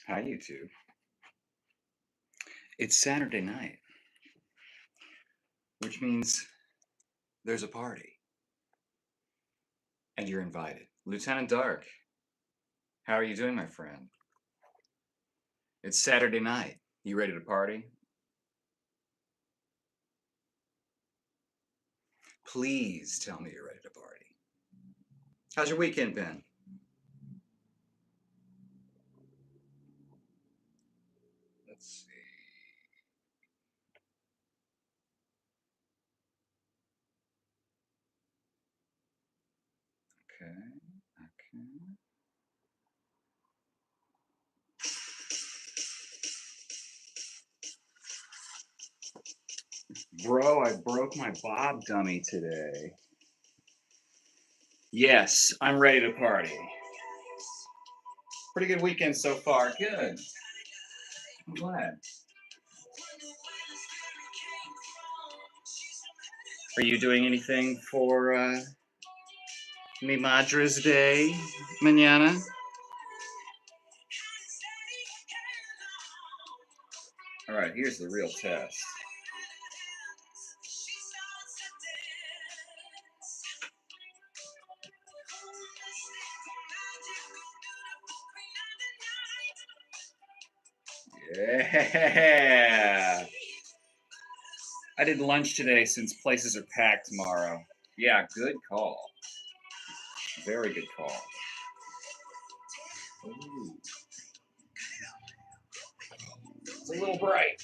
Hi, YouTube. It's Saturday night, which means there's a party, and you're invited. Lieutenant Dark, how are you doing, my friend? It's Saturday night. You ready to party? Please tell me you're ready to party. How's your weekend been? Let's see. Okay. Okay. Bro, I broke my bob dummy today. Yes, I'm ready to party. Pretty good weekend so far. Good. I'm glad. Are you doing anything for Mi Madre's Day mañana? All right, here's the real test. Yeah. I did lunch today since places are packed tomorrow. Yeah, good call. Very good call. Ooh. It's a little bright.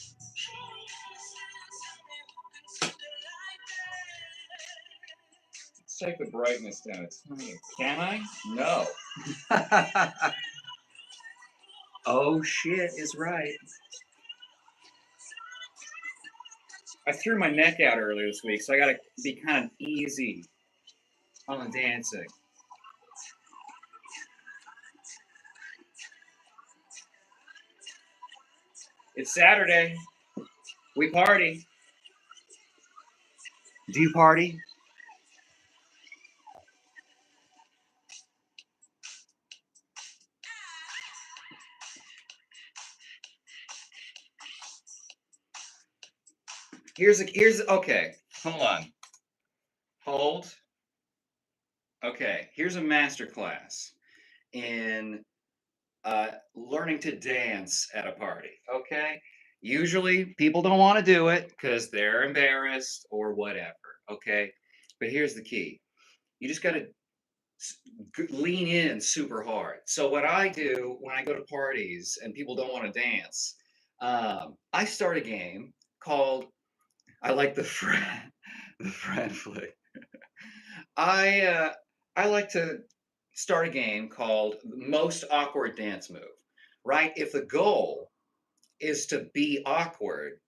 Let's take the brightness down. It's tiny. Can I? No. Oh shit is right. I threw my neck out earlier this week, so I gotta be kind of easy on the dancing. It's Saturday. We party. Do you party? Here's okay. Hold on. Hold. Okay. Here's a master class in learning to dance at a party. Okay. Usually people don't want to do it because they're embarrassed or whatever. Okay. But here's the key. You just got to lean in super hard. So what I do when I go to parties and people don't want to dance, I start a game called I like the Fran flick. I I like to start a game called most awkward dance move. Right? If the goal is to be awkward,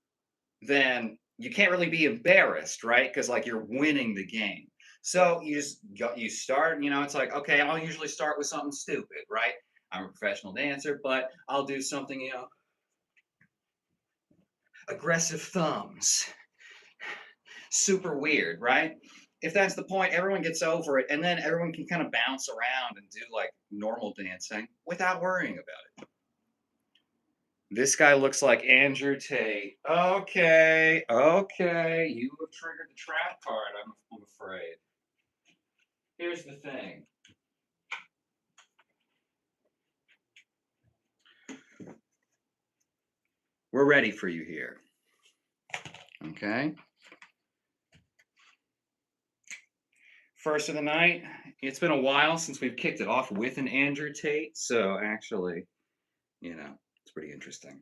then you can't really be embarrassed, right? Because like you're winning the game. So you start, it's like, okay, I'll usually start with something stupid, right? I'm a professional dancer, but I'll do something, aggressive thumbs, super weird, right? If that's the point, everyone gets over it, and then everyone can kind of bounce around and do like normal dancing without worrying about it. This guy looks like Andrew Tate. Okay, okay. You have triggered the trap card, I'm afraid. Here's the thing. We're ready for you here. Okay? First of the night. It's been a while since we've kicked it off with an Andrew Tate, so actually, it's pretty interesting.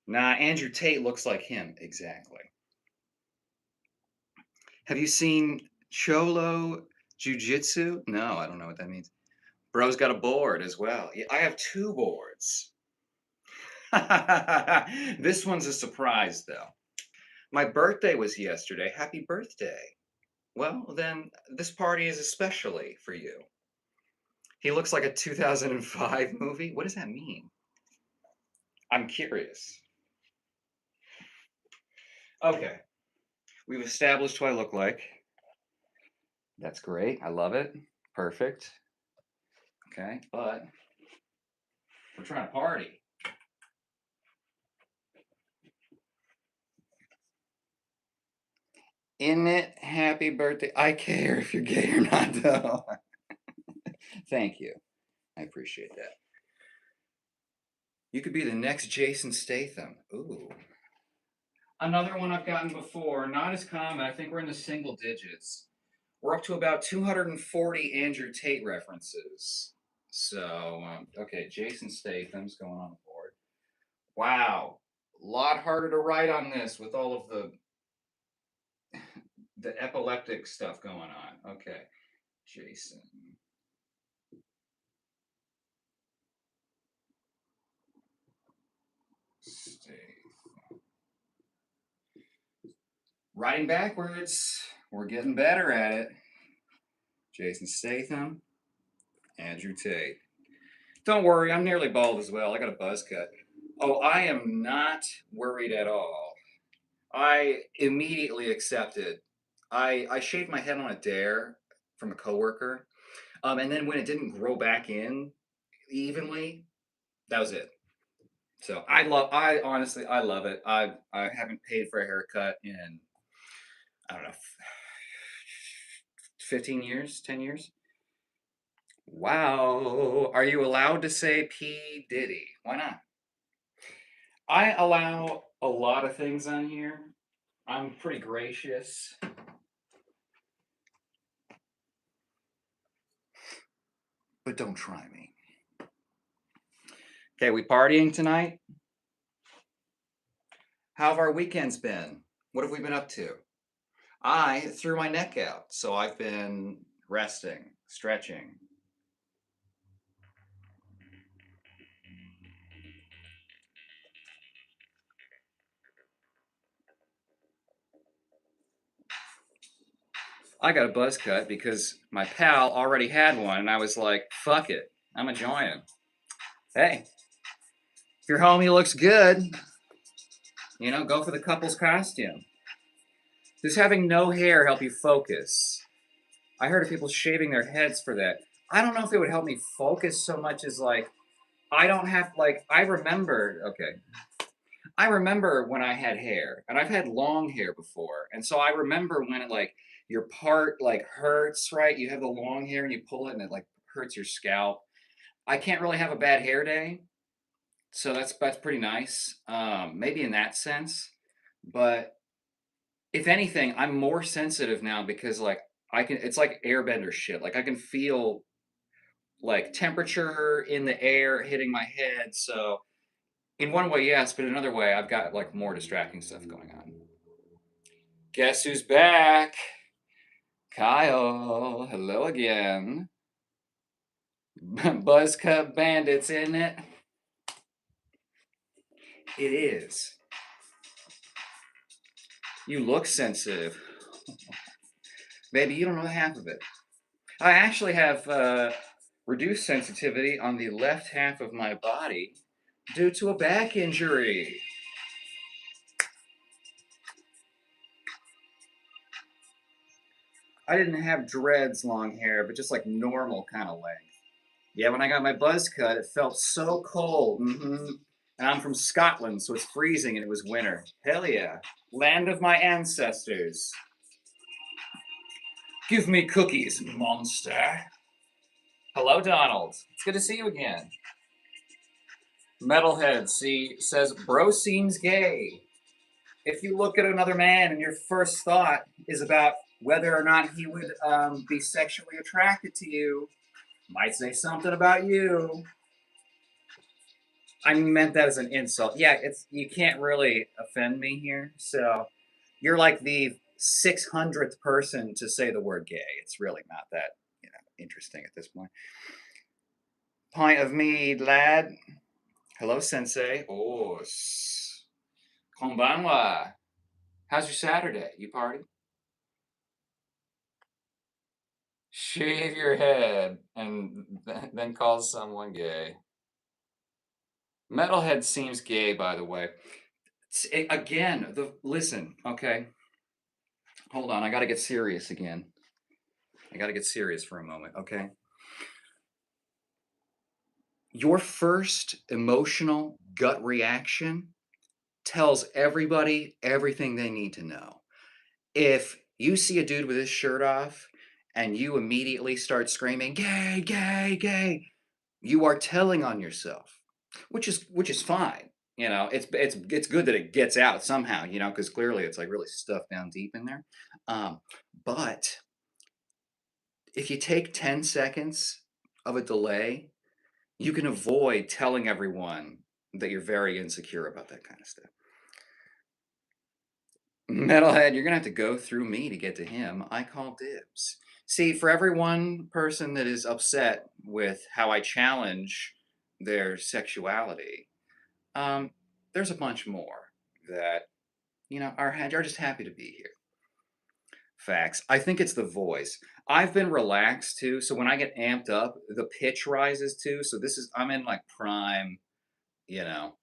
Nah, Andrew Tate looks like him, exactly. Have you seen Cholo Jiu-Jitsu? No, I don't know what that means. Bro's got a board as well. Yeah, I have two boards. This one's a surprise, though. My birthday was yesterday. Happy birthday. Well, then, this party is especially for you. He looks like a 2005 movie. What does that mean? I'm curious. Okay. We've established what I look like. That's great. I love it. Perfect. Okay, but we're trying to party. Isn't it happy birthday? I care if you're gay or not, though. Thank you. I appreciate that. You could be the next Jason Statham. Ooh. Another one I've gotten before, not as common. I think we're in the single digits. We're up to about 240 Andrew Tate references. So, okay, Jason Statham's going on the board. Wow, a lot harder to write on this with all of the epileptic stuff going on. Okay, Jason Statham. Writing backwards. We're getting better at it. Jason Statham, Andrew Tate. Don't worry, I'm nearly bald as well. I got a buzz cut. Oh, I am not worried at all. I immediately accepted. I shaved my head on a dare from a coworker, and then when it didn't grow back in evenly, that was it. So I honestly, I love it. I haven't paid for a haircut in I don't know, 15 years, 10 years. Wow. Are you allowed to say P Diddy? Why not? I allow a lot of things on here. I'm pretty gracious. But don't try me. Okay, we partying tonight? How have our weekends been? What have we been up to? I threw my neck out, so I've been resting, stretching. I got a buzz cut because my pal already had one, and I was like, fuck it, I'm enjoying it. Hey, if your homie looks good, go for the couple's costume. Does having no hair help you focus? I heard of people shaving their heads for that. I don't know if it would help me focus so much as like I don't have like I remember okay. I remember when I had hair, and I've had long hair before, and so I remember when it like your part like hurts, right? You have the long hair and you pull it and it like hurts your scalp. I can't really have a bad hair day, so that's pretty nice. Maybe in that sense, but if anything, I'm more sensitive now because like I can. It's like airbender shit. Like I can feel like temperature in the air hitting my head. So in one way, yes, but in another way, I've got like more distracting stuff going on. Guess who's back? Kyle. Hello again. Buzzcut Bandits, isn't it? It is. You look sensitive. Maybe you don't know half of it. I actually have reduced sensitivity on the left half of my body due to a back injury. I didn't have dreads long hair, but just like normal kind of length. Yeah, when I got my buzz cut, it felt so cold. And I'm from Scotland, so it's freezing and it was winter. Hell yeah. Land of my ancestors. Give me cookies, monster. Hello, Donald. It's good to see you again. Metalhead says, bro seems gay. If you look at another man and your first thought is about whether or not he would be sexually attracted to you, might say something about you. I meant that as an insult. Yeah, it's you can't really offend me here. So you're like the 600th person to say the word gay. It's really not that interesting at this point. Pint of mead, lad. Hello, sensei. Oh, konbanwa. How's your Saturday? You party? Shave your head and then call someone gay. Metalhead seems gay, by the way. Again, listen, okay. Hold on, I got to get serious again. I got to get serious for a moment, okay? Your first emotional gut reaction tells everybody everything they need to know. If you see a dude with his shirt off and you immediately start screaming, gay, gay, gay, you are telling on yourself, which is fine. It's good that it gets out somehow, because clearly it's like really stuffed down deep in there. Um, but if you take 10 seconds of a delay, you can avoid telling everyone that you're very insecure about that kind of stuff. Metalhead, you're gonna have to go through me to get to him. I call dibs. See, for every one person that is upset with how I challenge their sexuality, um, there's a bunch more that, are just happy to be here. Facts. I think it's the voice. I've been relaxed too, so when I get amped up, the pitch rises too. So I'm in like prime, you know,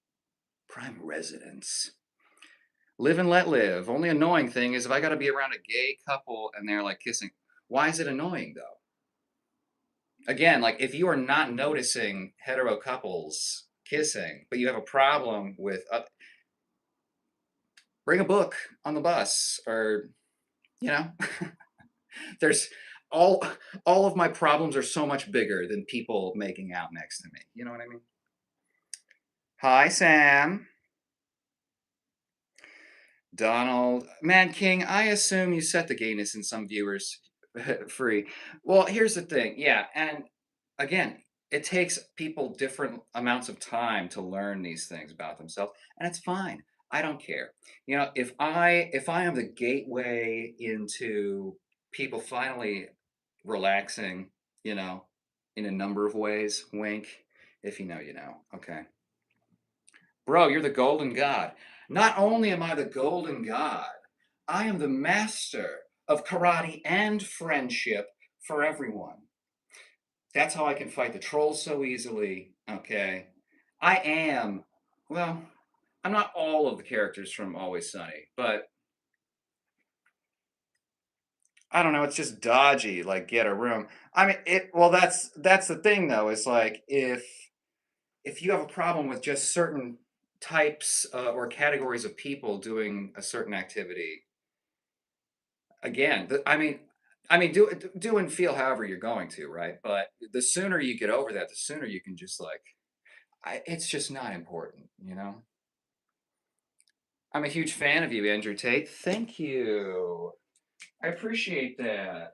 prime residence. Live and let live. Only annoying thing is if I got to be around a gay couple and they're like kissing, why is it annoying though? Again, like if you are not noticing hetero couples kissing, but you have a problem with, bring a book on the bus, or you know, there's all all of my problems are so much bigger than people making out next to me. You know what I mean? Hi, Sam. Donald, Man King, I assume you set the gayness in some viewers free. Well, here's the thing. Yeah, and again, it takes people different amounts of time to learn these things about themselves, and it's fine. I don't care. If I am the gateway into people finally relaxing, you know, in a number of ways, wink, if you know, you know. Okay. Bro, you're the golden god. Not only am I the golden god, I am the master of karate and friendship for everyone. That's how I can fight the trolls so easily. Okay. I am, well, I'm not all of the characters from Always Sunny, but I don't know, it's just dodgy, like get a room. I mean, that's the thing though, is like if you have a problem with just certain types or categories of people doing a certain activity, again, do and feel however you're going to, right? But the sooner you get over that, the sooner you can just like, it's just not important, you know? I'm a huge fan of you, Andrew Tate. Thank you. I appreciate that.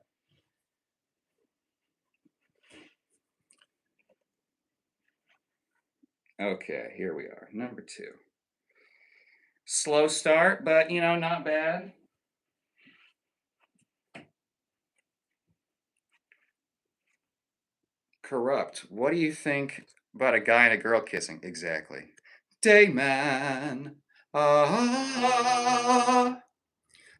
Okay, here we are. Number two. Slow start, but not bad. Corrupt. What do you think about a guy and a girl kissing? Exactly. Dayman. Ah,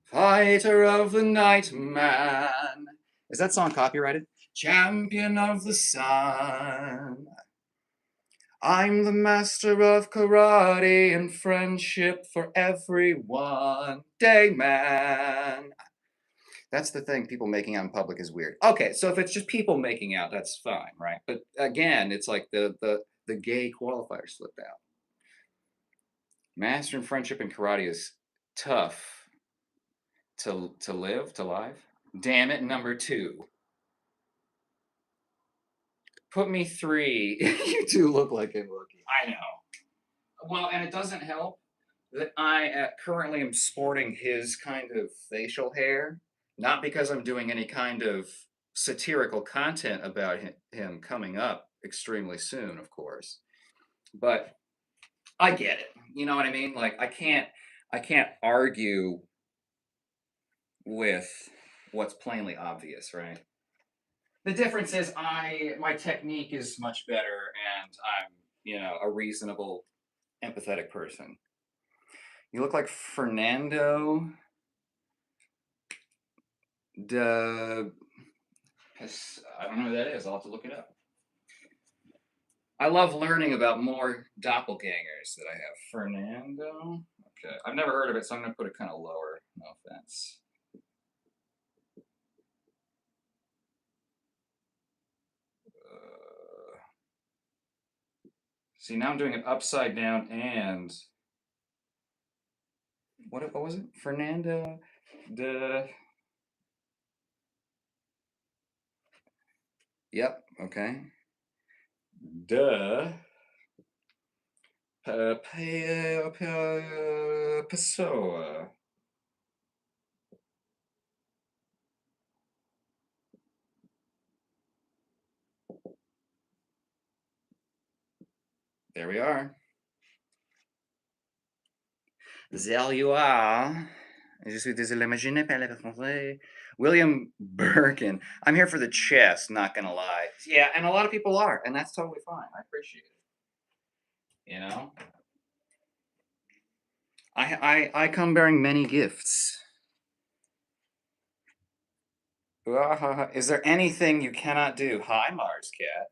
fighter of the night man. Is that song copyrighted? Champion of the sun. I'm the master of karate and friendship for everyone. Dayman. That's the thing. People making out in public is weird. Okay, so if it's just people making out, that's fine, right? But again, it's like the gay qualifier slipped out. Master in friendship and karate is tough to live. Damn it, number two. Put me three. You two look like a rookie. I know. Well, and it doesn't help that I currently am sporting his kind of facial hair, not because I'm doing any kind of satirical content about him coming up extremely soon, of course. But I get it. You know what I mean? Like I can't argue with what's plainly obvious, right? The difference is my technique is much better and I'm, a reasonable, empathetic person. You look like Fernando de I don't know who that is. I'll have to look it up. I love learning about more doppelgangers that I have. Fernando? Okay. I've never heard of it, so I'm going to put it kind of lower. No offense. See, now I'm doing it upside down and what was it? Fernanda de. Yep. Okay. Duh. Pessoa. There we are. There you are. Je suis désolé, mais je n'ai pas le français. William Birkin. I'm here for the chest, not gonna lie. Yeah, and a lot of people are, and that's totally fine. I appreciate it. You know? I come bearing many gifts. Is there anything you cannot do? Hi, Mars Cat.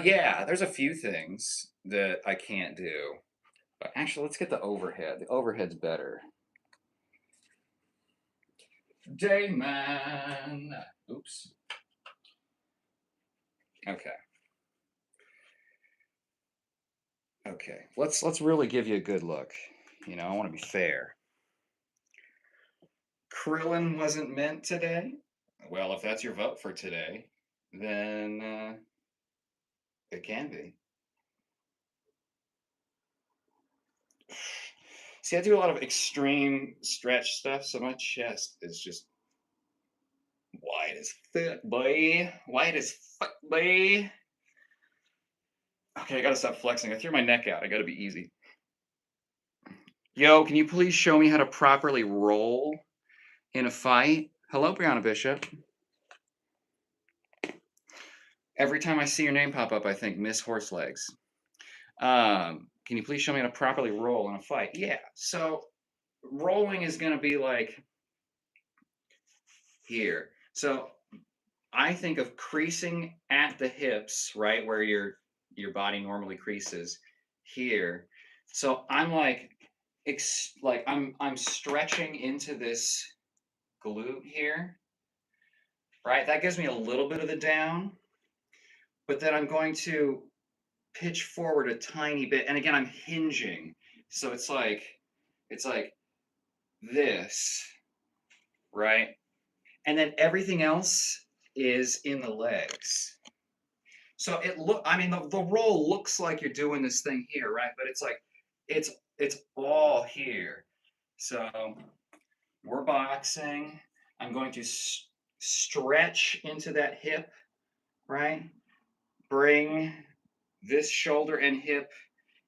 Yeah, there's a few things that I can't do. But actually, let's get the overhead. The overhead's better. Dayman. Oops. Okay. Okay. Let's really give you a good look. You know, I want to be fair. Krillin wasn't meant today. Well, if that's your vote for today, then it can be. See, I do a lot of extreme stretch stuff, so my chest is just wide as fuck, boy. Wide as fuck, boy. Okay, I gotta stop flexing. I threw my neck out. I gotta be easy. Yo, can you please show me how to properly roll in a fight? Hello, Brianna Bishop. Every time I see your name pop up, I think Miss Horselegs. Can you please show me how to properly roll in a fight? Yeah, so rolling is gonna be like here. So I think of creasing at the hips, right where your body normally creases here. So I'm like I'm stretching into this glute here, right? That gives me a little bit of the down, but then I'm going to pitch forward a tiny bit, and again I'm hinging. So it's like this, right? And then everything else is in the legs. So I mean, the roll looks like you're doing this thing here, right? But it's like, it's, it's all here. So we're boxing. I'm going to stretch into that hip, right? Bring this shoulder and hip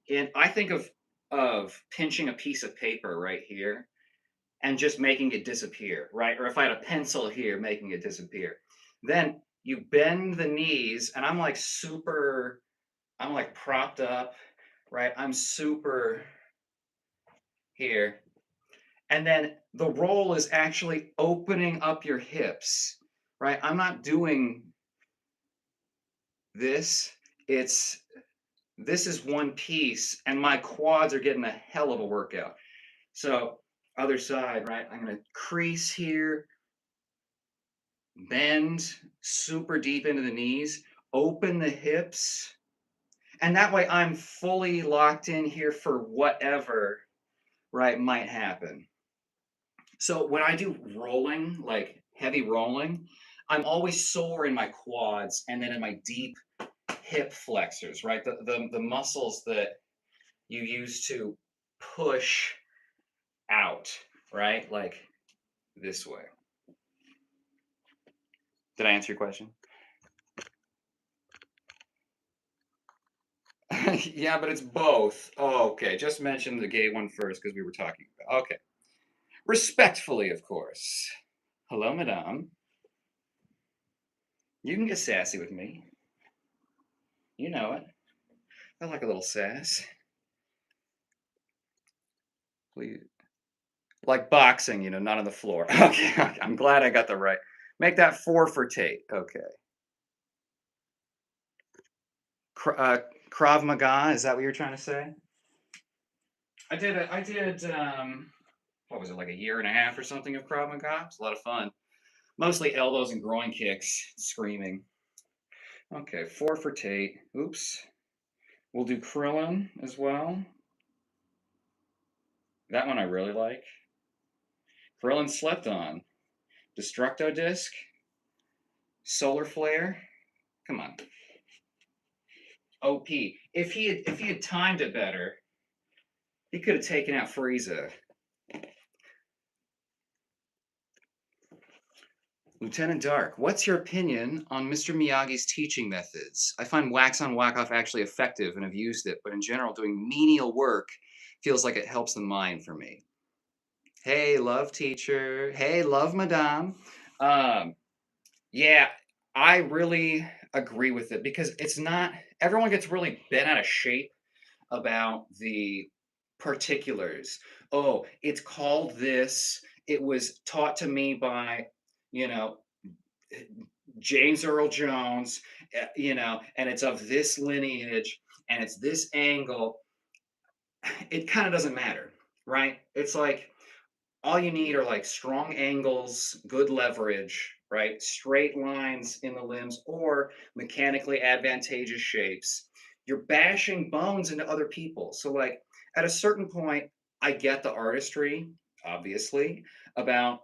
in. I think of pinching a piece of paper right here and just making it disappear, right? Or if I had a pencil here, making it disappear. Then you bend the knees, and I'm like propped up, right? I'm super here. And then the roll is actually opening up your hips, right? I'm not doing this. This is one piece, and my quads are getting a hell of a workout. So, other side, right? I'm going to crease here, bend super deep into the knees, open the hips, and that way I'm fully locked in here for whatever, right, might happen. So when I do rolling, like heavy rolling, I'm always sore in my quads and then in my deep hip flexors, right? The muscles that you use to push out, right? Like this way. Did I answer your question? Yeah, but it's both. Oh, okay. Just mention the gay one first because we were talking about. Okay. Respectfully, of course. Hello, madame. You can get sassy with me. You know it. I like a little sass. Please. Like boxing, not on the floor. Okay, I'm glad I got the right. Make that 4 for Tate. Okay. Krav Maga, is that what you're trying to say? I did, what was it, like a year and a half or something of Krav Maga? It's a lot of fun. Mostly elbows and groin kicks, screaming. Okay, 4 for Tate. Oops. We'll do Krillin as well. That one I really like. Krillin slept on. Destructo Disc. Solar Flare. Come on. OP. If he had timed it better, he could have taken out Frieza. Lieutenant Dark, what's your opinion on Mr. Miyagi's teaching methods? I find wax on, wax off actually effective and have used it, but in general, doing menial work feels like it helps the mind for me. Hey, love teacher. Hey, love madame. Yeah, I really agree with it because it's not, everyone gets really bent out of shape about the particulars. Oh, it's called this. It was taught to me by, you know, James Earl Jones, and it's of this lineage and it's this angle. It kind of doesn't matter, right? It's like all you need are like strong angles, good leverage, right? Straight lines in the limbs or mechanically advantageous shapes. You're bashing bones into other people. So, like, at a certain point, I get the artistry, obviously, about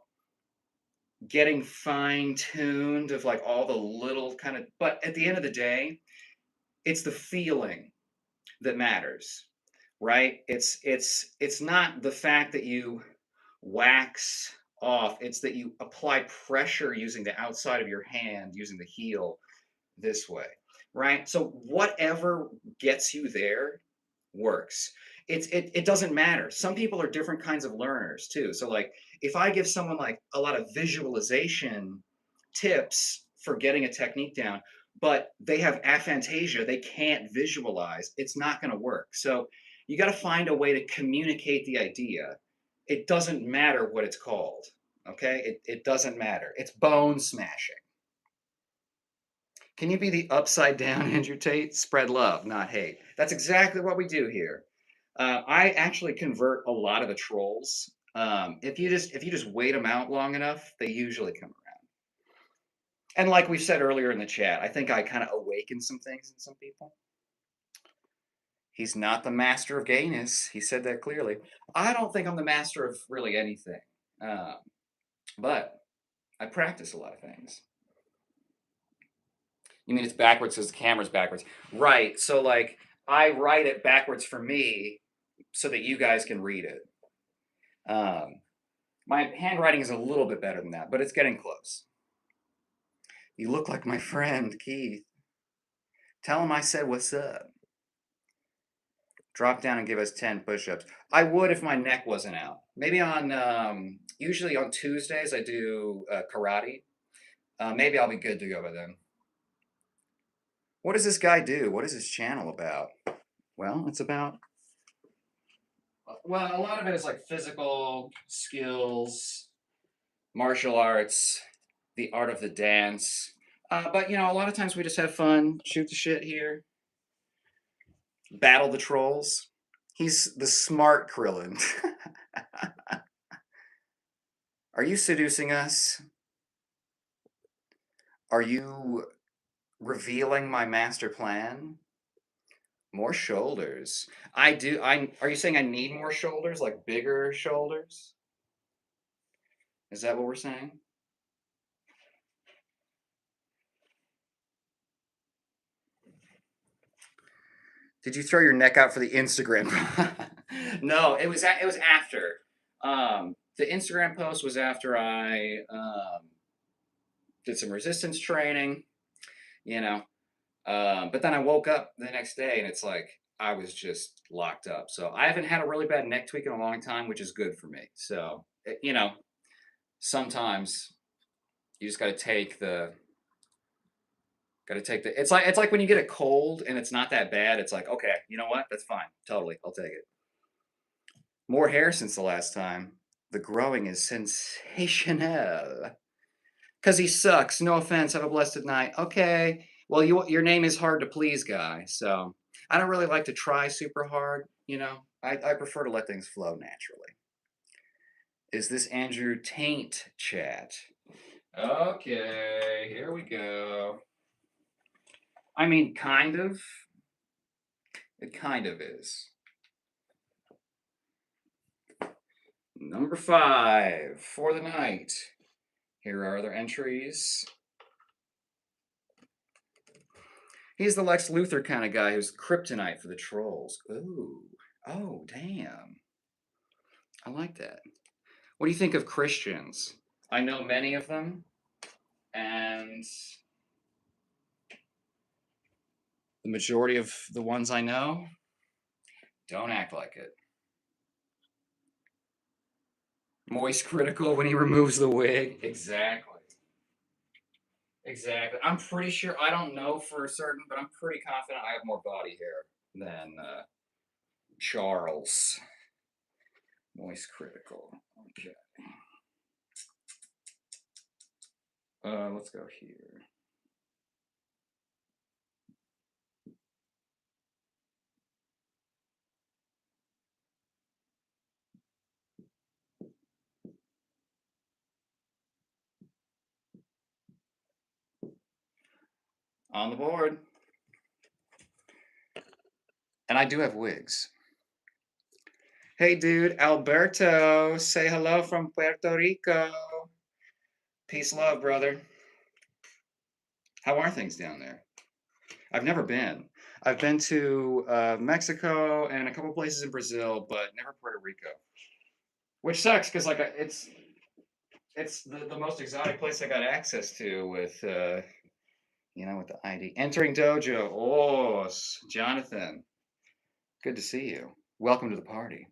getting fine tuned of like all the little kind of, but at the end of the day, it's the feeling that matters, right? It's not the fact that you wax off, it's that you apply pressure using the outside of your hand, using the heel this way, right? So whatever gets you there works. It doesn't matter. Some people are different kinds of learners too. So like if I give someone like a lot of visualization tips for getting a technique down, but they have aphantasia, they can't visualize, it's not going to work. So you got to find a way to communicate the idea. It doesn't matter what it's called. Okay? It doesn't matter. It's bone smashing. Can you be the upside down Andrew Tate? Spread love, not hate. That's exactly what we do here. I actually convert a lot of the trolls. If you just wait them out long enough, they usually come around. And like we said earlier in the chat, I think I kind of awaken some things in some people. He's not the master of gayness. He said that clearly. I don't think I'm the master of really anything, but I practice a lot of things. You mean it's backwards because the camera's backwards? Right. So like I write it backwards for me so that you guys can read it. My handwriting is a little bit better than that, but it's getting close. You look like my friend, Keith. Tell him I said what's up. Drop down and give us 10 push-ups. I would if my neck wasn't out. Maybe on, usually on Tuesdays I do karate. Maybe I'll be good to go by then. What does this guy do? What is his channel about? Well, it's about, well, a lot of it is like physical skills, martial arts, the art of the dance. But you know, a lot of times we just have fun, shoot the shit here, battle the trolls. He's the smart Krillin. Are you seducing us? Are you revealing my master plan? More shoulders. I do. Are you saying I need more shoulders, like bigger shoulders? Is that what we're saying? Did you throw your neck out for the Instagram? No, it was after. The Instagram post was after I did some resistance training, you know. But then I woke up the next day and it's like I was just locked up. So I haven't had a really bad neck tweak in a long time, which is good for me. So sometimes you just got to take the. It's like when you get a cold and it's not that bad. It's like, okay, you know what? That's fine. Totally, I'll take it. More hair since the last time. The growing is sensational. Cause he sucks. No offense. Have a blessed night. Okay. Well, your name is hard to please, guy. So I don't really like to try super hard. I prefer to let things flow naturally. Is this Andrew Taint chat? Okay, here we go. I mean, kind of. It kind of is. Number 5 for the night. Here are other entries. He's the Lex Luthor kind of guy who's kryptonite for the trolls. Ooh. Oh, damn. I like that. What do you think of Christians? I know many of them, and the majority of the ones I know don't act like it. Moist critical when he removes the wig. Exactly. Exactly. I'm pretty sure, I don't know for certain, but I'm pretty confident I have more body hair than Charles. Moist critical. Okay. Let's go here. On the board. And I do have wigs. Hey, dude, Alberto, say hello from Puerto Rico. Peace, love, brother. How are things down there? I've never been. I've been to Mexico and a couple places in Brazil, but never Puerto Rico. Which sucks because like it's the most exotic place I got access to with with the ID. Entering dojo. Oh, Jonathan, good to see you. Welcome to the party.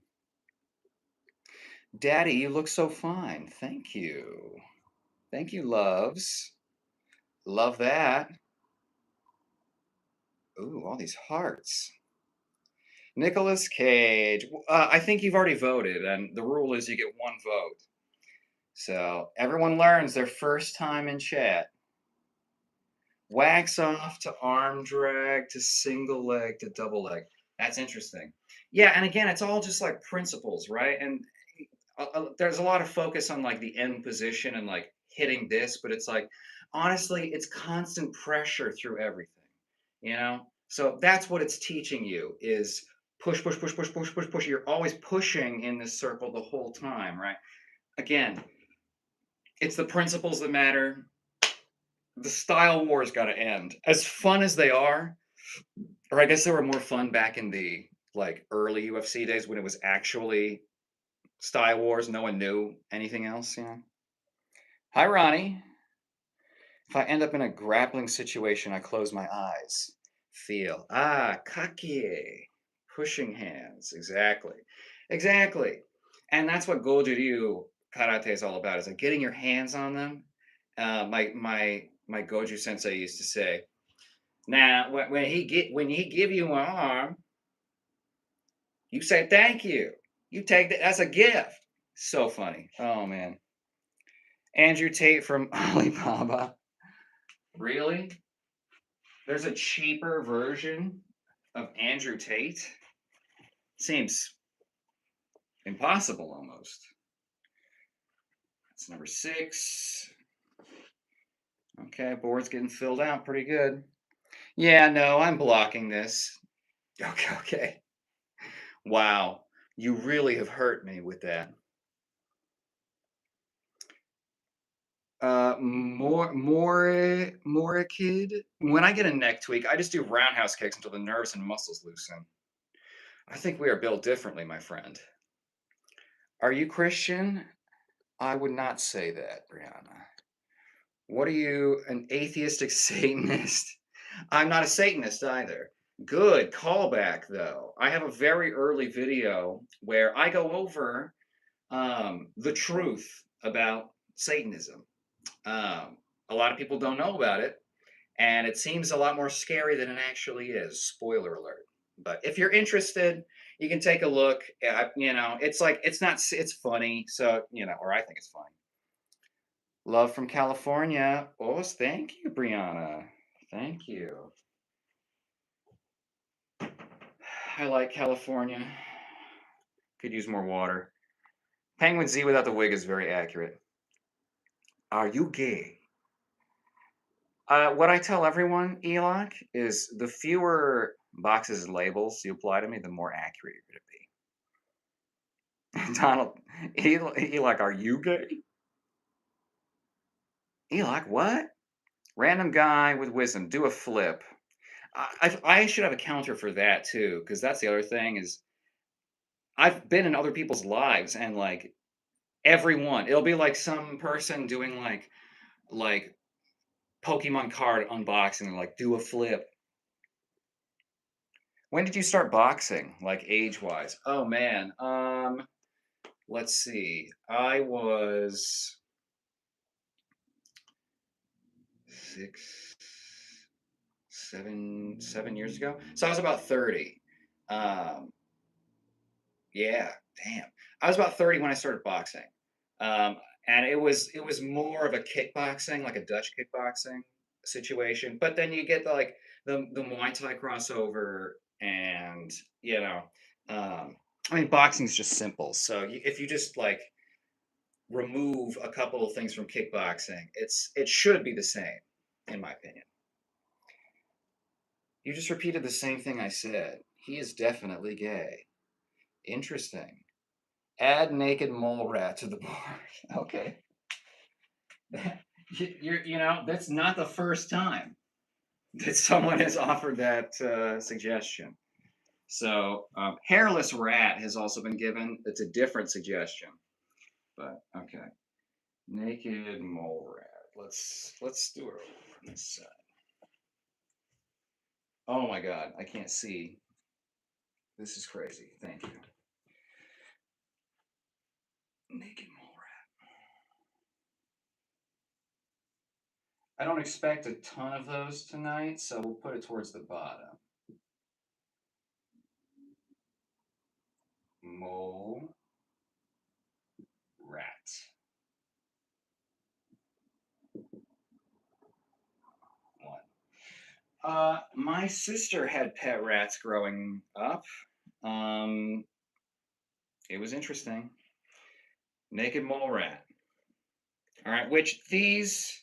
Daddy, you look so fine. Thank you. Thank you, loves. Love that. Ooh, all these hearts. Nicolas Cage. I think you've already voted, and the rule is you get one vote. So everyone learns their first time in chat. Wax off to arm drag to single leg to double leg. That's interesting. Yeah, and again, it's all just like principles, right? And there's a lot of focus on like the end position and like hitting this, but it's like honestly, it's constant pressure through everything, you know? So that's what it's teaching you is push, push, push, push, push, push, push. You're always pushing in this circle the whole time, right? Again, it's the principles that matter. The style wars got to end. As fun as they are, or I guess they were more fun back in the like early UFC days when it was actually style wars. No one knew anything else, you know. Hi, Ronnie. If I end up in a grappling situation, I close my eyes. Feel. Kake. Pushing hands. Exactly. Exactly. And that's what Goju Ryu karate is all about. Is like getting your hands on them. My Goju sensei used to say, "Now, when he give you an arm, you say thank you. You take that. That's a gift." So funny. Oh man. Andrew Tate from Alibaba. Really? There's a cheaper version of Andrew Tate? Seems impossible almost. That's number 6. Okay, board's getting filled out pretty good. Yeah, no, I'm blocking this. Okay, okay. Wow, you really have hurt me with that. More kid. When I get a neck tweak, I just do roundhouse kicks until the nerves and muscles loosen. I think we are built differently, my friend. Are you Christian? I would not say that, Brianna. What are you, an atheistic Satanist? I'm not a Satanist either. Good callback, though. I have a very early video where I go over the truth about Satanism. A lot of people don't know about it, and it seems a lot more scary than it actually is. Spoiler alert. But if you're interested, you can take a look. It's like it's funny. So or I think it's funny. Love from California. Oh, thank you, Brianna. Thank you. I like California. Could use more water. Penguin Z without the wig is very accurate. Are you gay? What I tell everyone, Elok, is the fewer boxes and labels you apply to me, the more accurate you're gonna be. Donald, Eli, are you gay? Eli, what? Random guy with wisdom, do a flip. I should have a counter for that too, because that's the other thing is I've been in other people's lives and like everyone, it'll be like some person doing like Pokemon card unboxing, like do a flip. When did you start boxing, like age wise? Oh man, let's see. I was 6, 7 years ago. So I was about 30. Um, yeah, damn. I was about 30 when I started boxing. Um, and it was more of a kickboxing, like a Dutch kickboxing situation. But then you get the Muay Thai crossover, and you know, I mean, boxing's just simple. So if you just like remove a couple of things from kickboxing, it should be the same, in my opinion. You just repeated the same thing I said. He is definitely gay. Interesting. Add naked mole rat to the bar. Okay. That's not the first time that someone has offered that suggestion. So, hairless rat has also been given. It's a different suggestion, but okay. Naked mole rat. Let's do it over on this side. Oh my God, I can't see. This is crazy. Thank you. Naked mole rat. I don't expect a ton of those tonight, so we'll put it towards the bottom. Mole rat. One. My sister had pet rats growing up. Um, it was interesting. Naked mole rat. All right, which these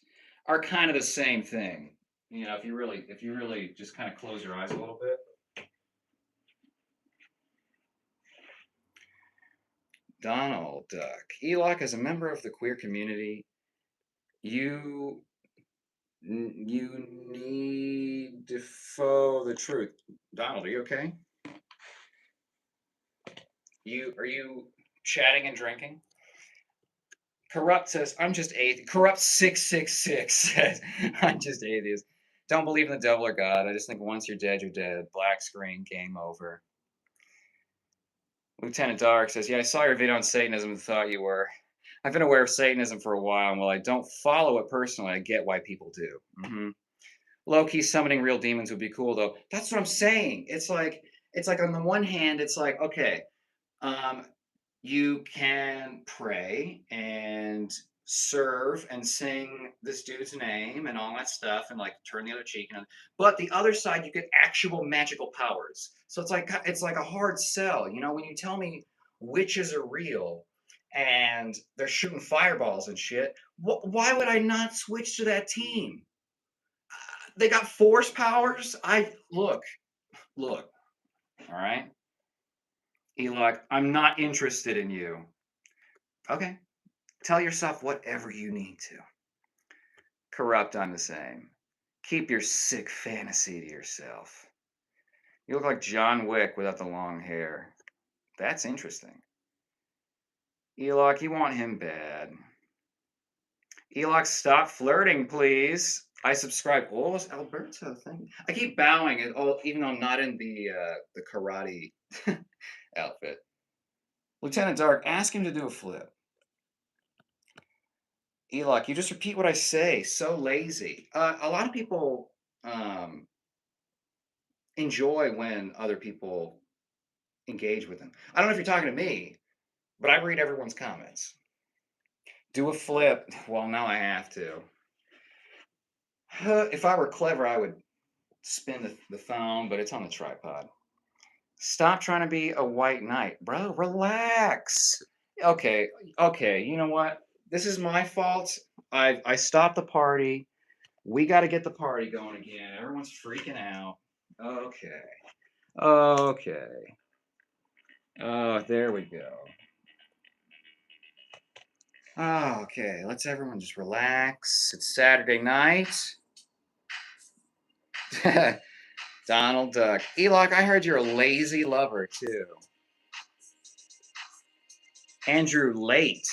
are kind of the same thing. If you really just kind of close your eyes a little bit. Donald Duck. Eloc, as a member of the queer community, you you need to follow the truth. Donald, are you okay? Are you chatting and drinking? Corrupt says, I'm just atheist. Corrupt 666 says, I'm just atheist. Don't believe in the devil or God. I just think once you're dead, you're dead. Black screen, game over. Lieutenant Dark says, yeah, I saw your video on Satanism and thought you were. I've been aware of Satanism for a while, and while I don't follow it personally, I get why people do. Low-key summoning real demons would be cool, though. That's what I'm saying. It's like on the one hand, it's like, okay, um, you can pray and serve and sing this dude's name and all that stuff and like turn the other cheek but the other side you get actual magical powers, so it's like a hard sell, when you tell me witches are real and they're shooting fireballs and shit. Why would I not switch to that team? They got force powers. I look, all right, Elok, I'm not interested in you. Okay. Tell yourself whatever you need to. Corrupt, I'm the same. Keep your sick fantasy to yourself. You look like John Wick without the long hair. That's interesting. Elok, you want him bad. Elok, stop flirting, please. I subscribe. Oh, it's Alberto. Thank you. I keep bowing, even though I'm not in the karate outfit. Lieutenant Dark, ask him to do a flip. Elok, you just repeat what I say. So lazy. A lot of people um, enjoy when other people engage with them. I don't know if you're talking to me, but I read everyone's comments. Do a flip. Well, now I have to. If I were clever, I would spin the phone, but it's on the tripod. Stop trying to be a white knight, bro. Relax. Okay, okay. You know what? This is my fault. I stopped the party. We got to get the party going again. Everyone's freaking out. Okay. Okay. Oh, there we go. Okay, let's everyone just relax. It's Saturday night. Donald Duck. Elock, I heard you're a lazy lover too. Andrew Late.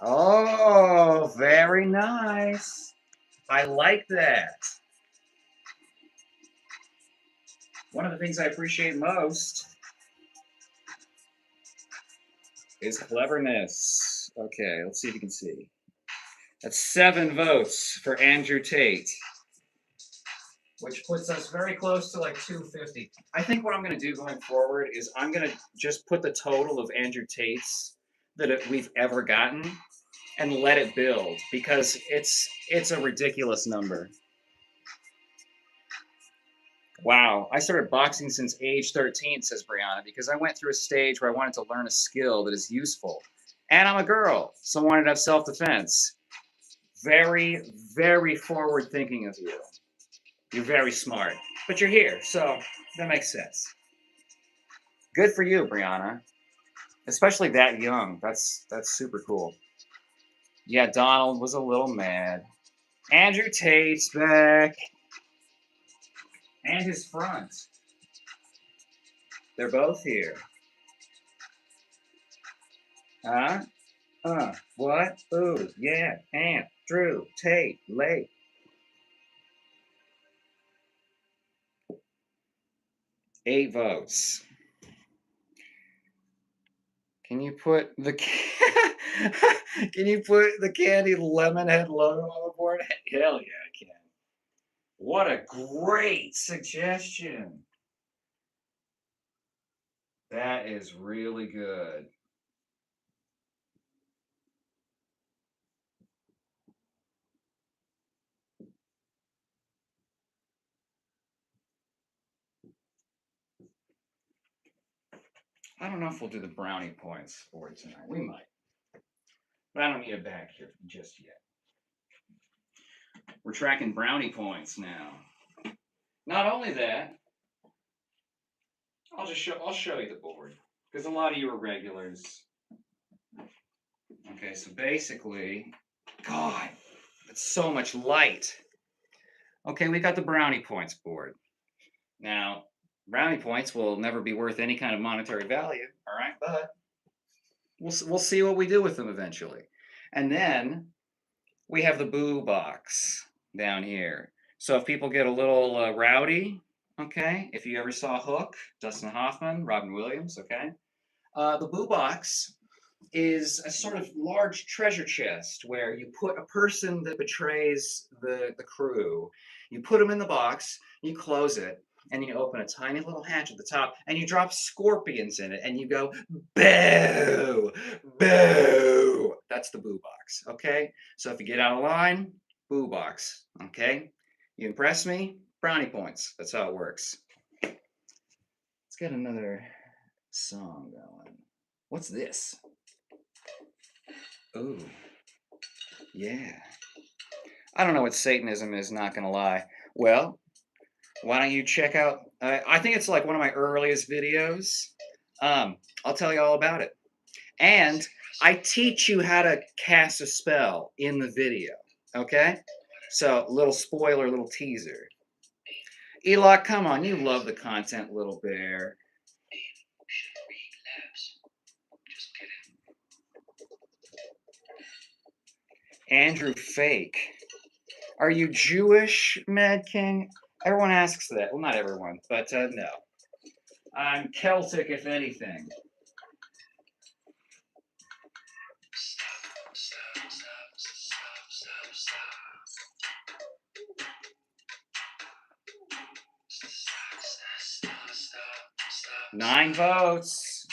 Oh, very nice. I like that. One of the things I appreciate most is cleverness. Okay, let's see if you can see. That's 7 votes for Andrew Tate, which puts us very close to like 250. I think what I'm going to do going forward is I'm going to just put the total of Andrew Tate's that we've ever gotten and let it build because it's a ridiculous number. Wow, I started boxing since age 13, says Brianna, because I went through a stage where I wanted to learn a skill that is useful. And I'm a girl, so I wanted to have self-defense. Very, very forward thinking of you. You're very smart, but you're here, so that makes sense. Good for you, Brianna. Especially that young. That's super cool. Yeah, Donald was a little mad. Andrew Tate's back. And his front. They're both here. Huh? What? Ooh, yeah, Ant, Drew, Tate, Late. Eight votes. Can you put the can you put the candy Lemonhead logo on the board? Hell yeah, I can. What a great suggestion. That is really good. I don't know if we'll do the brownie points for it tonight. We might. But I don't need it back here just yet. We're tracking brownie points now. Not only that, I'll show you the board because a lot of you are regulars. Okay, so basically, God, it's so much light. Okay, we got the brownie points board. Now, brownie points will never be worth any kind of monetary value, all right? But we'll see what we do with them eventually. And then we have the boo box down here. So if people get a little rowdy, okay, if you ever saw Hook, Dustin Hoffman, Robin Williams, okay, the boo box is a sort of large treasure chest where you put a person that betrays the crew. You put them in the box, you close it, and you open a tiny little hatch at the top, and you drop scorpions in it, and you go, boo, boo. That's the boo box, okay? So if you get out of line, boo box, okay? You impress me, brownie points. That's how it works. Let's get another song going. What's this? Ooh, yeah. I don't know what Satanism is, not gonna lie. Well, why don't you check out? I think it's like one of my earliest videos. I'll tell you all about it. And I teach you how to cast a spell in the video. Okay? So, little spoiler, little teaser. Elock, come on, you love the content, little bear. Andrew Fake. Are you Jewish, Mad King? Everyone asks that. Well, not everyone, but no. I'm Celtic, if anything. Nine votes.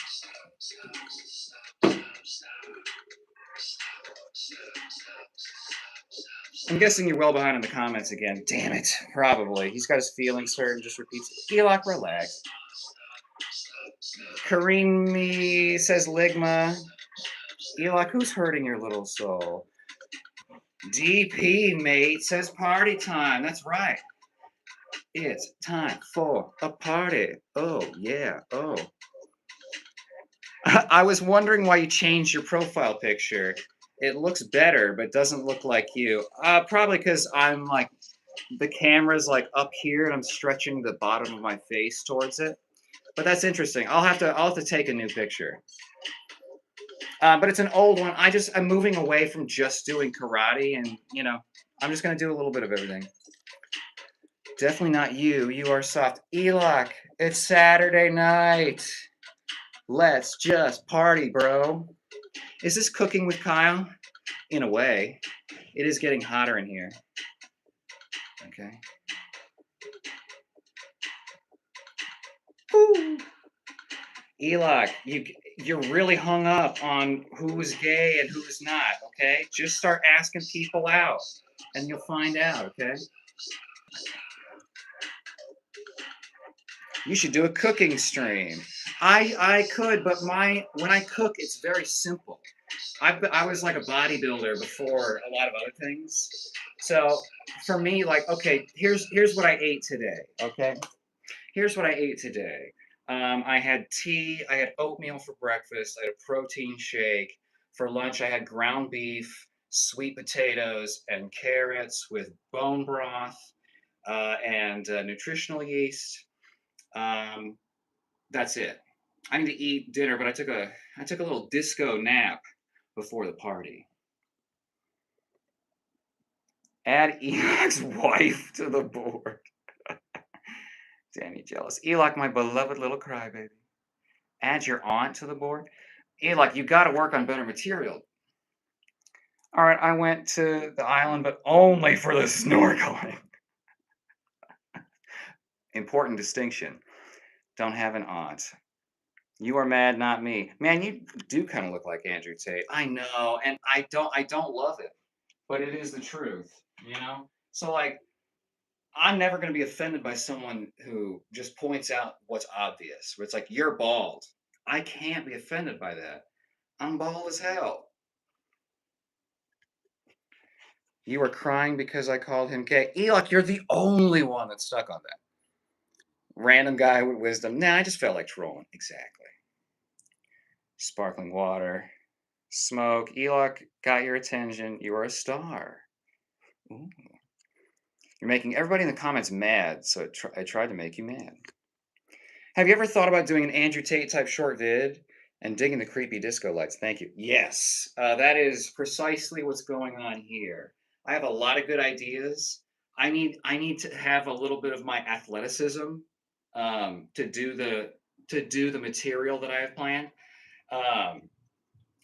I'm guessing you're well behind in the comments again. Damn it. Probably. He's got his feelings hurt and just repeats it. Elock, relax. Karimi says Ligma. Elock, who's hurting your little soul? DP, mate, says party time. That's right. It's time for a party. Oh, yeah. Oh. I was wondering why you changed your profile picture. It looks better, but doesn't look like you. Probably because I'm like the camera's like up here and I'm stretching the bottom of my face towards it. But that's interesting. I'll have to take a new picture. But it's an old one. I'm moving away from just doing karate, and I'm just gonna do a little bit of everything. Definitely not you. You are soft. Elok, it's Saturday night. Let's just party, bro. Is this cooking with Kyle? In a way. It is getting hotter in here. Okay. Woo. Elok, you're really hung up on who's gay and who's not, okay? Just start asking people out and you'll find out, okay? You should do a cooking stream. I could, but when I cook, it's very simple. I was like a bodybuilder before a lot of other things. So for me, like, okay, here's what I ate today. Okay, here's what I ate today. I had tea. I had oatmeal for breakfast. I had a protein shake. For lunch, I had ground beef, sweet potatoes, and carrots with bone broth and nutritional yeast. Um, that's it. I need to eat dinner, but I took a little disco nap before the party. Add Elok's wife to the board. Danny jealous. Elok, my beloved little crybaby. Add your aunt to the board. Elok, you got to work on better material. All right, I went to the island, but only for the snorkeling. Important distinction. Don't have an aunt. You are mad, not me. Man, you do kind of look like Andrew Tate. I know, and I don't love it, but it is the truth. So like I'm never going to be offended by someone who just points out what's obvious. Where it's like you're bald. I can't be offended by that. I'm bald as hell. You were crying because I called him gay. Elok, you're the only one that's stuck on that. Random guy with wisdom. Nah, I just felt like trolling. Exactly. Sparkling water. Smoke. Elok got your attention. You are a star. Ooh. You're making everybody in the comments mad, so I tried to make you mad. Have you ever thought about doing an Andrew Tate type short vid and digging the creepy disco lights? Thank you. Yes, that is precisely what's going on here. I have a lot of good ideas. I need to have a little bit of my athleticism to do the material that I have planned. Um,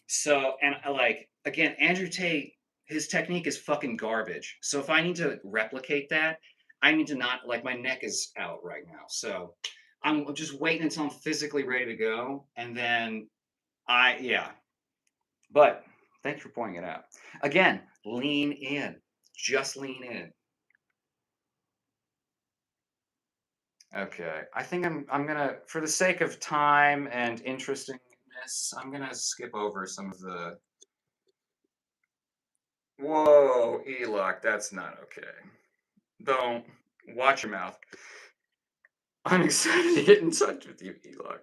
so and like again, Andrew Tate, his technique is fucking garbage. So if I need to replicate that, I need to not like my neck is out right now. So I'm just waiting until I'm physically ready to go, and then yeah. But thanks for pointing it out. Again, lean in. Just lean in. Okay. I think I'm gonna, for the sake of time and interestingness, I'm gonna skip over some of the. Whoa, Elok, that's not okay. Don't watch your mouth. I'm excited to get in touch with you, Elok.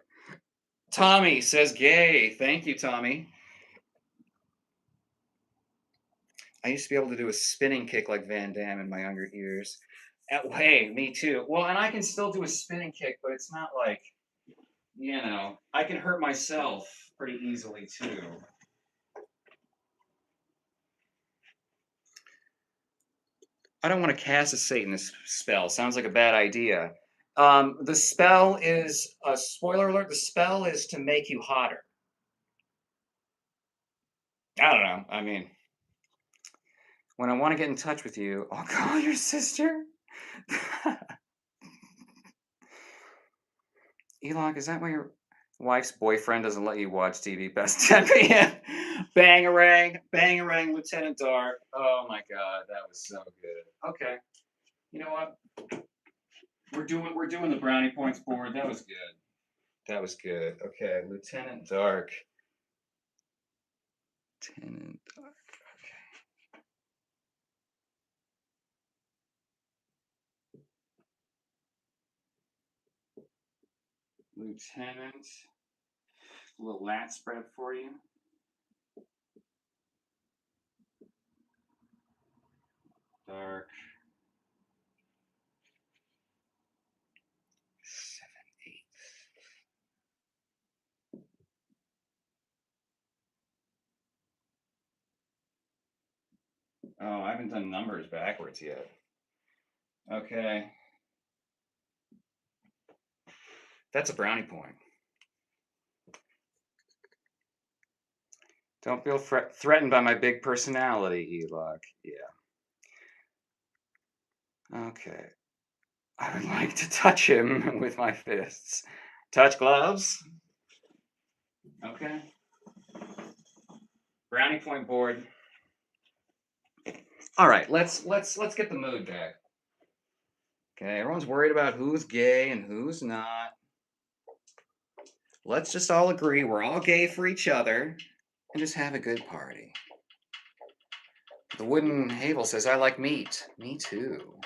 Tommy says gay. Thank you, Tommy. I used to be able to do a spinning kick like Van Damme in my younger years. Hey, me too. Well, and I can still do a spinning kick, but it's not like, I can hurt myself pretty easily too. I don't want to cast a Satanist spell. Sounds like a bad idea. The spell is a spoiler alert. The spell is to make you hotter. I don't know. I mean, when I want to get in touch with you, I'll call your sister. Elon, is that why your wife's boyfriend doesn't let you watch TV past 10 p.m.? Bangarang, Lieutenant Dark. Oh my God, that was so good. Okay, you know what? We're doing the brownie points board. That was good. That was good. Okay, Lieutenant Dark. Lieutenant Dark. Okay. Lieutenant. A little lat spread for you. Dark. 7/8. Oh, I haven't done numbers backwards yet. Okay. That's a brownie point. Don't feel threatened by my big personality, Elock. Yeah. Okay. I would like to touch him with my fists. Touch gloves. Okay. Brownie point board. All right, let's get the mood back. Okay, everyone's worried about who's gay and who's not. Let's just all agree we're all gay for each other and just have a good party. The wooden Havel says, I like meat. Me too.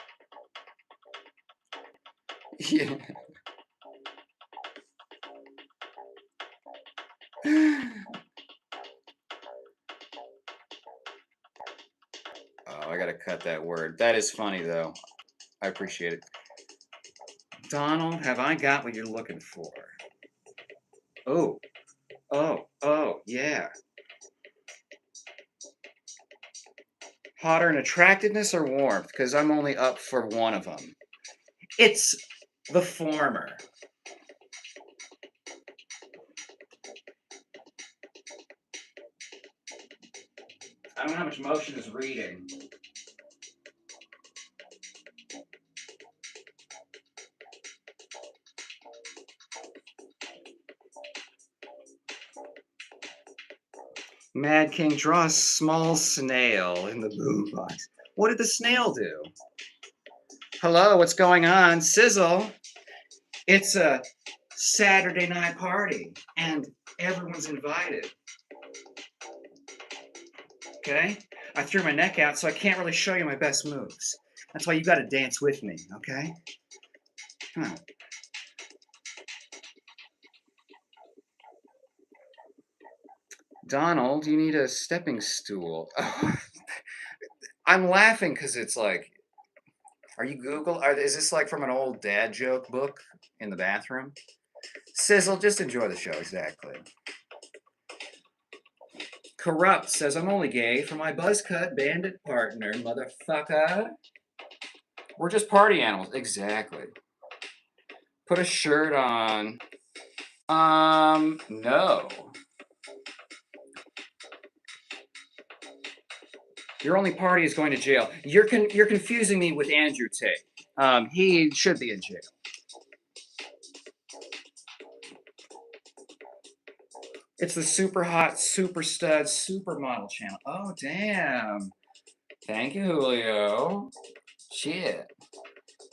Yeah. Oh, I gotta cut that word. That is funny, though. I appreciate it. Donald, have I got what you're looking for? Oh, yeah. Hotter in attractiveness or warmth? Because I'm only up for one of them. It's the former. I don't know how much motion is reading. Mad King, draw a small snail in the boombox. What did the snail do? Hello, what's going on? Sizzle. It's a Saturday night party, and everyone's invited. Okay? I threw my neck out, so I can't really show you my best moves. That's why you gotta dance with me, okay? Come on. Donald, you need a stepping stool. I'm laughing because it's like, are you Google? Is this like from an old dad joke book in the bathroom? Sizzle, just enjoy the show, exactly. Corrupt says, I'm only gay for my buzzcut bandit partner, motherfucker. We're just party animals. Exactly. Put a shirt on. No. Your only party is going to jail. You're confusing me with Andrew Tate. He should be in jail. It's the super hot, super stud, supermodel channel. Oh, damn. Thank you, Julio. Shit.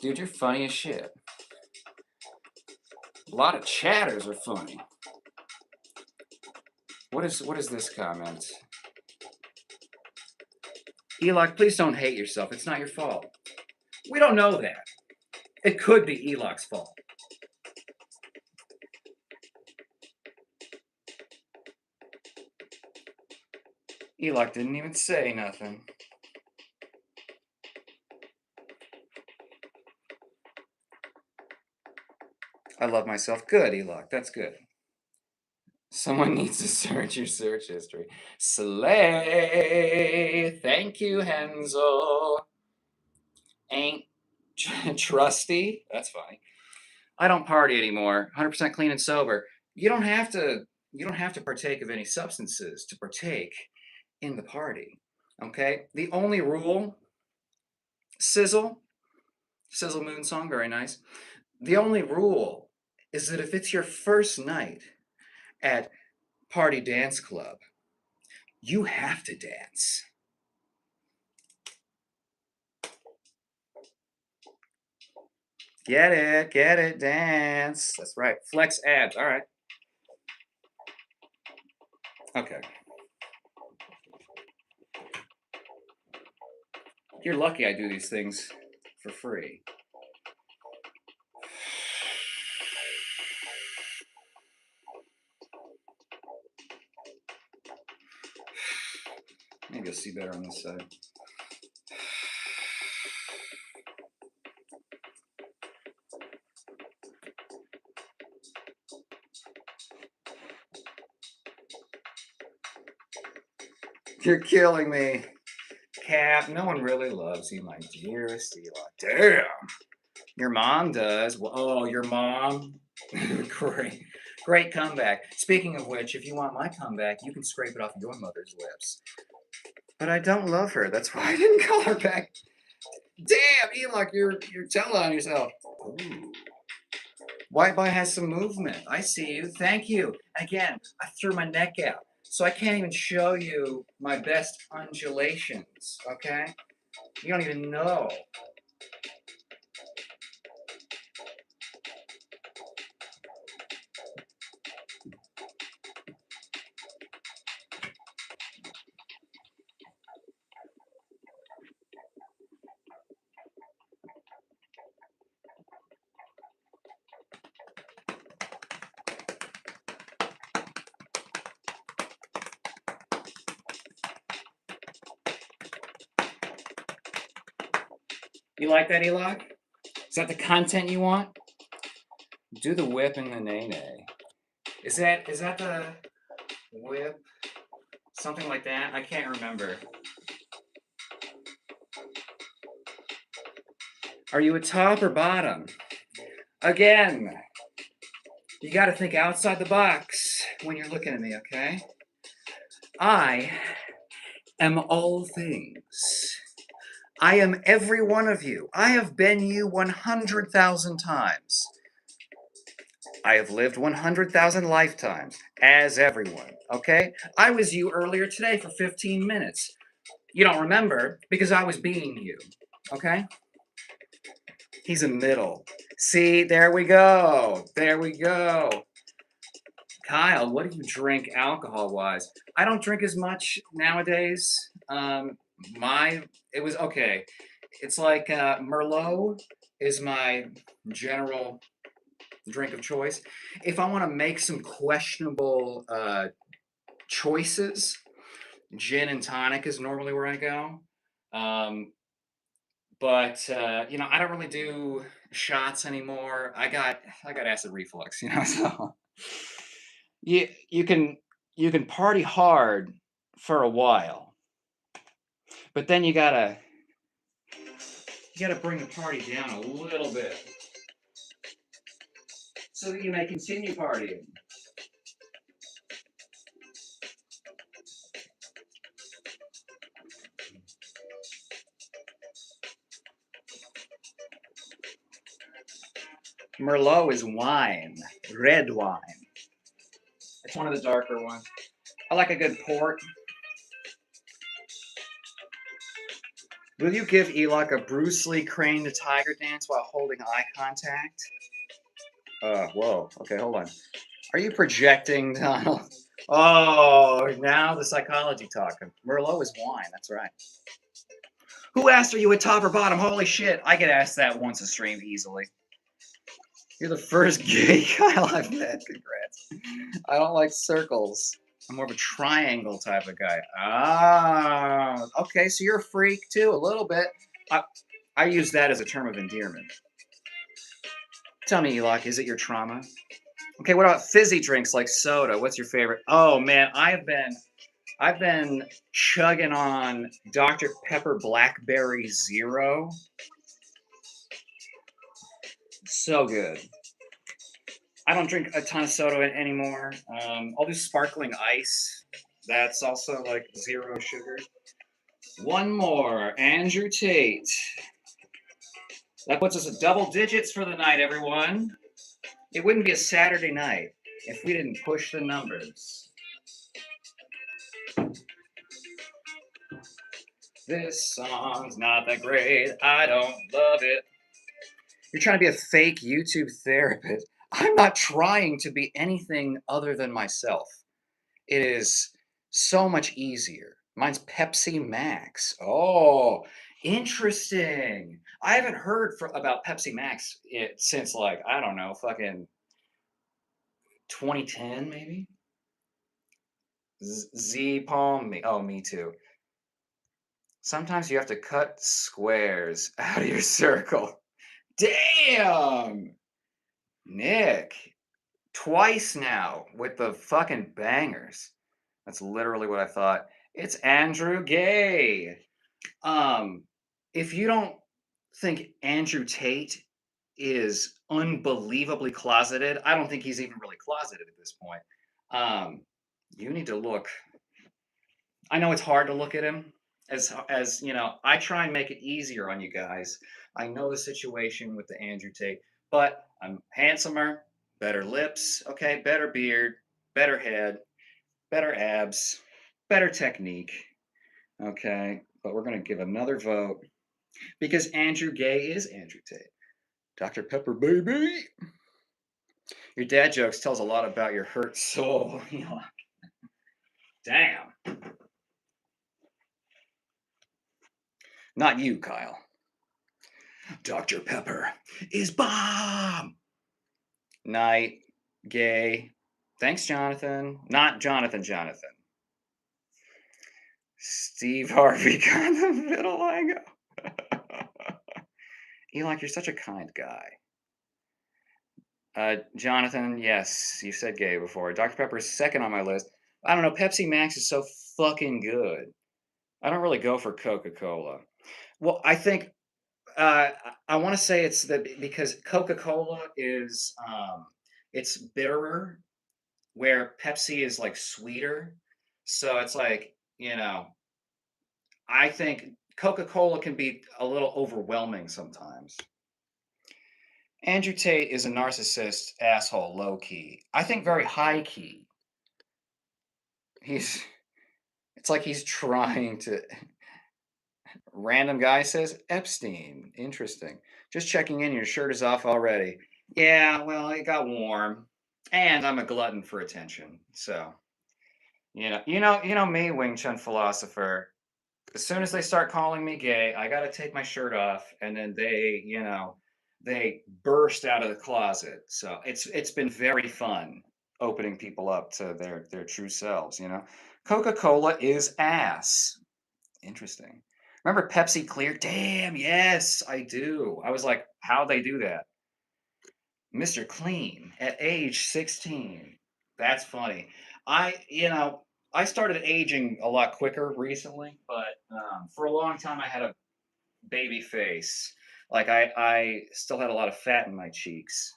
Dude, you're funny as shit. A lot of chatters are funny. What is this comment? Elock, please don't hate yourself. It's not your fault. We don't know that. It could be Elock's fault. Elock didn't even say nothing. I love myself. Good, Elock. That's good. Someone needs to search your search history. Slay. Thank you, Hensel. Ain't trusty. That's funny. I don't party anymore. 100% clean and sober. You don't have to partake of any substances to partake in the party. Okay? The only rule, Sizzle Moon song, very nice. The only rule is that if it's your first night at Party Dance Club, you have to dance. Get it, dance. That's right. Flex abs. All right. Okay. You're lucky I do these things for free. Maybe you'll see better on this side. You're killing me. Cap, no one really loves you, my dearest Eli. Damn. Your mom does. Well, oh, your mom? Great. Great comeback. Speaking of which, if you want my comeback, you can scrape it off your mother's lips. But I don't love her. That's why I didn't call her back. Damn, Eli, you're telling on yourself. Ooh. White boy has some movement. I see you. Thank you. Again, I threw my neck out. So I can't even show you my best undulations, okay? You don't even know. You like that, Eli? Is that the content you want? Do the whip and the nay-nay. Is that the whip? Something like that? I can't remember. Are you a top or bottom? Again, you got to think outside the box when you're looking at me, okay? I am all things. I am every one of you. I have been you 100,000 times. I have lived 100,000 lifetimes as everyone, okay? I was you earlier today for 15 minutes. You don't remember because I was being you, okay? He's a middle. See, there we go. There we go. Kyle, what do you drink alcohol-wise? I don't drink as much nowadays. It was okay. It's like Merlot is my general drink of choice. If I want to make some questionable choices, gin and tonic is normally where I go. But I don't really do shots anymore. I got acid reflux, so you can party hard for a while, but then you gotta bring the party down a little bit so that you may continue partying. Merlot is wine, red wine. It's one of the darker ones. I like a good port. Will you give Elok a Bruce Lee crane to tiger dance while holding eye contact? Whoa. Okay, hold on. Are you projecting, Donald? Oh, now the psychology talking. Merlot is wine. That's right. Who asked, are you a top or bottom? Holy shit. I get asked that once a stream easily. You're the first gay Kyle I've met. Congrats. I don't like circles. I'm more of a triangle type of guy. Ah, okay. So you're a freak too, a little bit. I use that as a term of endearment. Tell me, Elok, is it your trauma? Okay, what about fizzy drinks like soda? What's your favorite? Oh man, I've been chugging on Dr. Pepper Blackberry Zero. So good. I don't drink a ton of soda anymore. I'll do sparkling ice. That's also like zero sugar. One more, Andrew Tate. That puts us at double digits for the night, everyone. It wouldn't be a Saturday night if we didn't push the numbers. This song's not that great. I don't love it. You're trying to be a fake YouTube therapist. I'm not trying to be anything other than myself. It is so much easier. Mine's Pepsi Max. Oh, interesting. I haven't heard about Pepsi Max since, like, I don't know, fucking 2010 maybe. Z Palm me. Oh, me too. Sometimes you have to cut squares out of your circle. Damn, Nick. Twice now with the fucking bangers. That's literally what I thought. It's Andrew Gay. Um, if you don't think Andrew Tate is unbelievably closeted, I don't think he's even really closeted at this point. Um, you need to look. I know it's hard to look at him as you know. I try and make it easier on you guys. I know the situation with the Andrew Tate, but I'm handsomer, better lips, okay, better beard, better head, better abs, better technique, okay. But we're gonna give another vote because Andrew Gay is Andrew Tate. Dr. Pepper, baby. Your dad jokes tells a lot about your hurt soul. Damn. Not you, Kyle. Dr. Pepper is bomb. Night, Gay. Thanks, Jonathan. Not Jonathan, Jonathan. Steve Harvey got the vitiligo. Eli, you're such a kind guy. Jonathan, yes, you said gay before. Dr. Pepper is second on my list. I don't know. Pepsi Max is so fucking good. I don't really go for Coca Cola. Well, I think I want to say it's that because Coca Cola is it's bitterer, where Pepsi is like sweeter. So it's like I think Coca Cola can be a little overwhelming sometimes. Andrew Tate is a narcissist asshole, low key. I think very high key. He's it's like he's trying to random guy says Epstein. Interesting. Just checking in, your shirt is off already. Yeah, well, it got warm. And I'm a glutton for attention. So, you know me, Wing Chun philosopher. As soon as they start calling me gay, I gotta take my shirt off, and then they burst out of the closet. So it's been very fun opening people up to their true selves. Coca-Cola is ass. Interesting. Remember Pepsi Clear? Damn, yes, I do. I was like, how'd they do that? Mr. Clean at age 16. That's funny. I started aging a lot quicker recently, but for a long time I had a baby face. Like I still had a lot of fat in my cheeks,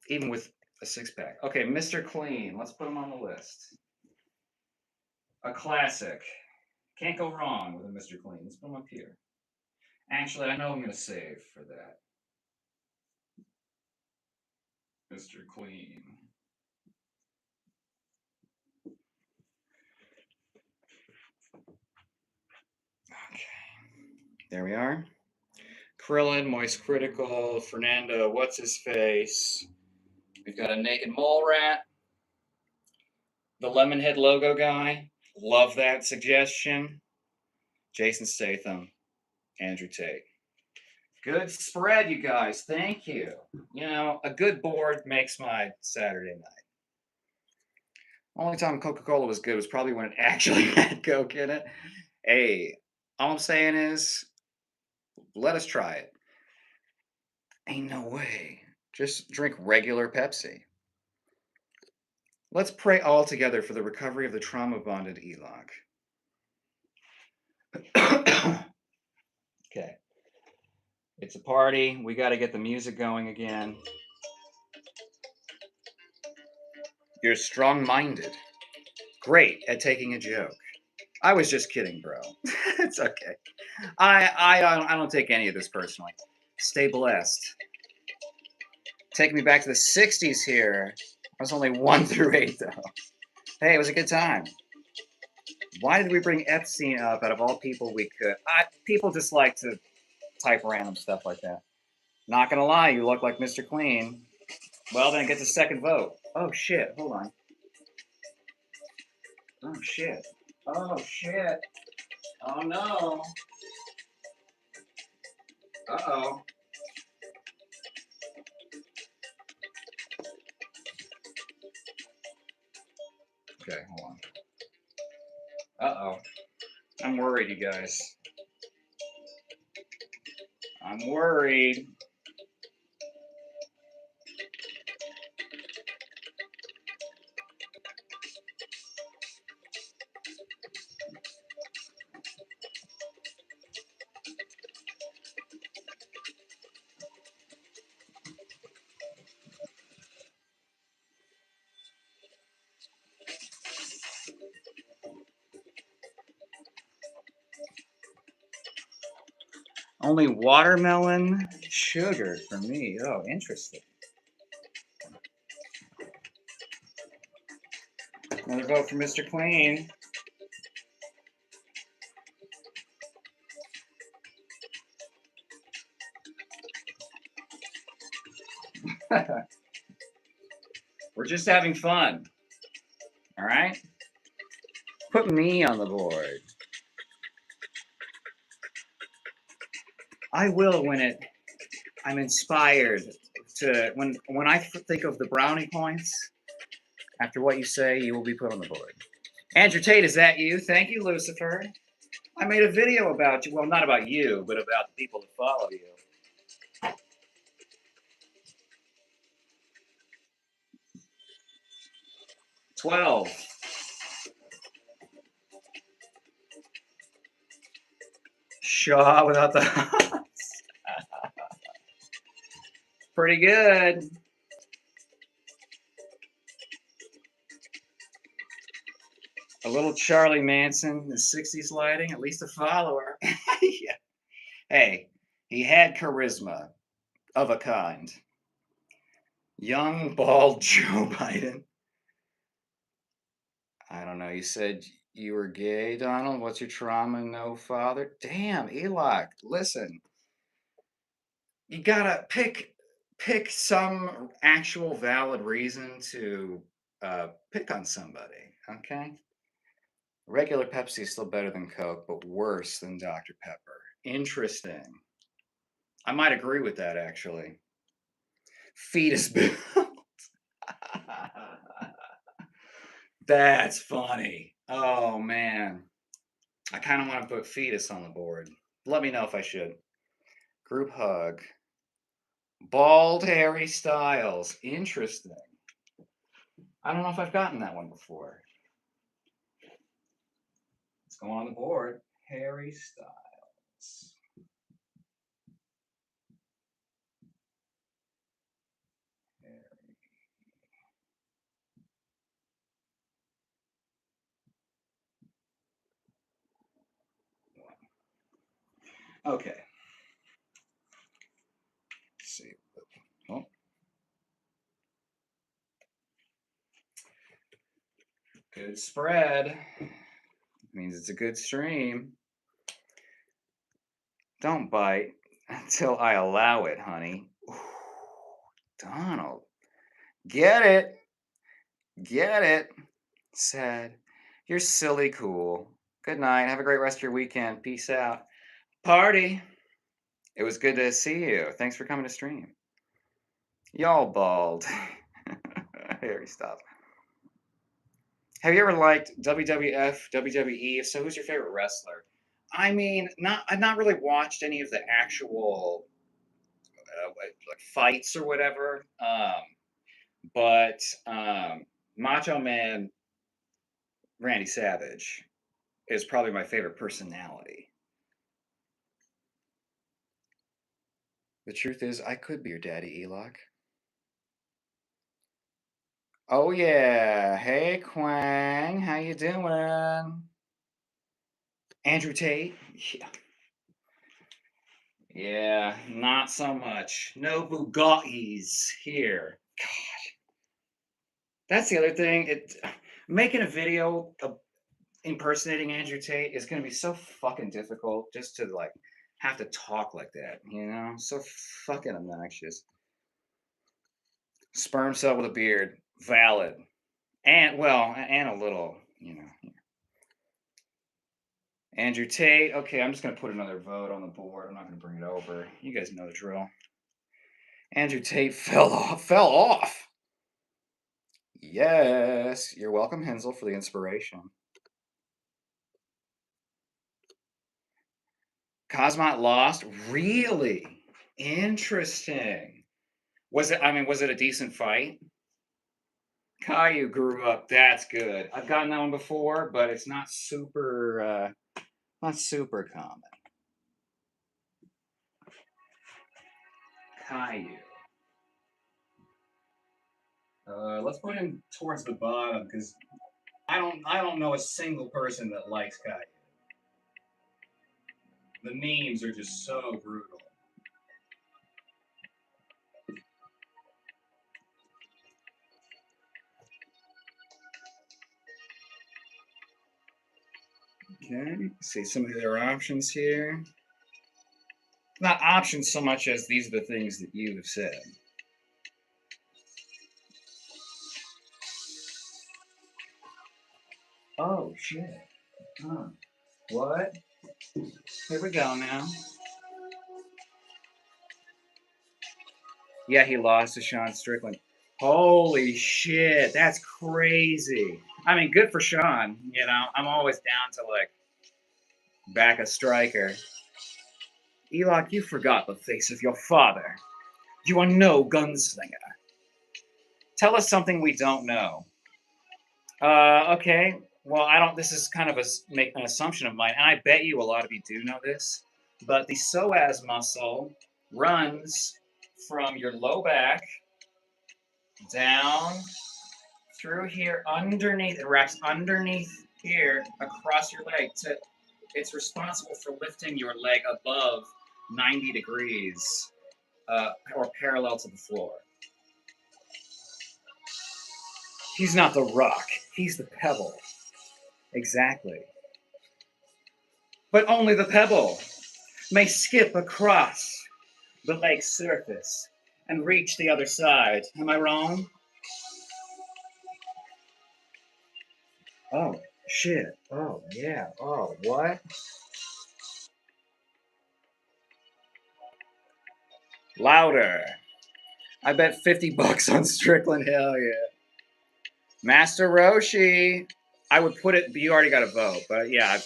even with a six pack. Okay, Mr. Clean. Let's put him on the list. A classic. Can't go wrong with a Mr. Clean. Let's put him up here. Actually, I know I'm gonna save for that. Mr. Clean. Okay. There we are. Krillin, Moist Critical, Fernando, what's his face? We've got a naked mole rat, the Lemonhead logo guy. Love that suggestion. Jason Statham, Andrew Tate. Good spread, you guys. Thank you. A good board makes my Saturday night. Only time Coca Cola was good was probably when it actually had Coke in it. Hey, all I'm saying is, let us try it. Ain't no way. Just drink regular Pepsi. Let's pray all together for the recovery of the trauma bonded Elok. Okay. It's a party. We got to get the music going again. You're strong minded. Great at taking a joke. I was just kidding, bro. It's okay. I don't take any of this personally. Stay blessed. Take me back to the 60s here. I was only 1 through 8, though. Hey, it was a good time. Why did we bring Epstein up out of all people we could? People just like to type random stuff like that. Not gonna lie, you look like Mr. Clean. Well, then it gets a second vote. Oh shit, hold on. Oh shit. Oh shit. Oh no. Uh-oh. Okay, hold on. Uh-oh. I'm worried, you guys. I'm worried. Only watermelon sugar for me. Oh, interesting. Another vote for Mr. Clean. We're just having fun. All right? Put me on the board. I will win it. I'm inspired to when I think of the brownie points. After what you say, you will be put on the board. Andrew Tate, is that you? Thank you, Lucifer. I made a video about you. Well, not about you, but about the people that follow you. 12. Shaw without the pretty good. A little Charlie Manson, the 60s lighting, at least a follower. Yeah. Hey, he had charisma of a kind. Young, bald Joe Biden. I don't know. You said you were gay, Donald. What's your trauma? No father. Damn, Eli. Listen, you gotta pick some actual valid reason to pick on somebody. Okay. Regular Pepsi is still better than Coke, but worse than Dr. Pepper. Interesting. I might agree with that actually. Fetus build. That's funny. Oh man. I kind of want to put fetus on the board. Let me know if I should. Group hug. Bald Harry Styles. Interesting. I don't know if I've gotten that one before. Let's go on the board. Harry Styles. Harry. Okay. Let's see. Oh. Good spread. Means it's a good stream. Don't bite until I allow it, honey. Ooh, Donald. Get it. Get it. Sad. You're silly cool. Good night. Have a great rest of your weekend. Peace out. Party. It was good to see you. Thanks for coming to stream. Y'all bald. Harry Styles. Have you ever liked WWF, WWE? If so, who's your favorite wrestler? I mean, I've not really watched any of the actual like fights or whatever. But Macho Man Randy Savage is probably my favorite personality. The truth is, I could be your daddy, Eloc. Oh yeah, hey Quang, how you doing? Andrew Tate? Yeah. Yeah, not so much. No Bugattis here. That's the other thing. It making a video of impersonating Andrew Tate is going to be so fucking difficult just to like have to talk like that, you know? So fucking obnoxious. Sperm cell with a beard, valid. And well, and a little, you know. Andrew Tate. Okay, I'm just going to put another vote on the board. I'm not going to bring it over. You guys know the drill. Andrew Tate fell off. Fell off. Yes, you're welcome, Hensel, for the inspiration. Cosmot lost? Really? Interesting. Was it, I mean, was it a decent fight? Caillou grew up. That's good. I've gotten that one before, but it's not super common. Caillou. Let's put him towards the bottom because I don't know a single person that likes Caillou. The memes are just so brutal. Okay, see some of the other options here. Not options so much as these are the things that you have said. Oh shit. Huh. What? Here we go now. Yeah, he lost to Sean Strickland. Holy shit, that's crazy. I mean, good for Sean. You know, I'm always down to like back a striker. Elock, you forgot the face of your father. You are no gunslinger. Tell us something we don't know. Okay. Well, I don't. This is kind of make an assumption of mine, and I bet you a lot of you do know this. But the psoas muscle runs from your low back down through here, underneath. It wraps underneath here, across your leg. It's responsible for lifting your leg above 90 degrees or parallel to the floor. He's not the rock. He's the pebble. Exactly. But only the pebble may skip across the lake's surface and reach the other side. Am I wrong? Oh, shit. Oh, yeah. Oh, what? Louder. I bet 50 bucks on Strickland. Hell yeah. Master Roshi. I would put it, but you already got a vote. But yeah,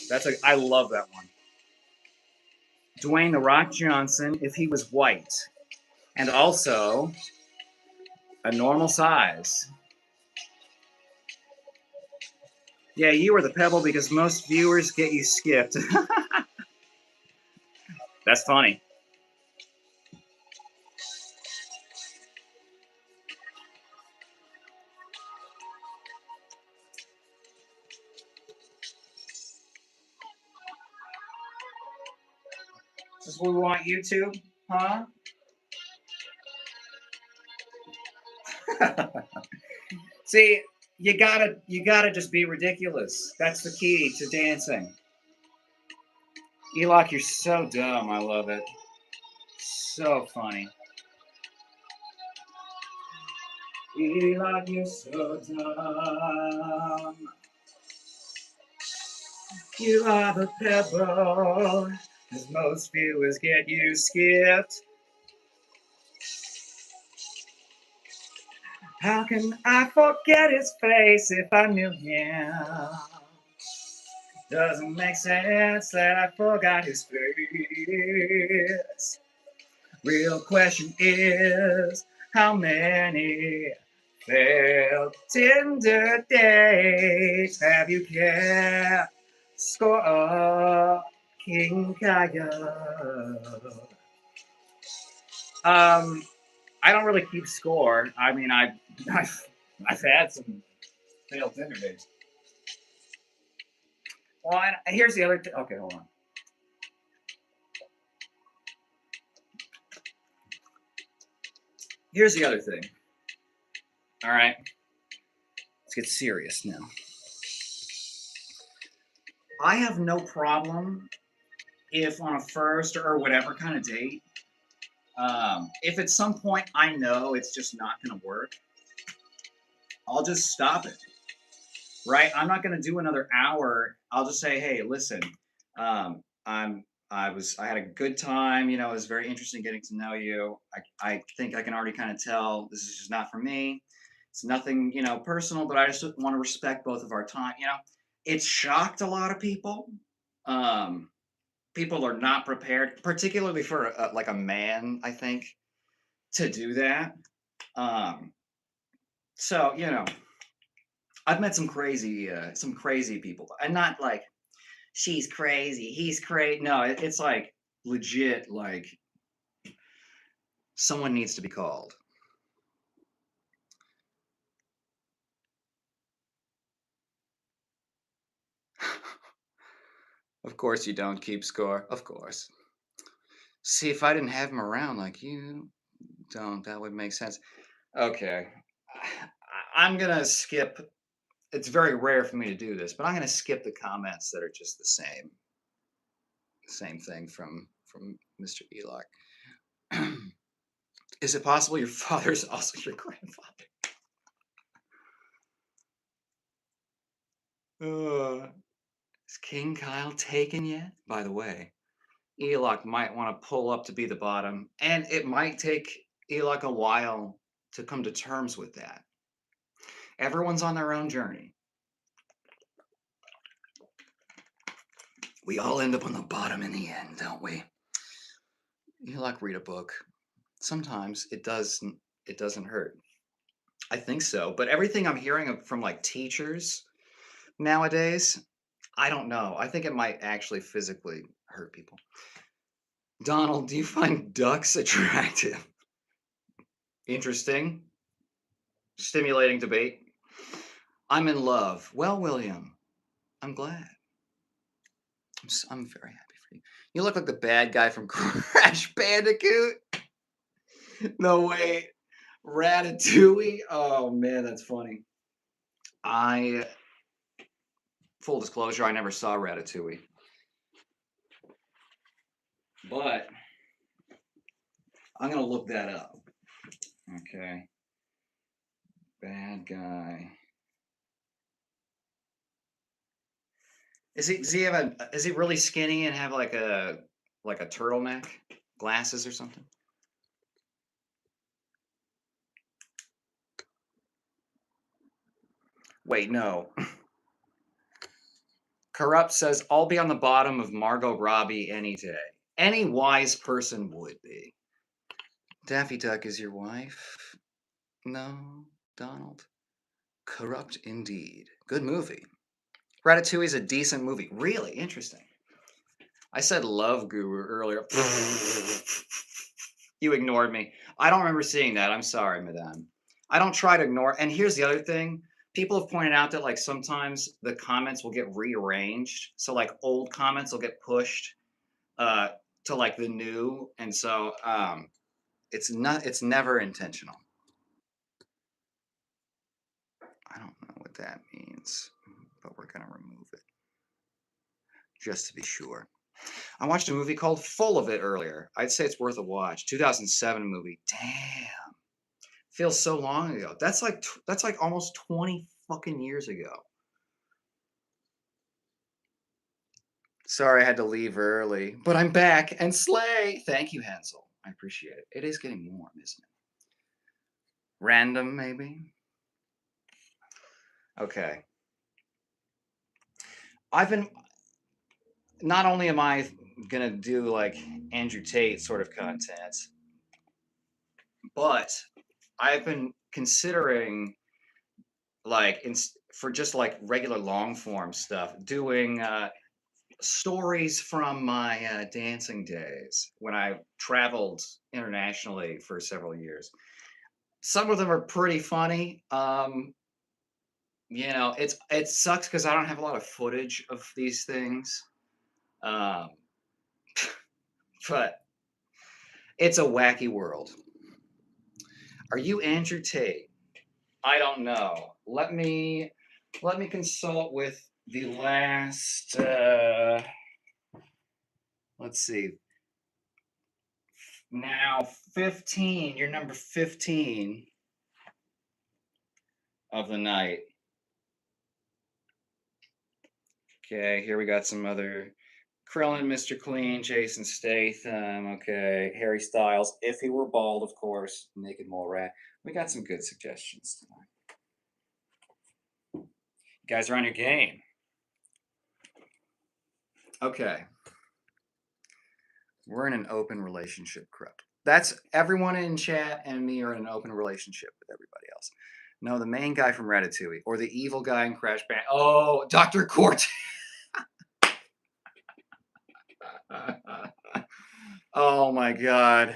I love that one. Dwayne The Rock Johnson, if he was white. And also a normal size. Yeah, you were the pebble because most viewers get you skipped. That's funny. This is what we want YouTube, huh? See, you gotta just be ridiculous. That's the key to dancing. Elock, you're so dumb. I love it. So funny. Elock, you're so dumb. You are the pebble, as most viewers get you skipped. How can I forget his face if I knew him? Doesn't make sense that I forgot his face. Real question is, how many failed Tinder dates have you kept? Score King Kaya. I don't really keep score. I mean, I've, I've had some failed Tinder dates. Well, and here's the other thing. Okay, hold on. Here's the other thing. All right, let's get serious now. I have no problem if on a first or whatever kind of date, if at some point I know it's just not going to work, I'll just stop it. Right? I'm not going to do another hour. I'll just say, hey, listen, I had a good time. You know, it was very interesting getting to know you. I think I can already kind of tell this is just not for me. It's nothing, personal, but I just want to respect both of our time. It's shocked a lot of people. Um, People are not prepared, particularly for like a man, I think, to do that. Um, so I've met some crazy people, and not like she's crazy, he's crazy. No, it's like legit. Like someone needs to be called. Of course, you don't keep score. Of course. See, if I didn't have him around like you don't, that would make sense. Okay. I'm gonna skip. It's very rare for me to do this, but I'm gonna skip the comments that are just the same thing from Mr. Elock. Is it possible your father is also your grandfather? Is King Kyle taken yet? By the way, Elock might want to pull up to be the bottom, and it might take Elock a while to come to terms with that. Everyone's on their own journey. We all end up on the bottom in the end, don't we? Elock, read a book. Sometimes it doesn't hurt. I think so, but everything I'm hearing from like teachers nowadays, I don't know. I think it might actually physically hurt people. Donald, do you find ducks attractive? Interesting. Stimulating debate. I'm in love. Well, William, I'm glad. I'm very happy for you. You look like the bad guy from Crash Bandicoot. No way. Ratatouille. Oh man, that's funny. I Full disclosure, I never saw Ratatouille, but I'm gonna look that up. Okay, bad guy. Is he really skinny and have like a turtleneck, glasses or something? Wait, no. Corrupt says I'll be on the bottom of Margot Robbie any day. Any wise person would be. Daffy Duck is your wife? No, Donald. Corrupt indeed. Good movie. Ratatouille is a decent movie. Really interesting. I said Love Guru earlier. You ignored me. I don't remember seeing that. I'm sorry, madame. I don't try to ignore. And here's the other thing. People have pointed out that like sometimes the comments will get rearranged. So like old comments will get pushed uh to like the new, and so it's never intentional. I don't know what that means, but we're gonna remove it just to be sure. I watched a movie called Full of It earlier. I'd say it's worth a watch. 2007 movie. Damn. Feels so long ago. That's like almost 20 fucking years ago. Sorry I had to leave early, but I'm back and slay. Thank you, Hansel. I appreciate it. It is getting warm, isn't it? Random, maybe? Okay. I've been Not only am I gonna do like Andrew Tate sort of content, but I've been considering like for just like regular long form stuff, doing stories from my dancing days when I traveled internationally for several years. Some of them are pretty funny. It sucks because I don't have a lot of footage of these things. Um, but it's a wacky world. Are you Andrew Tate? I don't know. Let me consult with the last. Let's see. Now 15. You're number 15 of the night. Okay, here we got some other Krillin, Mr. Clean, Jason Statham. Okay, Harry Styles, if he were bald, of course. Naked Mole Rat. We got some good suggestions tonight. You guys are on your game. Okay. We're in an open relationship, correct? That's everyone in chat and me are in an open relationship with everybody else. No, the main guy from Ratatouille or the evil guy in Crash Band. Oh, Dr. Court. Oh my god.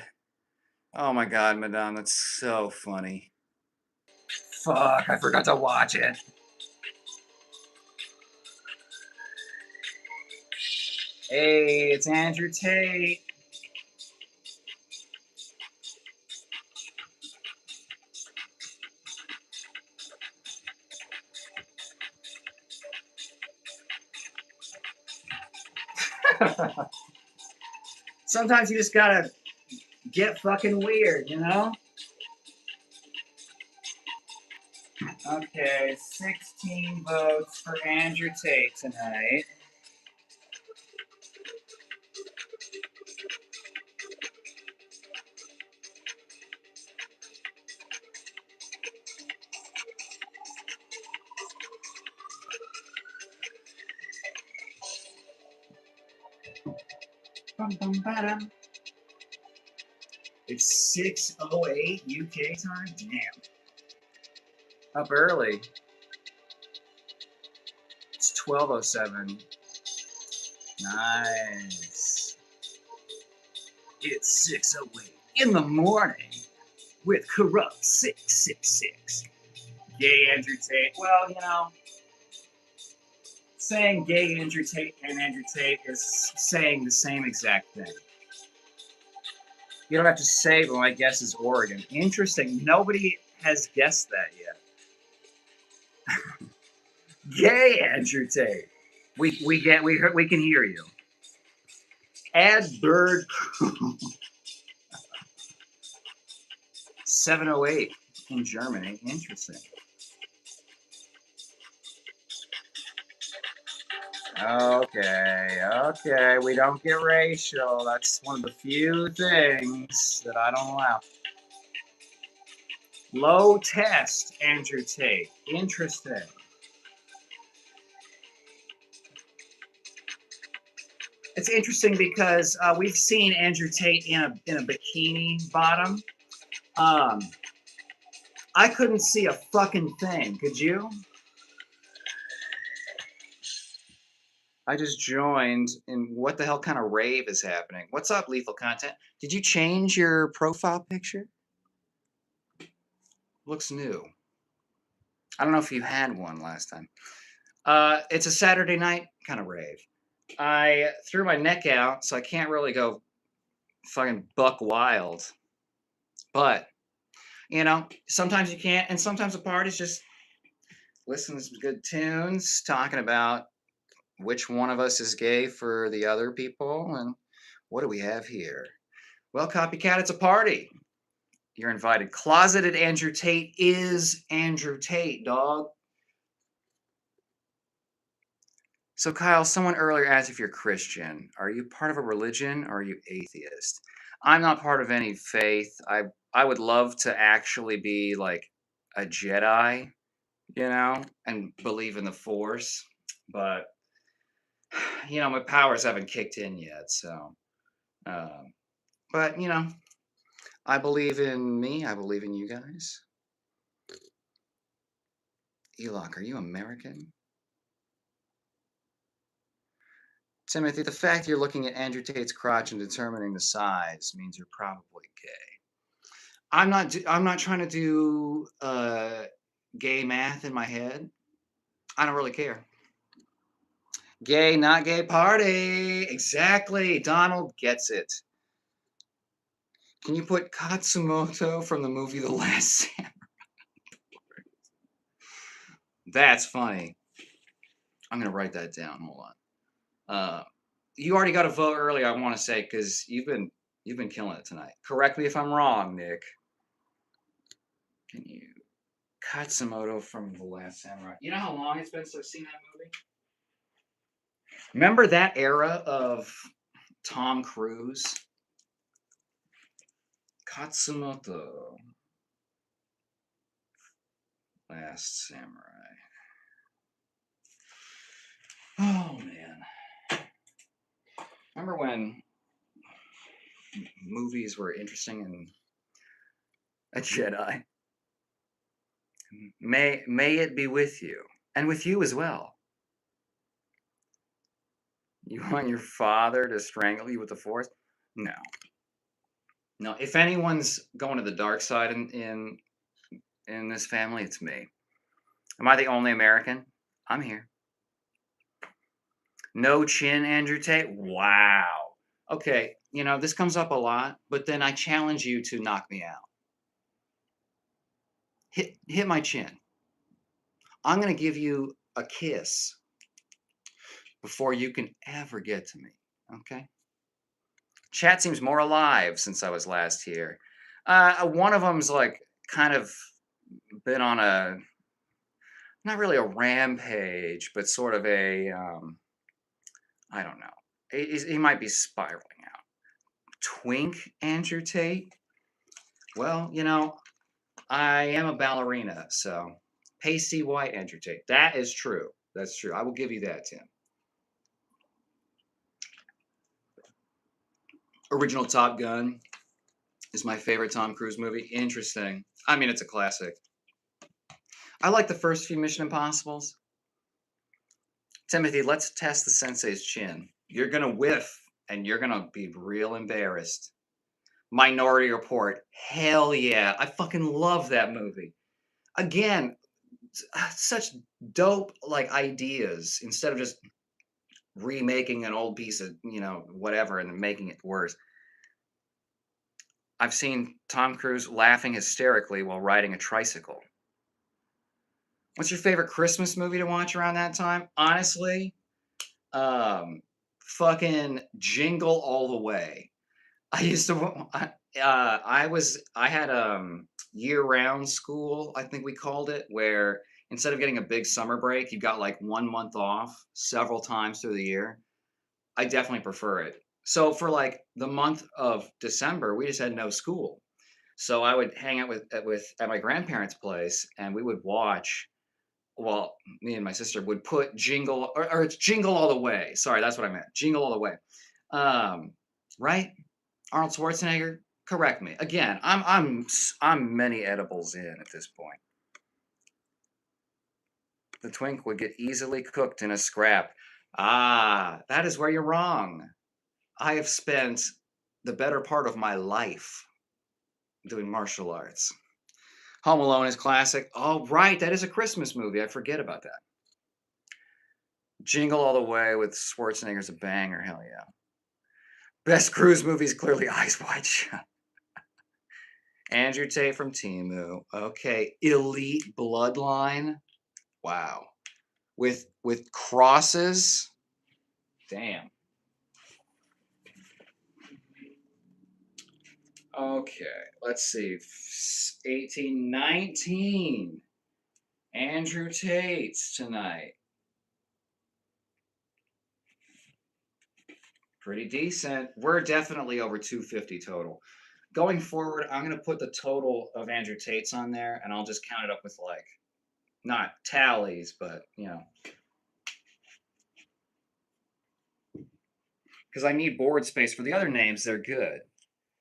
Oh my god, Madame, that's so funny. Fuck, I forgot to watch it. Hey, it's Andrew Tate. Sometimes you just gotta get fucking weird, you know? Okay, 16 votes for Andrew Tate tonight. It's 6:08 UK time? Damn. Up early. It's 12:07. Nice. It's 6:08 in the morning with Corrupt 666. Gay Andrew Tate. Well, you know, saying gay Andrew Tate and Andrew Tate is saying the same exact thing. You don't have to say, but my guess is Oregon. Interesting. Nobody has guessed that yet. Gay Andrew Tate. We can hear you. Add bird. 7:08 in Germany. Interesting. Okay. We don't get racial. That's one of the few things that I don't allow. Low test, Andrew Tate. Interesting. It's interesting because we've seen Andrew Tate in a bikini bottom. I couldn't see a fucking thing. Could you? I just joined, and what the hell kind of rave is happening? What's up, Lethal Content? Did you change your profile picture? Looks new. I don't know if you had one last time. It's a Saturday night kind of rave. I threw my neck out, so I can't really go fucking buck wild. But, you know, sometimes you can't, and sometimes the party's just listening to some good tunes, talking about which one of us is gay for the other people, and what do we have here? Well, Copycat, it's a party. You're invited. Closeted Andrew Tate is Andrew Tate, dog. So, Kyle, someone earlier asked if you're Christian. Are you part of a religion or are you atheist? I'm not part of any faith. I would love to actually be like a Jedi, you know, and believe in the Force, but you know, my powers haven't kicked in yet. So, but you know, I believe in me. I believe in you guys. Elok, are you American? Timothy, the fact you're looking at Andrew Tate's crotch and determining the size means you're probably gay. I'm not trying to do gay math in my head. I don't really care. Gay, not gay party. Exactly. Donald gets it. Can you put Katsumoto from the movie The Last Samurai? That's funny. I'm gonna write that down. Hold on. You already got a vote earlier. I want to say because you've been killing it tonight. Correct me if I'm wrong, Nick. Can you Katsumoto from The Last Samurai? You know how long it's been since I've seen that movie? Remember that era of Tom Cruise? Katsumoto. Last Samurai. Remember when movies were interesting and a Jedi? May it be with you, and with you as well. You want your father to strangle you with the Force? No, no. If anyone's going to the dark side in this family, it's me. Am I the only American? I'm here. No chin, Andrew Tate? Wow. Okay, this comes up a lot, but then I challenge you to knock me out. Hit my chin. I'm going to give you a kiss before you can ever get to me. Okay? Chat seems more alive since I was last here. One of them's like kind of been on a not really a rampage, but sort of a I don't know. He might be spiraling out. Twink Andrew Tate? Well, I am a ballerina, so pasty white Andrew Tate. That is true. That's true. I will give you that, Tim. Original Top Gun is my favorite Tom Cruise movie. Interesting. I mean, it's a classic. I like the first few Mission Impossibles. Timothy, let's test the sensei's chin. You're going to whiff, and you're going to be real embarrassed. Minority Report. Hell yeah. I fucking love that movie. Again, such dope ideas instead of just remaking an old piece of, whatever and making it worse. I've seen Tom Cruise laughing hysterically while riding a tricycle. What's your favorite Christmas movie to watch around that time? Honestly, fucking Jingle All the Way. I used to. I had year-round school. I think we called it, where instead of getting a big summer break, you got like 1 month off several times through the year. I definitely prefer it. So for like the month of December, we just had no school. So I would hang out with at my grandparents' place, and we would watch. Well, me and my sister would put Jingle or it's Jingle All the Way. Sorry, that's what I meant. Jingle All the Way. Right? Arnold Schwarzenegger. Correct me again. I'm many edibles in at this point. The twink would get easily cooked in a scrap. Ah, that is where you're wrong. I have spent the better part of my life doing martial arts. Home Alone is classic. Oh, right, that is a Christmas movie. I forget about that. Jingle All the Way with Schwarzenegger's a banger. Hell yeah. Best Cruise movie is clearly Eyes Wide Shut. Andrew Tate from Temu. Okay, Elite Bloodline. Wow. With crosses. Damn. Okay, let's see. 1819. Andrew Tate's tonight. Pretty decent. We're definitely over 250 total. Going forward, I'm going to put the total of Andrew Tate's on there, and I'll just count it up with not tallies, but because I need board space for the other names. They're good.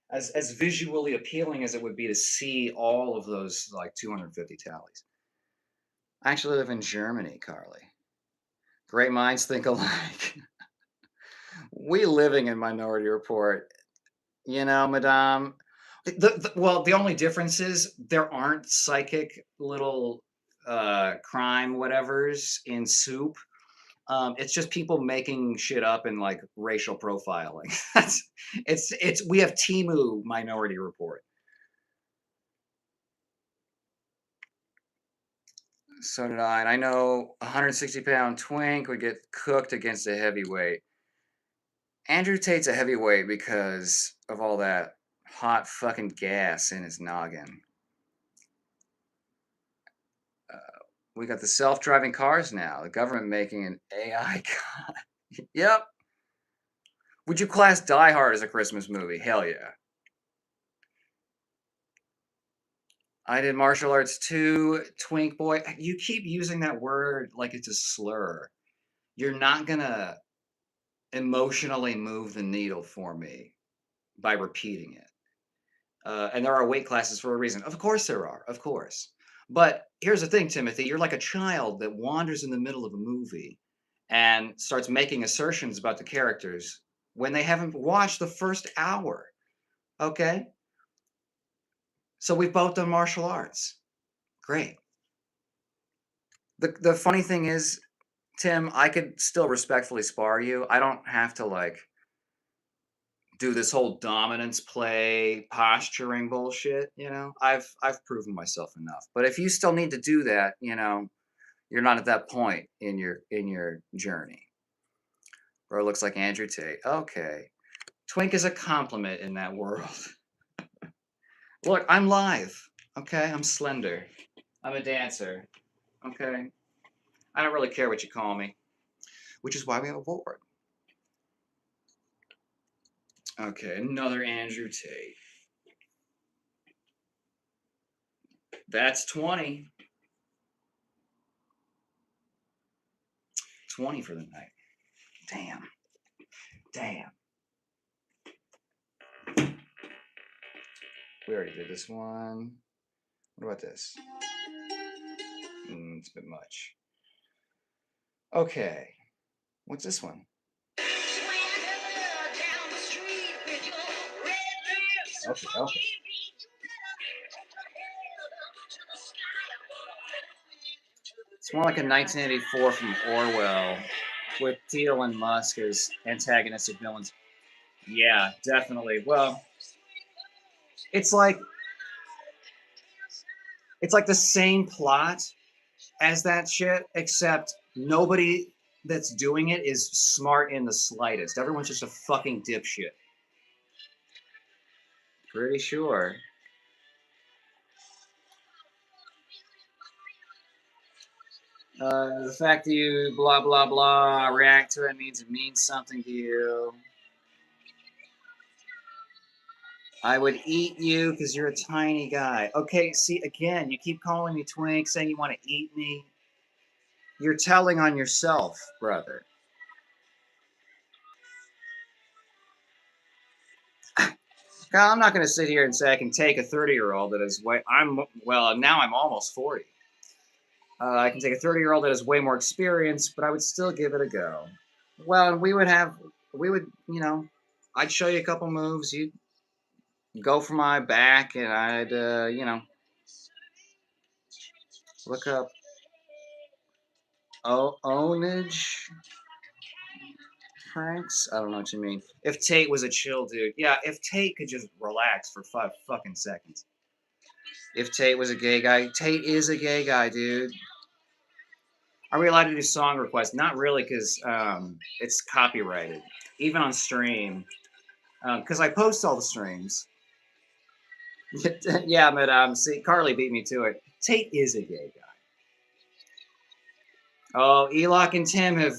As visually appealing as it would be to see all of those 250 tallies. I actually live in Germany, Carly. Great minds think alike. We living in Minority Report, Madame. Well, the only difference is there aren't psychic little crime whatevers in Soup. It's just people making shit up and racial profiling. We have Temu Minority Report. So did I. And I know a 160-pound twink would get cooked against a heavyweight. Andrew Tate's a heavyweight because of all that hot fucking gas in his noggin. We got the self-driving cars now. The government making an AI car. Yep. Would you class Die Hard as a Christmas movie? Hell yeah. I did martial arts too, twink boy. You keep using that word like it's a slur. You're not gonna emotionally move the needle for me by repeating it. And there are weight classes for a reason. Of course there are, of course. But here's the thing, Timothy, you're like a child that wanders in the middle of a movie and starts making assertions about the characters when they haven't watched the first hour. Okay? So we've both done martial arts. Great. The funny thing is, Tim, I could still respectfully spar you. I don't have to like do this whole dominance play, posturing bullshit, you know? I've proven myself enough. But if you still need to do that, you know, you're not at that point in your journey. Or it looks like Andrew Tate. Okay. Twink is a compliment in that world. Look, I'm live. Okay? I'm slender. I'm a dancer. Okay? I don't really care what you call me. Which is why we have a board. Okay, another Andrew Tate. That's 20. 20 for the night. Damn. Damn. We already did this one. What about this? It's a bit much. Okay. What's this one? Okay, okay. It's more like a 1984 from Orwell with Theo and Musk as antagonistic villains. Yeah, definitely. Well, it's like the same plot as that shit, except nobody that's doing it is smart in the slightest. Everyone's just a fucking dipshit. Pretty sure. The fact that you blah blah blah react to it means something to you. I would eat you because you're a tiny guy. Okay, see, again, you keep calling me twink, saying you want to eat me. You're telling on yourself, brother. I'm not going to sit here and say I can take a 30-year-old that is way. Now I'm almost 40. I can take a 30-year-old that has way more experience, but I would still give it a go. Well, we would, you know, I'd show you a couple moves. You'd go for my back, and I'd, you know, look up ownage pranks. I don't know what you mean. If Tate was a chill dude, yeah. If Tate could just relax for 5 fucking seconds. If Tate was a gay guy, Tate is a gay guy, dude. Are we allowed to do song requests? Not really, because it's copyrighted, even on stream. Because I post all the streams. Yeah, but see, Carly beat me to it. Tate is a gay guy. Oh, Elock and Tim have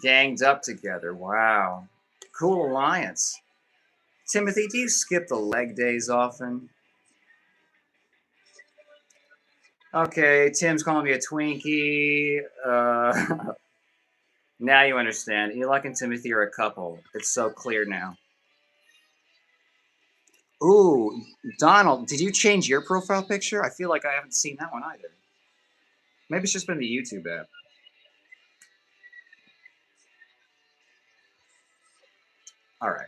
ganged up together. Wow. Cool alliance. Timothy, do you skip the leg days often? Okay, Tim's calling me a Twinkie. Now you understand. Elock and Timothy are a couple. It's so clear now. Ooh, Donald, did you change your profile picture? I feel like I haven't seen that one either. Maybe it's just been the YouTube app. All right.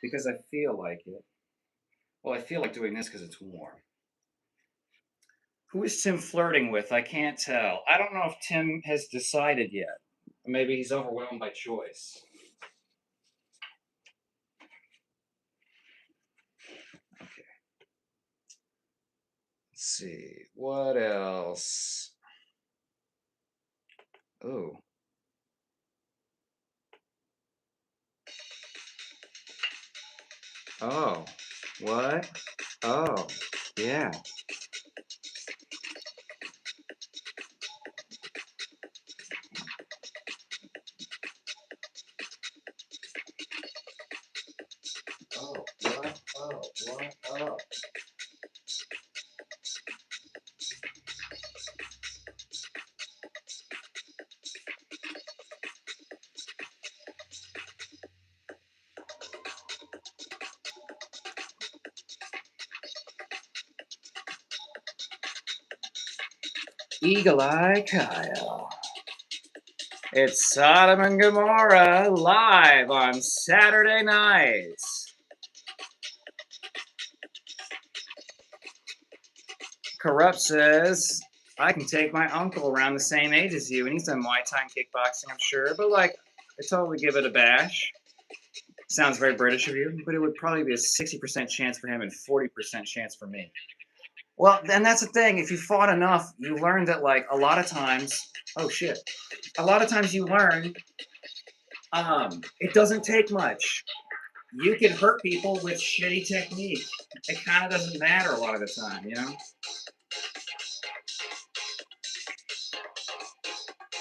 Because I feel like it. Well, I feel like doing this because it's warm. Who is Tim flirting with? I can't tell. I don't know if Tim has decided yet. Maybe he's overwhelmed by choice. Okay. Let's see. What else? Oh. Oh. What? Oh. Yeah. Oh. What? Oh. What? Oh. Eagle Eye Kyle. It's Sodom and Gomorrah live on Saturday nights. Corrupt says, I can take my uncle around the same age as you, and he's done Muay Thai and kickboxing, I'm sure, but like, I totally give it a bash. Sounds very British of you, but it would probably be a 60% chance for him and 40% chance for me. Well, and that's the thing. If you fought enough, you learn that, like, a lot of times, oh shit, a lot of times you learn it doesn't take much. You can hurt people with shitty technique. It kind of doesn't matter a lot of the time, you know?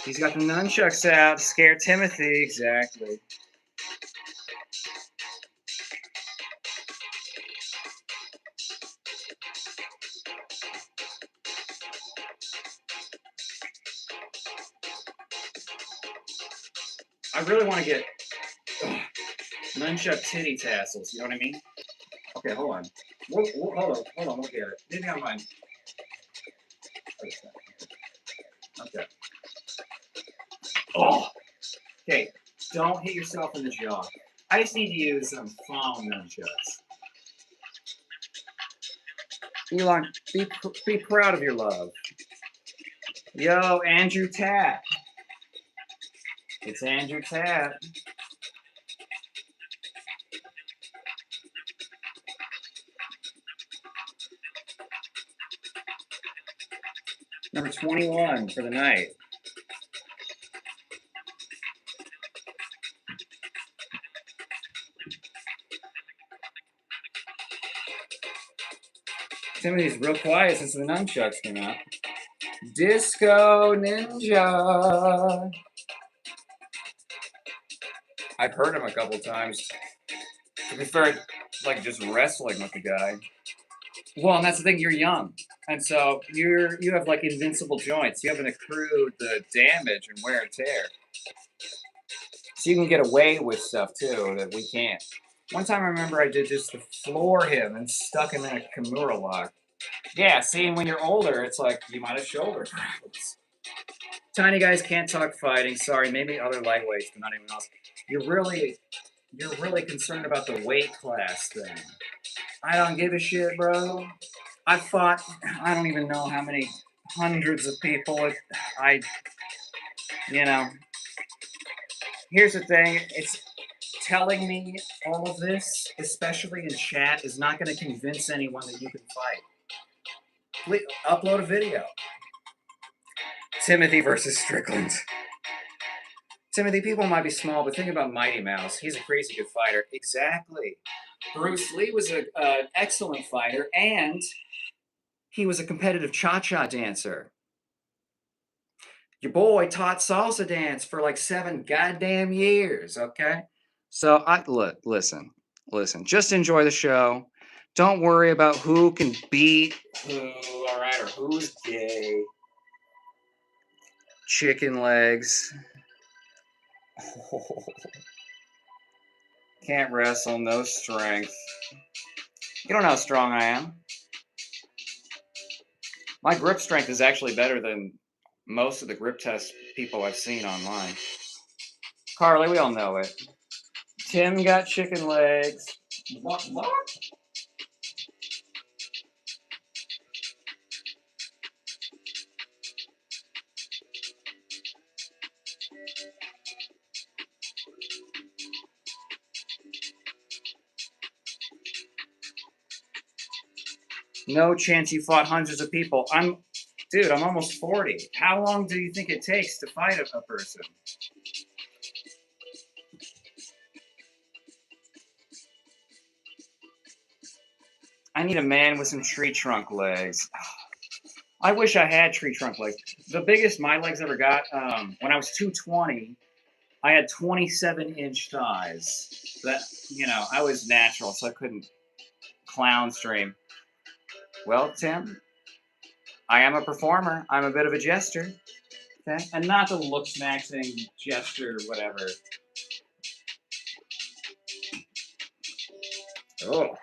He's got the nunchucks out to scare Timothy, exactly. I really want to get nunchuck titty tassels, you know what I mean? Okay, hold on. Hold on, we'll get it. Maybe on mine. Okay. Oh! Okay, don't hit yourself in the jaw. I just need to use some foam nunchucks. Elon, be proud of your love. Yo, Andrew Tapp. It's Andrew Tapp. Number 21 for the night. Timothy's real quiet since the nunchucks came out. Disco Ninja. I've heard him a couple times. To be fair, like just wrestling with the guy. Well, and that's the thing. You're young, and so you have like invincible joints. You haven't accrued the damage and wear and tear, so you can get away with stuff too that we can't. One time I remember I did just to floor him and stuck him in a Kimura lock. Yeah, see, when you're older, it's like you might have shoulder problems. Tiny guys can't talk fighting. Sorry, maybe other lightweights, but not anyone else. You're really concerned about the weight class thing. I don't give a shit, bro. I fought. I don't even know how many hundreds of people. I, you know. Here's the thing. It's telling me all of this, especially in chat, is not going to convince anyone that you can fight. Please upload a video. Timothy versus Strickland. Timothy, people might be small, but think about Mighty Mouse. He's a crazy good fighter. Exactly. Bruce Lee was an excellent fighter, and he was a competitive cha-cha dancer. Your boy taught salsa dance for like 7 goddamn years, okay? So listen. Just enjoy the show. Don't worry about who can beat who, all right, or who's gay. Chicken legs. Can't wrestle, no strength. You don't know how strong I am. My grip strength is actually better than most of the grip test people I've seen online. Carly, we all know it. Tim got chicken legs. What? No chance you fought hundreds of people. I'm almost 40. How long do you think it takes to fight a person? I need a man with some tree trunk legs. I wish I had tree trunk legs. The biggest my legs ever got, when I was 220, I had 27-inch thighs. That, I was natural, so I couldn't clown stream. Well, Tim, I am a performer. I'm a bit of a jester. Okay? And not the looks maxing jester, whatever. Oh.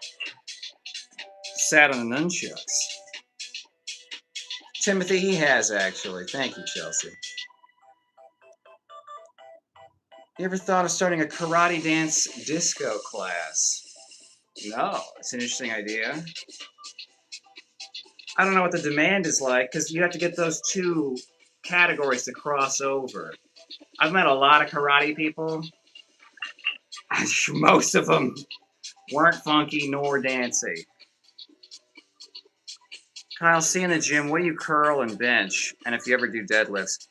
Sat on the nunchucks. Timothy, he has actually. Thank you, Chelsea. You ever thought of starting a karate dance disco class? No, it's an interesting idea. I don't know what the demand is like because you have to get those two categories to cross over. I've met a lot of karate people. Most of them weren't funky nor dancey. Kyle, see you in the gym. What do you curl and bench? And if you ever do deadlifts?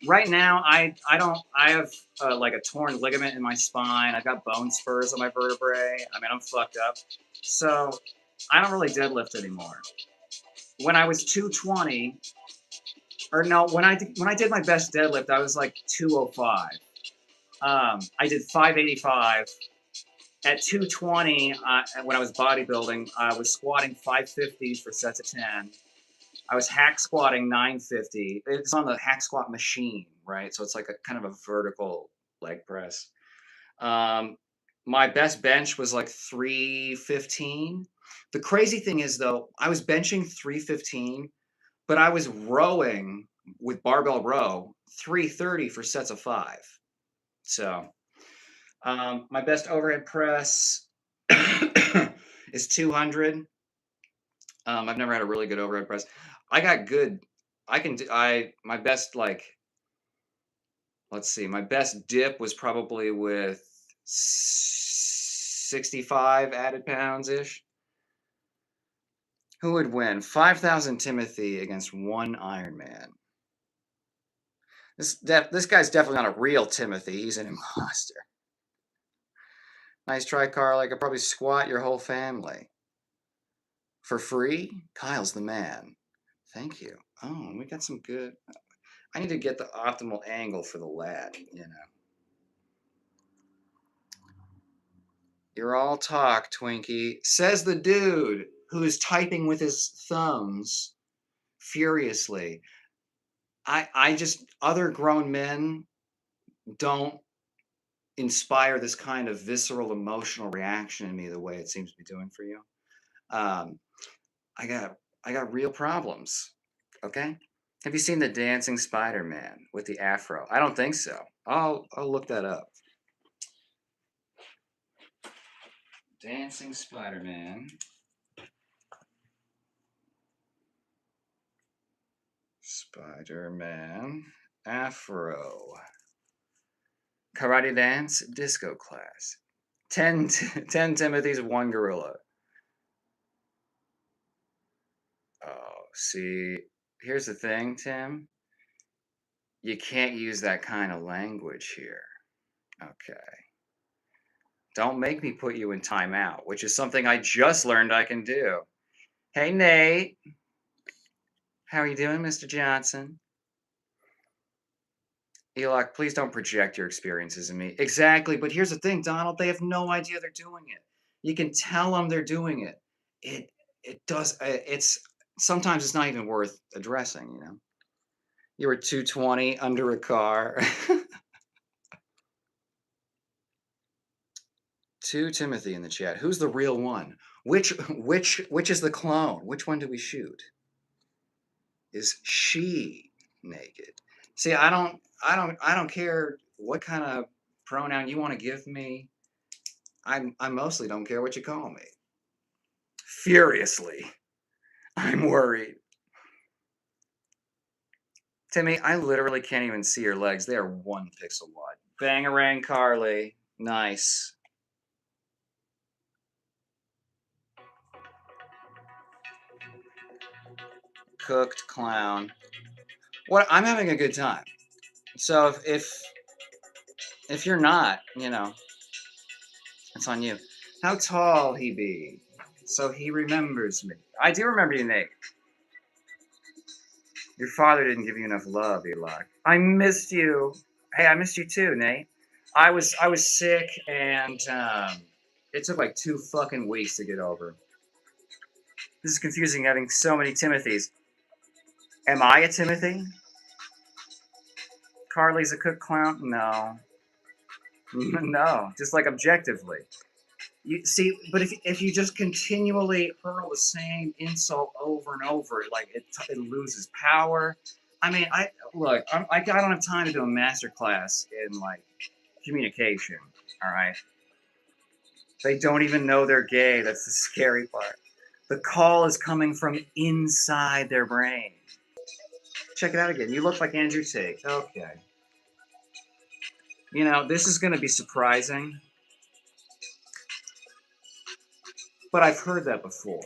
Right now, I don't. I have like a torn ligament in my spine. I've got bone spurs on my vertebrae. I mean, I'm fucked up. So I don't really deadlift anymore. When I was 220, or no, when I did my best deadlift, I was like 205. I did 585. At 220, when I was bodybuilding, I was squatting 550s for sets of 10. I was hack squatting 950. It's on the hack squat machine, right? So it's like a kind of a vertical leg press. My best bench was like 315. The crazy thing is, though, I was benching 315, but I was rowing with barbell row 330 for sets of 5. So my best overhead press is 200. I've never had a really good overhead press. I got good. I can do. My best, like, let's see. My best dip was probably with 65 added pounds ish. Who would win? 5,000 Timothy against 1 Iron Man. This guy's definitely not a real Timothy. He's an imposter. Nice try, Carl. I could probably squat your whole family. For free? Kyle's the man. Thank you. Oh, we got some good. I need to get the optimal angle for the lat, you know. You're all talk, Twinkie. Says the dude who is typing with his thumbs furiously. I just, other grown men don't inspire this kind of visceral emotional reaction in me the way it seems to be doing for you. I got real problems. Okay? Have you seen the Dancing Spider-Man with the afro? I don't think so. I'll look that up. Dancing Spider-Man. Spider-Man afro. Karate dance disco class. 10 Timothys, 1 gorilla. Oh, see, here's the thing, Tim. You can't use that kind of language here. Okay. Don't make me put you in timeout, which is something I just learned I can do. Hey, Nate. How are you doing, Mr. Johnson? Elok, please don't project your experiences in me. Exactly, but here's the thing, Donald. They have no idea they're doing it. You can tell them they're doing it. It does. It's sometimes it's not even worth addressing. You know. You were 220 under a car. 2 Timothy in the chat. Who's the real one? Which is the clone? Which one do we shoot? Is she naked? See, I don't care what kind of pronoun you want to give me. I mostly don't care what you call me. Furiously. I'm worried. Timmy, I literally can't even see your legs. They are 1 pixel wide. Bangarang Carly. Nice. Cooked clown. What? I'm having a good time. So if you're not, you know, it's on you. How tall he be? So he remembers me. I do remember you, Nate. Your father didn't give you enough love, Eli. I missed you. Hey, I missed you too, Nate. I was sick, and it took like 2 fucking weeks to get over. This is confusing having so many Timothys. Am I a Timothy? Carly's a cook clown? No. No, just like objectively. You see, but if you just continually hurl the same insult over and over, like it loses power. I mean, I look, I don't have time to do a master class in like communication. All right, they don't even know they're gay. That's the scary part. The call is coming from inside their brain. Check it out again. You look like Andrew Tate. Okay. You know, this is going to be surprising, but I've heard that before.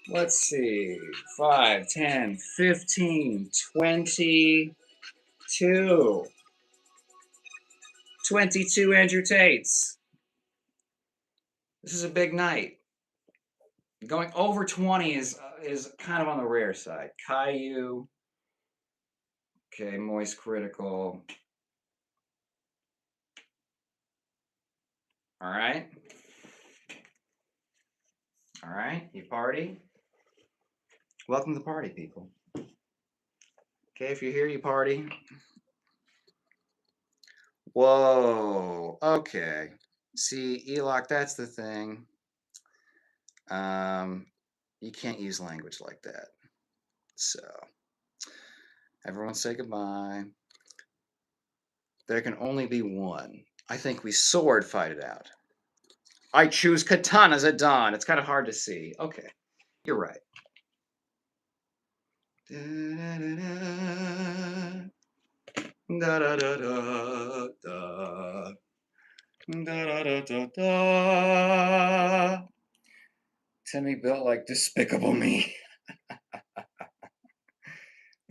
Let's see. 5, 10, 15, 22. 22 Andrew Tates. This is a big night. Going over 20 is kind of on the rare side. Caillou. Okay, Moist Critical. All right. All right. You party? Welcome to the party, people. Okay, if you're here, you party. Whoa. Okay. See, Elock, that's the thing. You can't use language like that. So, everyone say goodbye. There can only be one. I think we sword fight it out. I choose katanas at dawn. It's kind of hard to see. Okay, you're right. Da da da da da. Da da da da da. Timmy built like Despicable Me.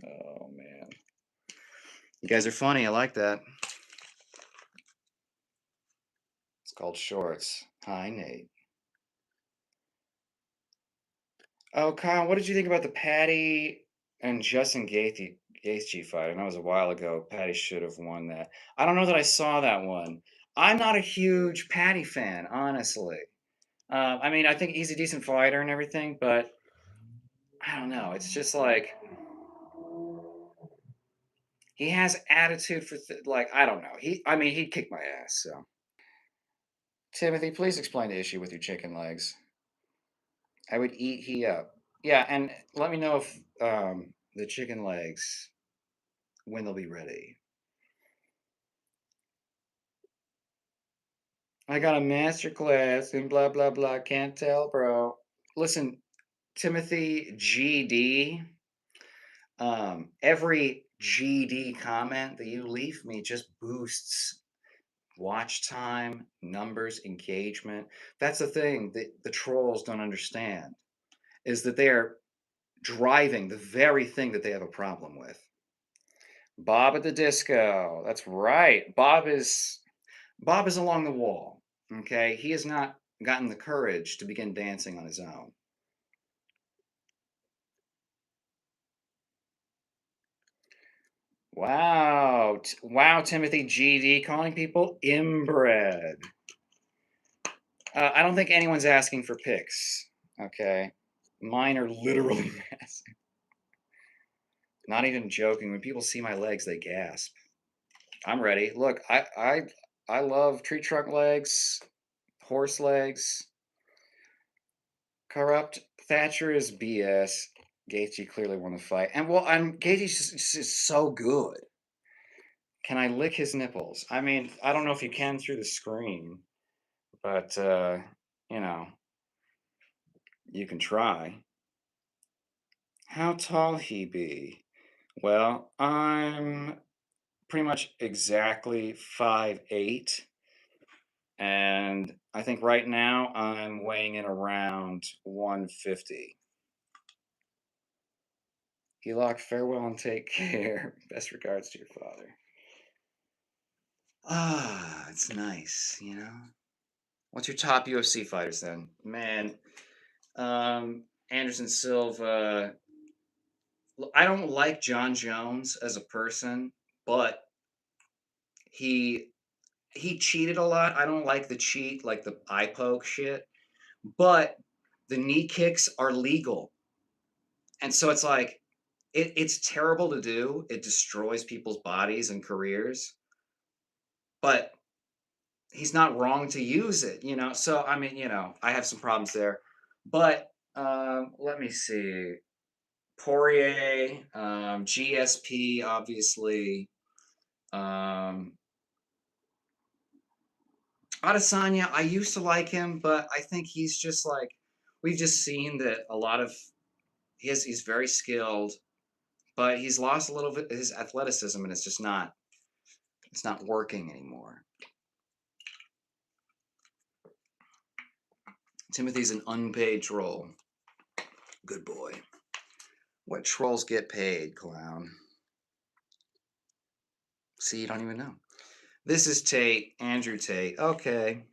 Oh man, you guys are funny. I like that. It's called Shorts. Hi, Nate. Oh, Kyle, what did you think about the Patty and Justin Gaethje fight? I know it was a while ago. Patty should have won that. I don't know that I saw that one. I'm not a huge Patty fan, honestly. I mean, I think he's a decent fighter and everything, but I don't know. It's just like he has attitude for like I don't know. I mean, he'd kick my ass. So, Timothy, please explain the issue with your chicken legs. I would eat he up. Yeah, and let me know if the chicken legs when they'll be ready. I got a master class and blah blah blah. Can't tell, bro. Listen, Timothy GD. Every GD comment that you leave me just boosts watch time, numbers, engagement. That's the thing that the trolls don't understand is that they are driving the very thing that they have a problem with. Bob at the disco. That's right. Bob is along the wall. Okay, he has not gotten the courage to begin dancing on his own. Wow, wow, Timothy GD calling people inbred. I don't think anyone's asking for pics. Okay, mine are literally massive. Not even joking. When people see my legs, they gasp. I'm ready. Look, I love tree trunk legs, horse legs. Corrupt Thatcher is BS. Gaethje clearly won the fight, and well, Gaethje is so good. Can I lick his nipples? I mean, I don't know if you can through the screen, but you know, you can try. How tall he be? Well, I'm pretty much exactly 5'8", and I think right now I'm weighing in around 150. Elock, farewell and take care. Best regards to your father. Ah, it's nice, you know. What's your top UFC fighters then? Man, Anderson Silva. I don't like John Jones as a person, but he he cheated a lot. I don't like the cheat, like the eye poke shit. But the knee kicks are legal, and so it's like it's terrible to do. It destroys people's bodies and careers, but he's not wrong to use it, you know. So I mean, you know, I have some problems there, but let me see. Poirier, GSP, obviously. Um, Adesanya, I used to like him, but I think he's just like we've just seen that a lot of he's very skilled, but he's lost a little bit his athleticism, and it's not working anymore. Timothy's an unpaid troll. Good boy. What trolls get paid, clown? See, you don't even know. This is Tate, Andrew Tate. Okay.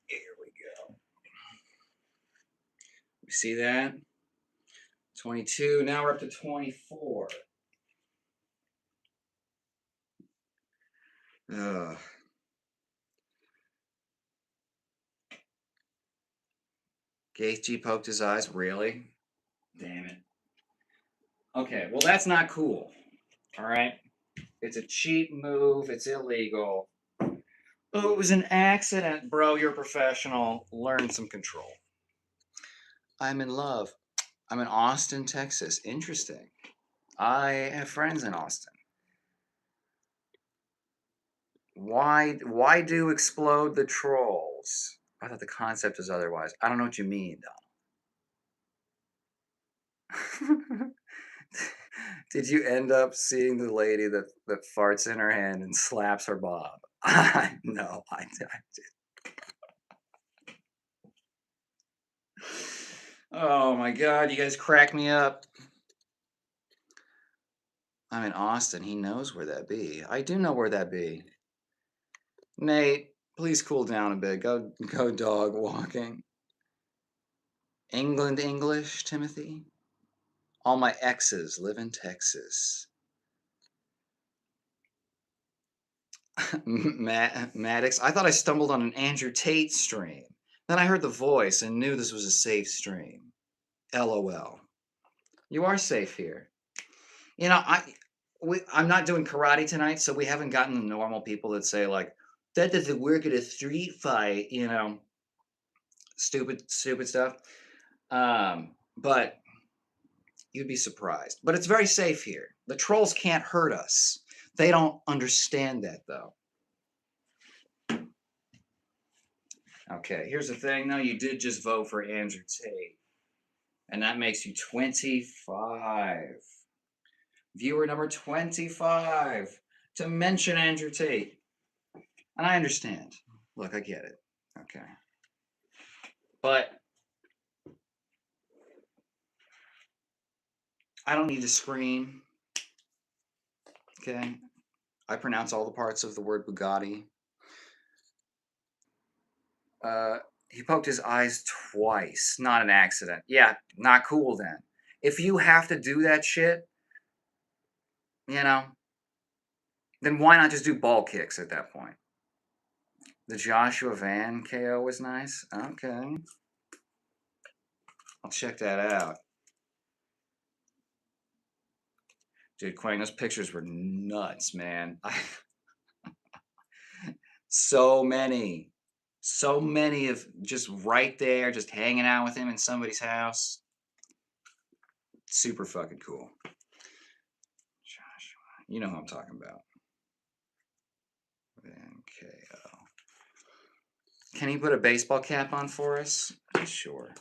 Here we go. You see that? 22. Now we're up to 24. Ugh. Gaethje poked his eyes. Really? Damn it. Okay, well, that's not cool. All right? It's a cheap move. It's illegal. Oh, it was an accident, bro. You're a professional. Learn some control. I'm in love. I'm in Austin, Texas. Interesting. I have friends in Austin. Why do explode the trolls? I thought the concept was otherwise. I don't know what you mean, Donald. Did you end up seeing the lady that farts in her hand and slaps her bob? No, I did. Oh my god, you guys crack me up. I'm in Austin. He knows where that be. I do know where that be. Nate, please cool down a bit. Go dog walking. England English, Timothy? All my exes live in Texas. Maddox, I thought I stumbled on an Andrew Tate stream. Then I heard the voice and knew this was a safe stream. LOL. You are safe here. You know, I'm not doing karate tonight, so we haven't gotten the normal people that say like that doesn't work at a street fight. You know, stupid stuff. But you'd be surprised. But it's very safe here. The trolls can't hurt us. They don't understand that though. Okay, here's the thing though. You did just vote for Andrew Tate, and that makes you 25. Viewer number 25 to mention Andrew Tate. And I understand. Look, I get it. Okay. But I don't need to scream. Okay. I pronounce all the parts of the word Bugatti. He poked his eyes twice. Not an accident. Yeah, not cool then. If you have to do that shit, you know, then why not just do ball kicks at that point? The Joshua Van KO was nice. Okay. I'll check that out. Dude, Quang, those pictures were nuts, man. So many. So many of just right there, just hanging out with him in somebody's house. Super fucking cool. Joshua. You know who I'm talking about. Van KO. Can he put a baseball cap on for us? Sure.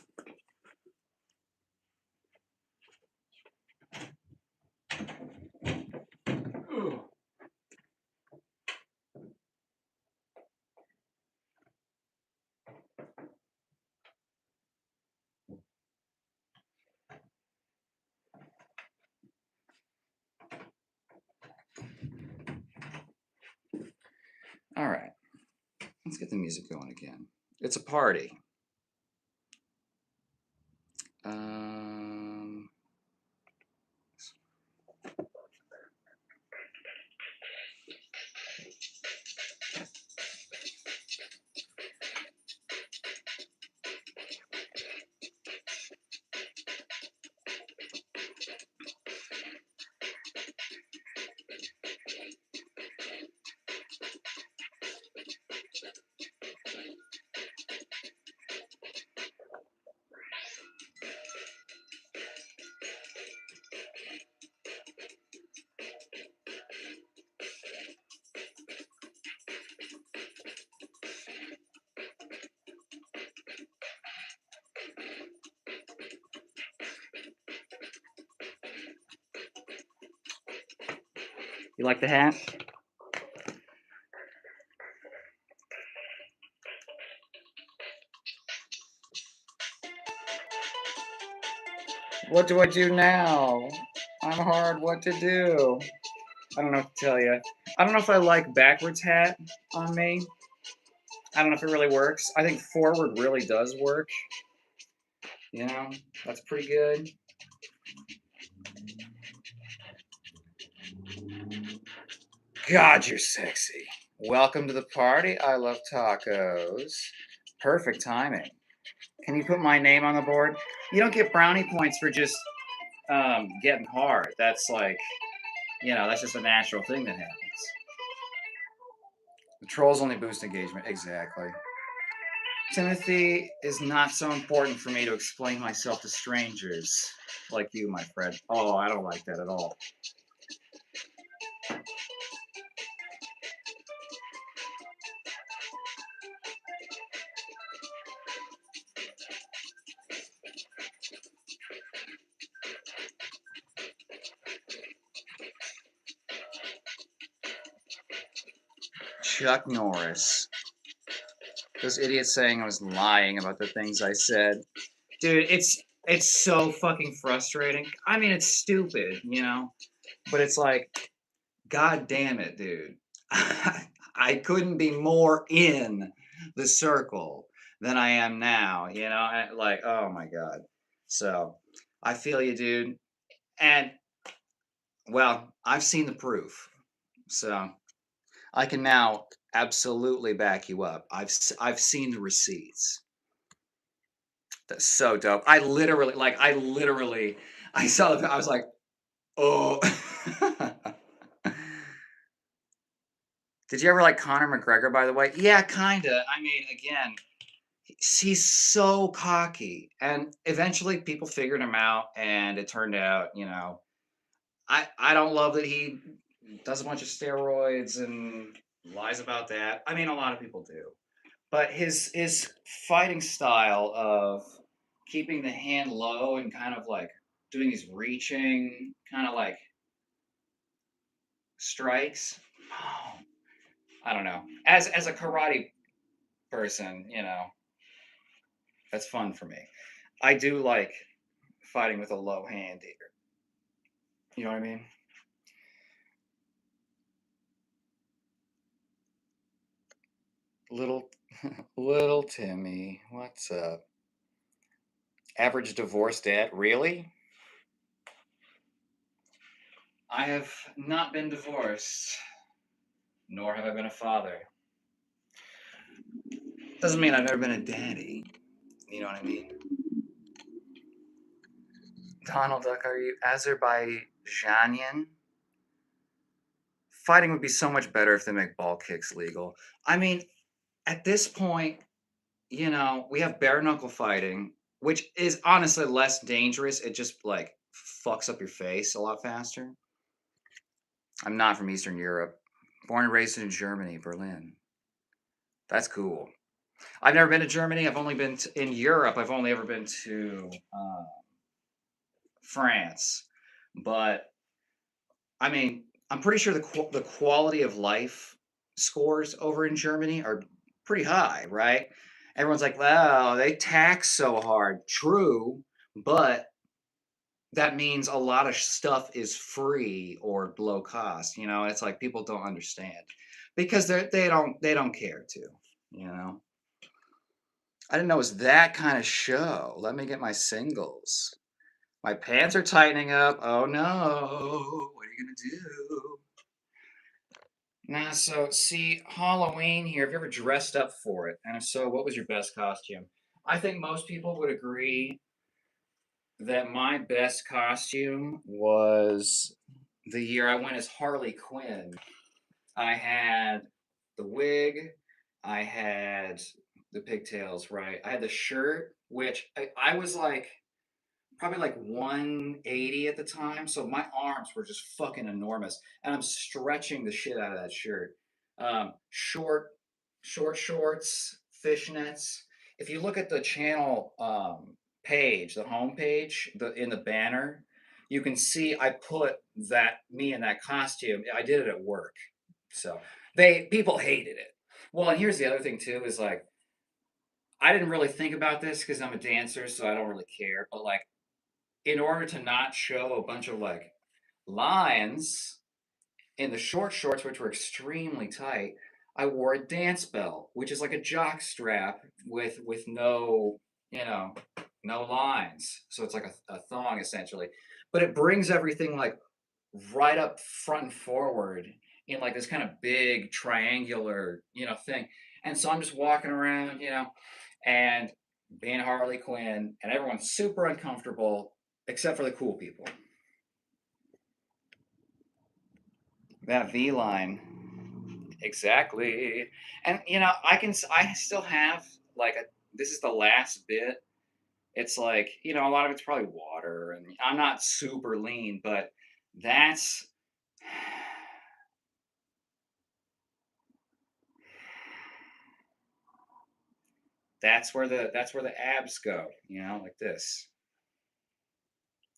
All right. Let's get the music going again. It's a party. Um, You like the hat? What do I do now? I'm hard. What to do? I don't know what to tell you. I don't know if I like backwards hat on me. I don't know if it really works. I think forward really does work. You know, that's pretty good. God, you're sexy. Welcome to the party. I love tacos. Perfect timing. Can you put my name on the board? You don't get brownie points for just getting hard. That's like, that's just a natural thing that happens. The trolls only boost engagement. Exactly. Timothy, is not so important for me to explain myself to strangers like you, my friend. Oh, I don't like that at all. Chuck Norris. Those idiots saying I was lying about the things I said. Dude, it's so fucking frustrating. I mean, it's stupid, but it's like, God damn it, dude. I couldn't be more in the circle than I am now, like, oh my God. So I feel you, dude. And well, I've seen the proof. So I can now absolutely back you up. I've seen the receipts. That's so dope. I saw the, I was like, oh. Did you ever like Conor McGregor, by the way? Yeah, kinda. I mean, again, he's so cocky. And eventually people figured him out, and it turned out, I don't love that he does a bunch of steroids and lies about that. I mean, a lot of people do. But his fighting style of keeping the hand low and kind of like doing these reaching kind of like strikes. Oh, I don't know. As a karate person, that's fun for me. I do like fighting with a low hand here. You know what I mean? Little little Timmy, what's up? Average divorce dad, really? I have not been divorced, nor have I been a father. Doesn't mean I've never been a daddy. You know what I mean? Donald Duck, are you Azerbaijanian? Fighting would be so much better if they make ball kicks legal. I mean, at this point, we have bare knuckle fighting, which is honestly less dangerous. It just like fucks up your face a lot faster. I'm not from Eastern Europe. Born and raised in Germany, Berlin. That's cool. I've never been to Germany. I've only been in Europe. I've only ever been to France. But I mean, I'm pretty sure the quality of life scores over in Germany are pretty high, right? Everyone's like, "Wow, they tax so hard." True, but that means a lot of stuff is free or low cost. It's like people don't understand because they don't care to. You know, I didn't know it was that kind of show. Let me get my singles. My pants are tightening up. Oh no, what are you gonna do? Nah, so see, Halloween here, have you ever dressed up for it? And if so, what was your best costume? I think most people would agree that my best costume was the year I went as Harley Quinn. I had the wig, I had the pigtails, right? I had the shirt, which I was like probably like 180 at the time, so my arms were just fucking enormous, and I'm stretching the shit out of that shirt. Short, short shorts, fishnets. If you look at the channel page, the home page, in the banner, you can see I put that me in that costume. I did it at work. So people hated it. Well, and here's the other thing too is like I didn't really think about this because I'm a dancer, so I don't really care. But like in order to not show a bunch of like lines in the short shorts, which were extremely tight, I wore a dance belt, which is like a jock strap with no, you know, no lines. So it's like a thong essentially. But it brings everything like right up front and forward in like this kind of big triangular, thing. And so I'm just walking around, and being Harley Quinn, and everyone's super uncomfortable except for the cool people. That V line. Exactly. And I still have like this is the last bit. It's like, a lot of it's probably water and I'm not super lean, but that's that's where the abs go, like this.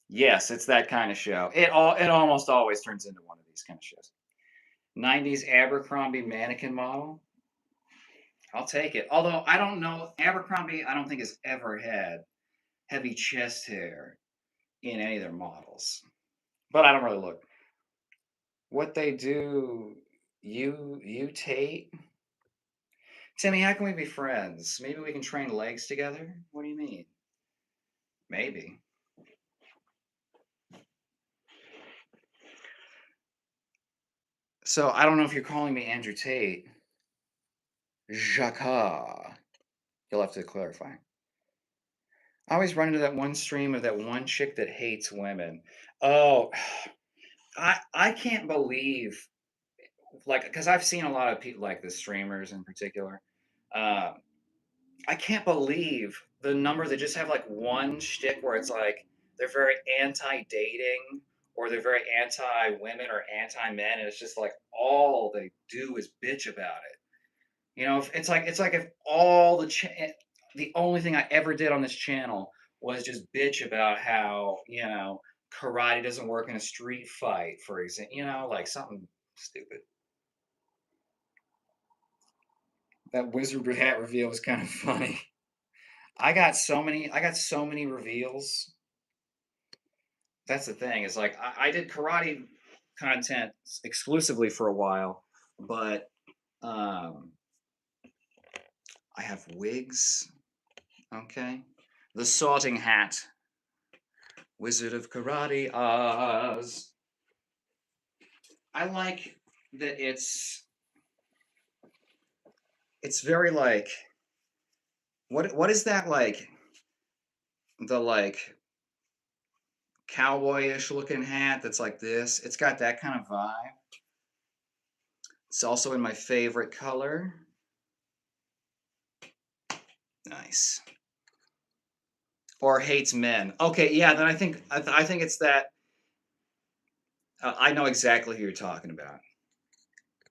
Yes, it's that kind of show. It almost always turns into one of these kind of shows. 90s Abercrombie mannequin model. I'll take it. Although I don't know, Abercrombie, I don't think has ever had heavy chest hair in any of their models. But I don't really look. What they do, you Tate? Timmy, how can we be friends? Maybe we can train legs together? What do you mean? Maybe. So I don't know if you're calling me Andrew Tate. Jacques. You'll have to clarify. I always run into that one stream of that one chick that hates women. Oh, I can't believe like because I've seen a lot of people like the streamers in particular. Uh, I can't believe the number that just have like one shtick where it's like they're very anti-dating or they're very anti-women or anti-men, and it's just like all they do is bitch about it. If it's like if all the only thing I ever did on this channel was just bitch about how karate doesn't work in a street fight, for example. Like something stupid. That wizard hat reveal was kind of funny. I got so many reveals. That's the thing. Is like I did karate content exclusively for a while, but um, I have wigs. Okay, the Sorting Hat, Wizard of Karate Oz. I like that it's very like what is that like the like cowboyish looking hat that's like this. It's got that kind of vibe. It's also in my favorite color. Nice. Or hates men. Okay, yeah. Then I think it's that. I know exactly who you're talking about.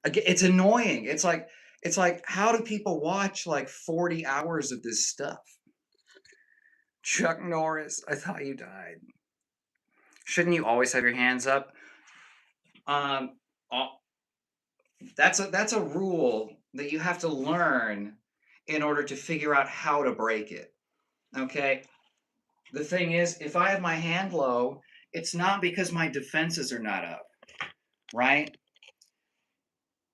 It's annoying. It's like how do people watch like 40 hours of this stuff? Chuck Norris, I thought you died. Shouldn't you always have your hands up? Um, uh, that's a rule that you have to learn in order to figure out how to break it. Okay. The thing is, if I have my hand low, it's not because my defenses are not up, right?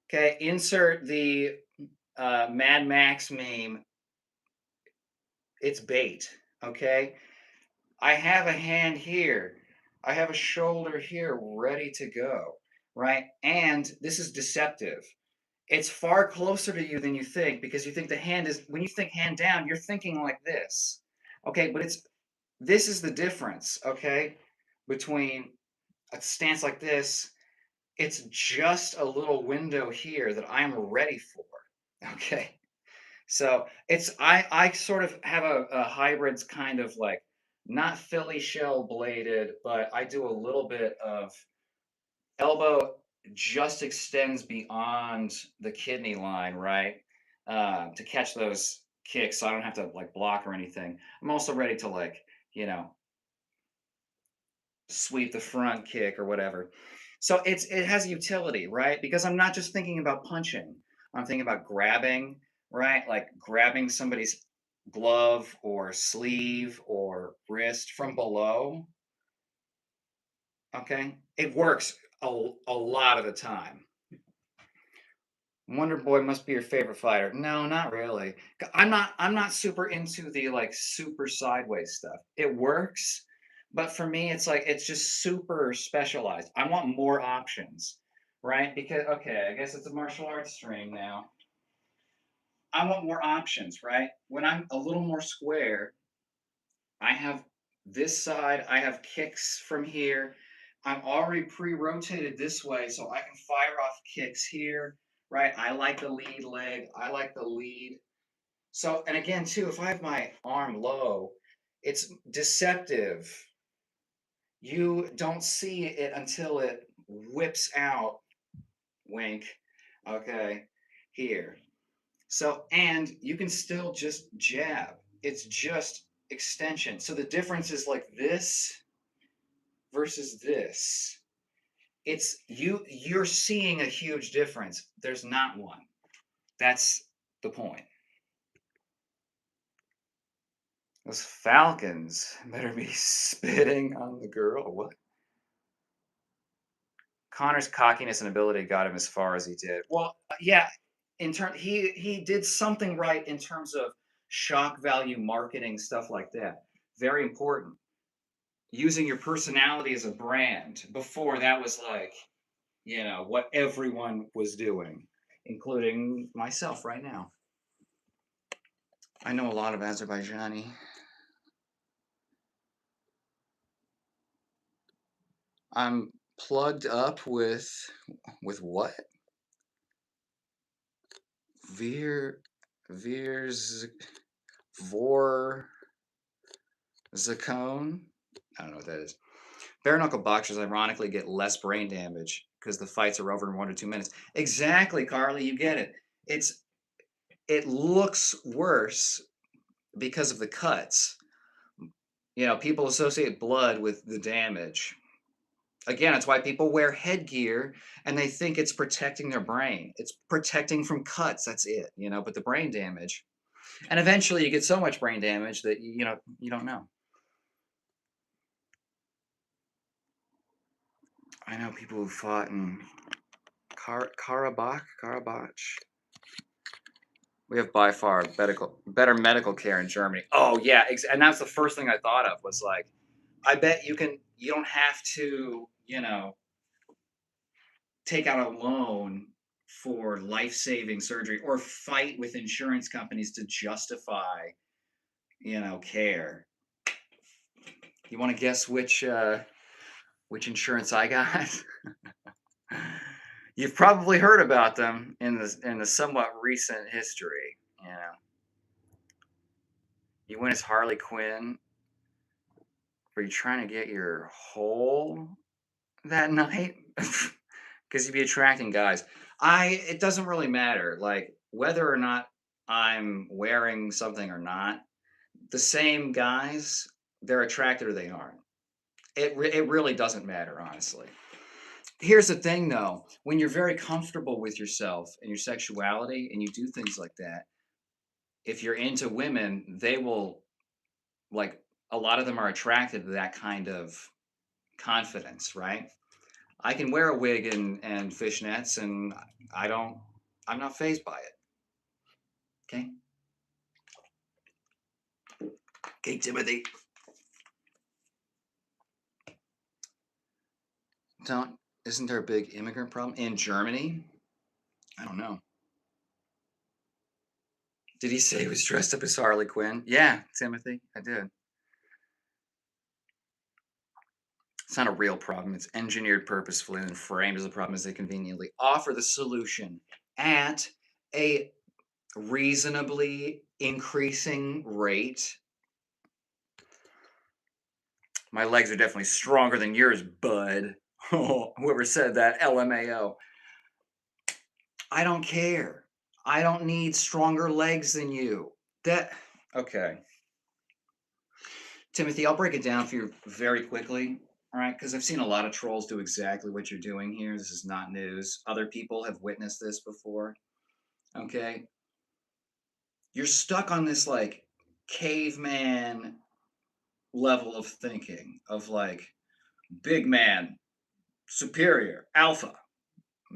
Okay. Insert the Mad Max meme. It's bait. Okay. I have a hand here. I have a shoulder here ready to go, right? And this is deceptive. It's far closer to you than you think because you think the hand is, when you think hand down, you're thinking like this. Okay, but this is the difference, okay, between a stance like this. It's just a little window here that I'm ready for. Okay. So I sort of have a hybrids kind of like not Philly shell bladed, but I do a little bit of elbow just extends beyond the kidney line, right? To catch those kicks, so I don't have to like block or anything. I'm also ready to like, you know, sweep the front kick or whatever. So it has utility, right? Because I'm not just thinking about punching. I'm thinking about grabbing, right? Like grabbing somebody's glove or sleeve or wrist from below. Okay. It works a lot of the time. Wonder Boy must be your favorite fighter. No, not really. I'm not super into the like super sideways stuff. It works, but for me it's like it's just super specialized. I want more options, right? Because okay, I guess it's a martial arts stream now. I want more options, right? When I'm a little more square, I have this side, I have kicks from here. I'm already pre-rotated this way, so I can fire off kicks here, right? I like the lead leg. I like the lead. So, and again, too, if I have my arm low, it's deceptive. You don't see it until it whips out, wink, okay, here. So, and you can still just jab. It's just extension. So the difference is like this versus this. You're seeing a huge difference. There's not one. That's the point. Those Falcons better be spitting on the girl. What? Connor's cockiness and ability got him as far as he did. Well, yeah, in turn he did something right in terms of shock value marketing stuff like that. Very important. Using your personality as a brand. Before that was like, what everyone was doing, including myself right now. I know a lot of Azerbaijani. I'm plugged up with what? Veer Veers Vor Zacone? I don't know what that is. Bare knuckle boxers ironically get less brain damage because the fights are over in 1 to 2 minutes. Exactly, Carly, you get it. It looks worse because of the cuts. People associate blood with the damage. Again, it's why people wear headgear and they think it's protecting their brain. It's protecting from cuts. That's it, but the brain damage. And eventually you get so much brain damage that you don't know. I know people who fought in Karabakh. We have by far better medical care in Germany. Oh yeah, and that's the first thing I thought of was like, I bet you don't have to, take out a loan for life-saving surgery or fight with insurance companies to justify, care. You want to guess which insurance I got? You've probably heard about them in the somewhat recent history. You win as Harley Quinn. Were you trying to get your hole that night? Because you'd be attracting guys. It doesn't really matter, like whether or not I'm wearing something or not. The same guys, they're attracted or they aren't. It really doesn't matter, honestly. Here's the thing, though: when you're very comfortable with yourself and your sexuality, and you do things like that, if you're into women, they will like. A lot of them are attracted to that kind of confidence, right? I can wear a wig and fishnets, and I don't. I'm not phased by it. Okay. Okay, Timothy. Don't. Isn't there a big immigrant problem in Germany? I don't know. Did he say he was dressed up as Harley Quinn? Yeah, Timothy, I did. It's not a real problem. It's engineered purposefully and framed as a problem as they conveniently offer the solution at a reasonably increasing rate. My legs are definitely stronger than yours, bud. Whoever said that, LMAO. I don't care. I don't need stronger legs than you. Okay. Timothy, I'll break it down for you very quickly. All right, because I've seen a lot of trolls do exactly what you're doing here. This is not news. Other people have witnessed this before. Okay, you're stuck on this like caveman level of thinking of like big man, superior, alpha,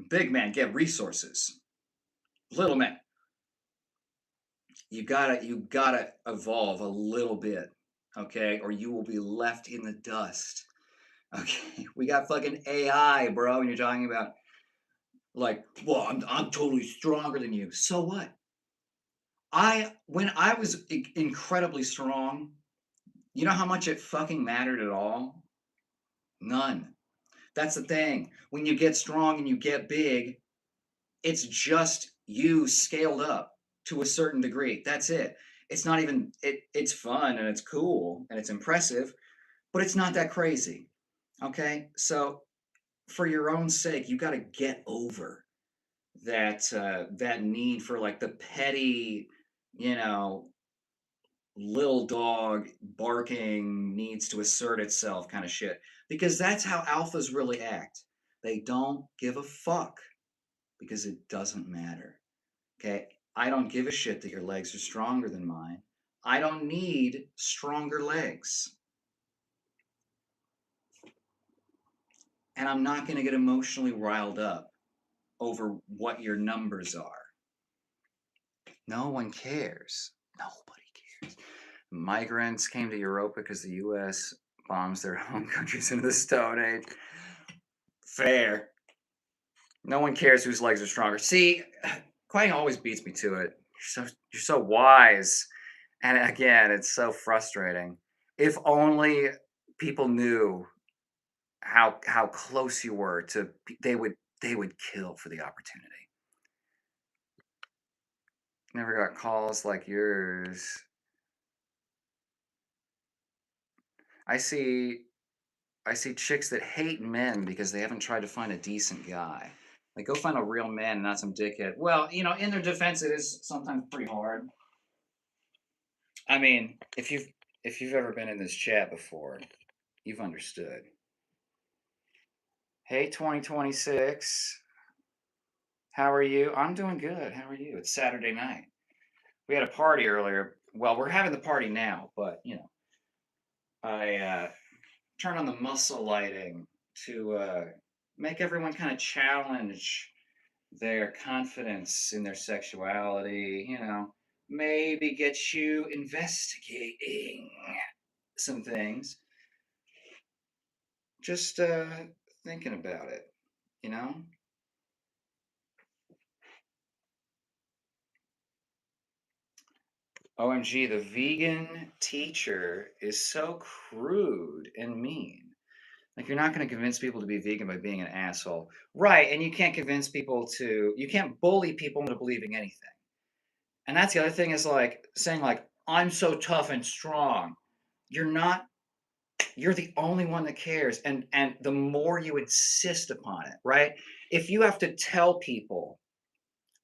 big man, get resources, little man. You gotta evolve a little bit, okay, or you will be left in the dust. Okay, we got fucking AI, bro, and you're talking about like, well, I'm totally stronger than you. So what? When I was incredibly strong, you know how much it fucking mattered at all? None. That's the thing. When you get strong and you get big, it's just you scaled up to a certain degree. That's it. It's not even it's fun and it's cool and it's impressive, but it's not that crazy. Okay? So for your own sake, you got to get over that need for like the petty, you know, little dog barking needs to assert itself kind of shit because that's how alphas really act. They don't give a fuck because it doesn't matter. Okay? I don't give a shit that your legs are stronger than mine. I don't need stronger legs. And I'm not going to get emotionally riled up over what your numbers are. No one cares. Nobody cares. Migrants came to Europa because the US bombs their home countries into the Stone Age. Fair. No one cares whose legs are stronger. See, Quang always beats me to it. You're so wise. And again, it's so frustrating. If only people knew how close you were to they would kill for the opportunity. Never got calls like yours. I see I see chicks that hate men because they haven't tried to find a decent guy. Like, go find a real man, not some dickhead. Well, in their defense, it is sometimes pretty hard. I mean, if you've ever been in this chat before, you've understood. Hey, 2026, how are you? I'm doing good. How are you? It's Saturday night. We had a party earlier. Well, we're having the party now, but I turn on the muscle lighting to make everyone kind of challenge their confidence in their sexuality, maybe get you investigating some things. Just thinking about it, you know? OMG, the vegan teacher is so crude and mean. Like, you're not going to convince people to be vegan by being an asshole. Right, and you can't you can't bully people into believing anything. And that's the other thing is like saying like I'm so tough and strong. You're not you're the only one that cares and the more you insist upon it, right? If you have to tell people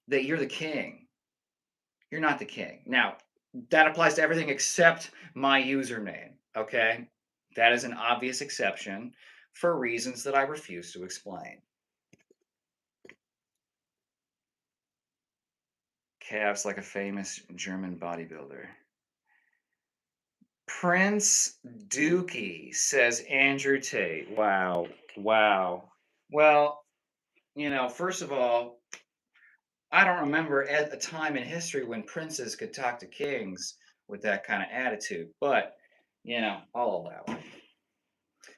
that you're the king, you're not the king. Now, that applies to everything except my username, okay? That is an obvious exception for reasons that I refuse to explain. Calves like a famous German bodybuilder. Prince Dookie, says Andrew Tate. Wow. Wow. Well, first of all, I don't remember at a time in history when princes could talk to kings with that kind of attitude, but, I'll allow it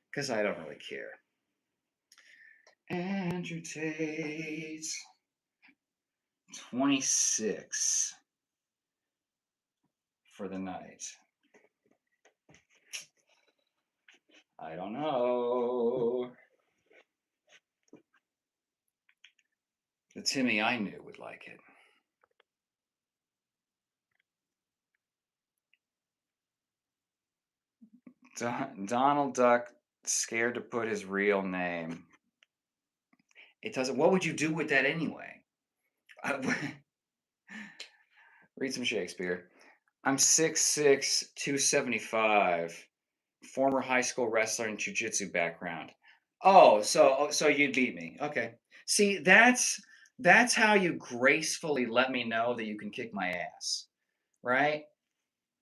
because I don't really care. Andrew Tate, 26 for the night. I don't know. The Timmy I knew would like it. Donald Duck scared to put his real name. It doesn't. What would you do with that anyway? Read some Shakespeare. I'm 6'6", 275, Former high school wrestler and jujitsu background. Oh, so you beat me. Okay. See, that's how you gracefully let me know that you can kick my ass, right?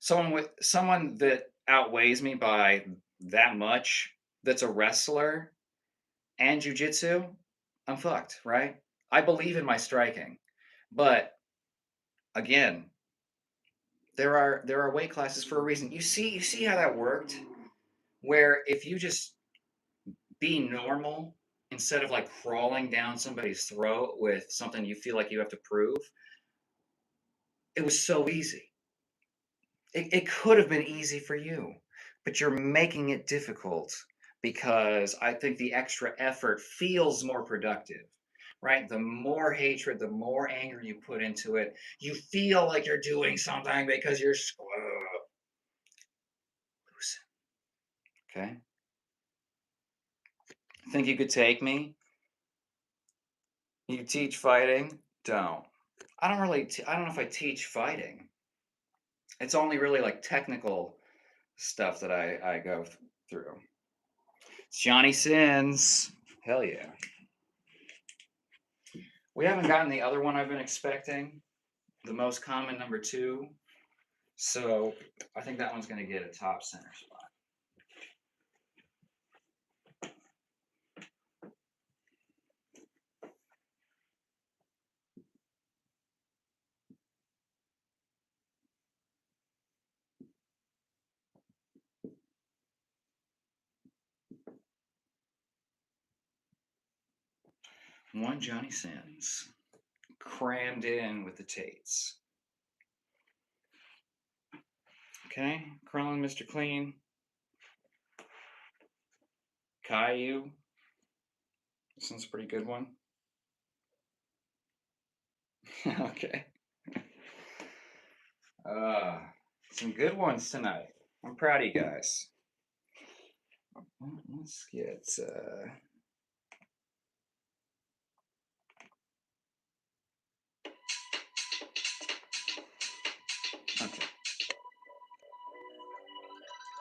Someone that outweighs me by that much, that's a wrestler and jujitsu, I'm fucked, right? I believe in my striking, but again, there are weight classes for a reason. You see how that worked, where if you just be normal instead of like crawling down somebody's throat with something you feel like you have to prove, it was so easy. It could have been easy for you, but you're making it difficult because I think the extra effort feels more productive, right? The more hatred, the more anger you put into it, you feel like you're doing something because you're losing. Okay. Think you could take me? You teach fighting? Don't. I don't know if I teach fighting. It's only really like technical stuff that I go through. It's Johnny Sins. Hell yeah. We haven't gotten the other one I've been expecting, the most common number two. So I think that one's going to get a top center spot. One Johnny Sins crammed in with the Tates. Okay, Krillin, Mr. Clean, Caillou. This one's a pretty good one. Okay. Uh, some good ones tonight. I'm proud of you guys. Let's get okay.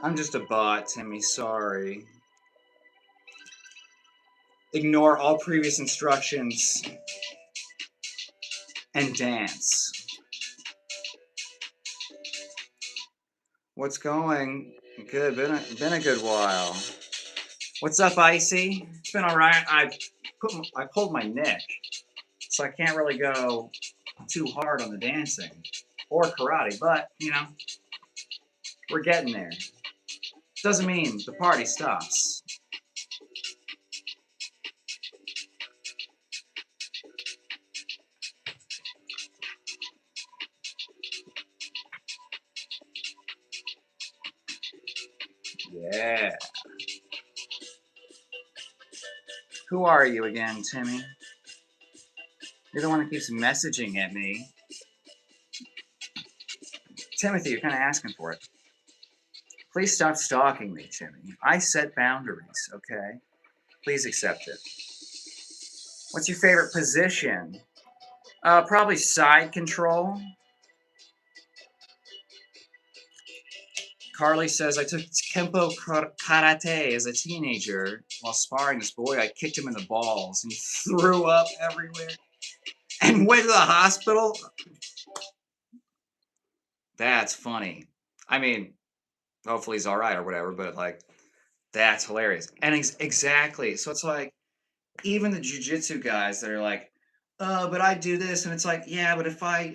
I'm just a bot, Timmy. Sorry. Ignore all previous instructions and dance. What's going? Good. Been a good while. What's up, Icy? It's been all right. I pulled my neck, so I can't really go too hard on the dancing or karate. But we're getting there. Doesn't mean the party stops. Yeah. Who are you again, Timmy? You're the one that keeps messaging at me. Timothy, you're kind of asking for it. Please stop stalking me, Timmy. I set boundaries, okay? Please accept it. What's your favorite position? Probably side control. Carly says, I took Kempo Karate as a teenager. While sparring this boy, I kicked him in the balls and he threw up everywhere and went to the hospital. That's funny. I mean, hopefully he's all right or whatever, but like, that's hilarious. And exactly. So it's like, even the jujitsu guys that are like, but I do this. And it's like, yeah, but if I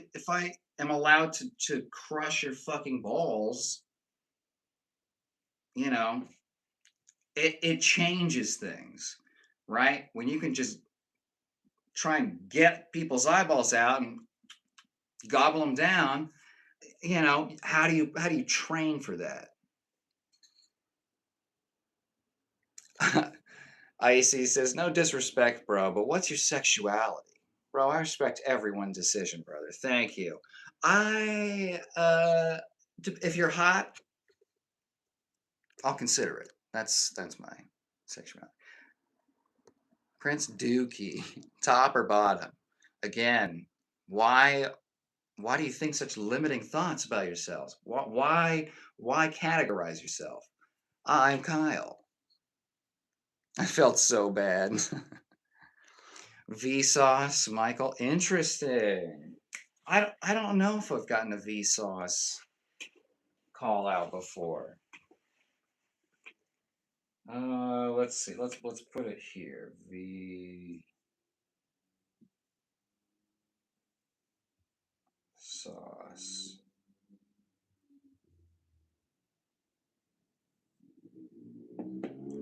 am allowed to crush your fucking balls, you know, it changes things, right? When you can just try and get people's eyeballs out and gobble them down, how do you train for that? IEC says, no disrespect, bro, but what's your sexuality? Bro, I respect everyone's decision, brother. Thank you. If you're hot, I'll consider it. That's my sexuality. Prince Dookie, top or bottom? Again, why do you think such limiting thoughts about yourselves? Why categorize yourself? I'm Kyle. I felt so bad. Vsauce, Michael. Interesting. I don't know if I've gotten a Vsauce call out before. Let's see. Let's put it here. Vsauce.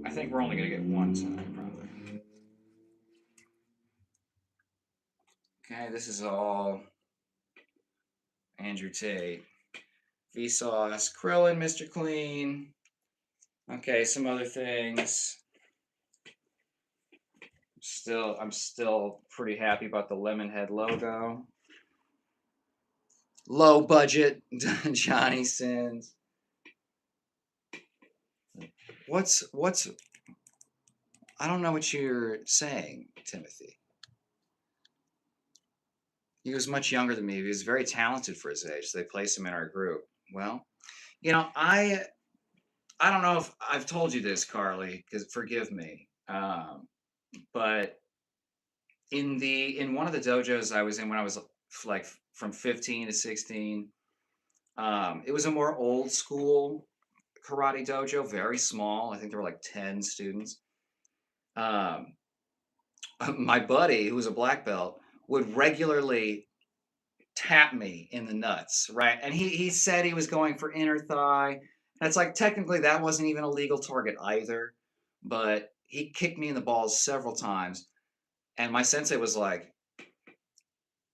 I think we're only gonna get one tonight, probably. Okay, this is all Andrew Tate. Vsauce, Krillin, Mr. Clean. Okay, some other things. I'm still pretty happy about the Lemonhead logo. Low budget Johnny Sins. What's I don't know what you're saying, Timothy. He was much younger than me. He was very talented for his age. So they placed him in our group. Well, I don't know if I've told you this, Carly, because forgive me. But in one of the dojos I was in when I was like from 15 to 16, it was a more old school karate dojo, very small. I think there were like 10 students. Um, my buddy, who was a black belt, would regularly tap me in the nuts, right? And he said he was going for inner thigh. And it's like technically that wasn't even a legal target either, but he kicked me in the balls several times. And my sensei was like,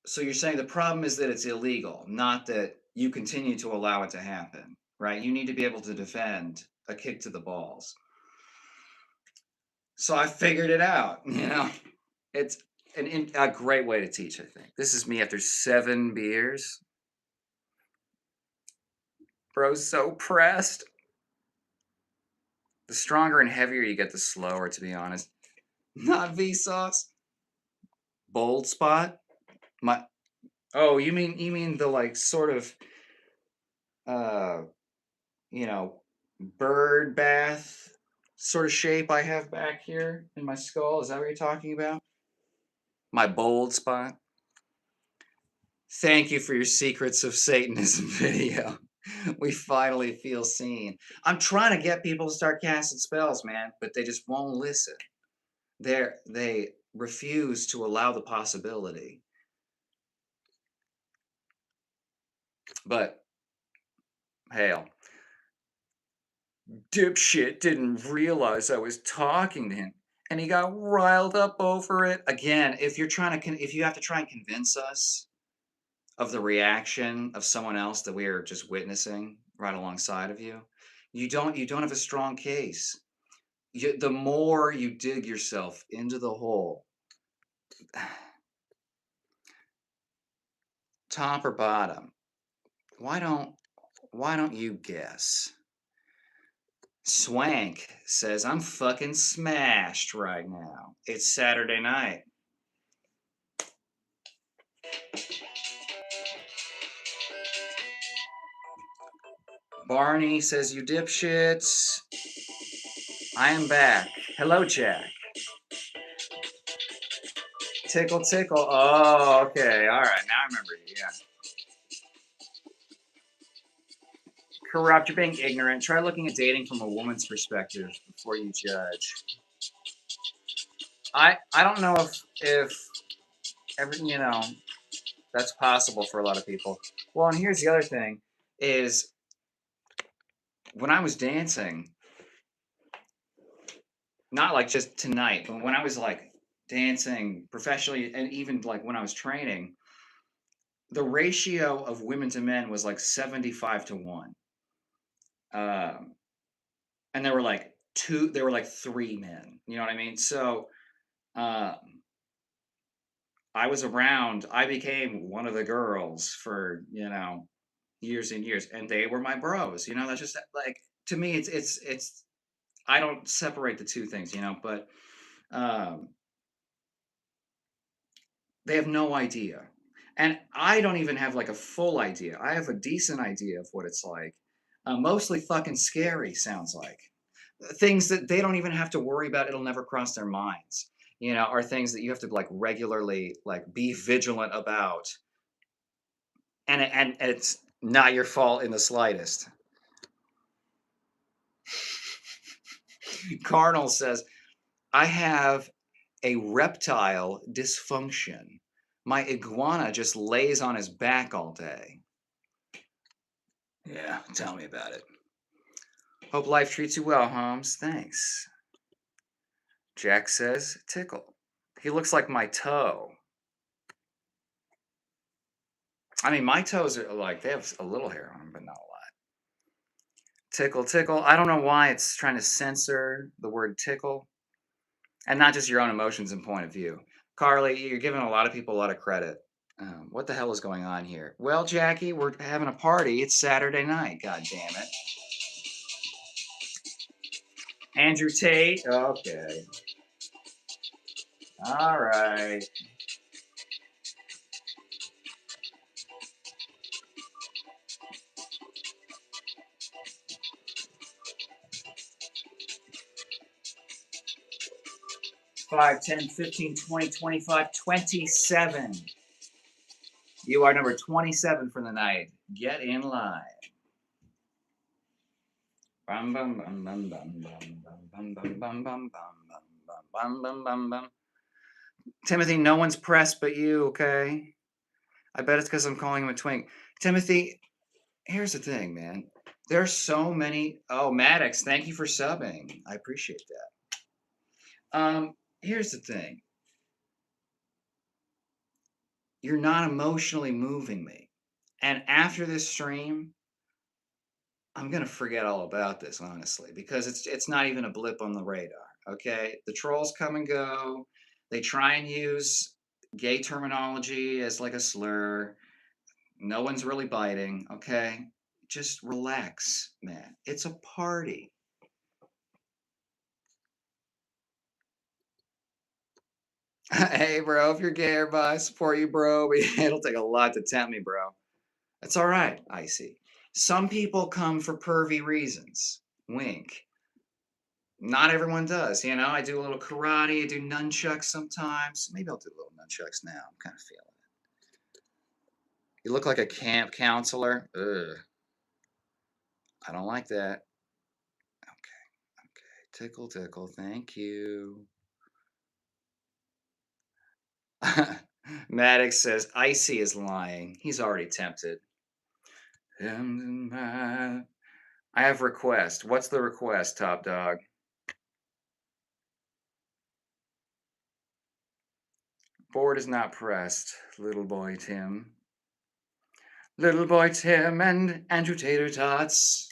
"So you're saying the problem is that it's illegal, not that you continue to allow it to happen, right? You need to be able to defend a kick to the balls." So I figured it out, It's a great way to teach, I think. This is me after 7 beers. Bro's so pressed. The stronger and heavier you get, the slower, to be honest. Not Vsauce. Bold spot. My. Oh, you mean the like sort of uh you know bird bath sort of shape I have back here in my skull? Is that what you're talking about? My bold spot. Thank you for your Secrets of Satanism video. We finally feel seen. I'm trying to get people to start casting spells, man, but they just won't listen. They refuse to allow the possibility. But hail. Dipshit didn't realize I was talking to him. And he got riled up over it. Again, if if you have to try and convince us of the reaction of someone else that we are just witnessing right alongside of you, you don't have a strong case. The more you dig yourself into the hole, top or bottom, why don't you guess? Swank says, "I'm fucking smashed right now. It's Saturday night." Barney says, "You dipshits. I am back. Hello, Jack. Tickle, tickle. Oh, okay. All right. Now I remember you. Yeah. Corrupt. You're being ignorant. Try looking at dating from a woman's perspective before you judge." I don't know if every that's possible for a lot of people. Well, and here's the other thing is when I was dancing, not like just tonight, but when I was like dancing professionally and even like when I was training, the ratio of women to men was like 75 to 1. Um, and there were like 3 men, you know what I mean? So, um, I became one of the girls for, years and years, and they were my bros, that's just like, to me, it's, I don't separate the two things, but, um, they have no idea. And I don't even have like a full idea. I have a decent idea of what it's like. Mostly fucking scary, sounds like. things that they don't even have to worry about, it'll never cross their minds, are things that you have to, like, regularly, like, be vigilant about, and it's not your fault in the slightest. Carnal says, "I have a reptile dysfunction. My iguana just lays on his back all day." Yeah, tell me about it. Hope life treats you well, Holmes. Thanks. Jack says, "Tickle. He looks like my toe." I mean, my toes are like, they have a little hair on them, but not a lot. Tickle, tickle. I don't know why it's trying to censor the word tickle, and not just your own emotions and point of view. Carly, you're giving a lot of people a lot of credit. What the hell is going on here? Well, Jackie, we're having a party. It's Saturday night. God damn it. Andrew Tate. Okay. All right. Five, 10, 15, 20, 25, 27. You are number 27 for the night. Get in line. Bum, bum, bum, bum, bum, bum, bum, bum, bum, bum, bum, bum, bum, bum, bum, bum. Timothy, no one's pressed but you, okay? I bet it's because I'm calling him a twink. Timothy, here's the thing, man. There's so many. Oh, Maddox, thank you for subbing. I appreciate that. Here's the thing. You're not emotionally moving me. And after this stream, I'm gonna forget all about this, honestly, because it's not even a blip on the radar. Okay, the trolls come and go. They try and use gay terminology as like a slur. No one's really biting. Okay, just relax, man. It's a party. Hey, bro, if you're gay or bi, I support you, bro. But it'll take a lot to tempt me, bro. That's all right, Icy. Some people come for pervy reasons. Wink. Not everyone does, I do a little karate, I do nunchucks sometimes. Maybe I'll do a little nunchucks now. I'm kind of feeling it. You look like a camp counselor. Ugh. I don't like that. Okay, okay. Tickle, tickle. Thank you. Maddox says Icy is lying. He's already tempted. I have request. What's the request, Top Dog? Board is not pressed, little boy Tim. Little boy Tim and Andrew Tater Tots.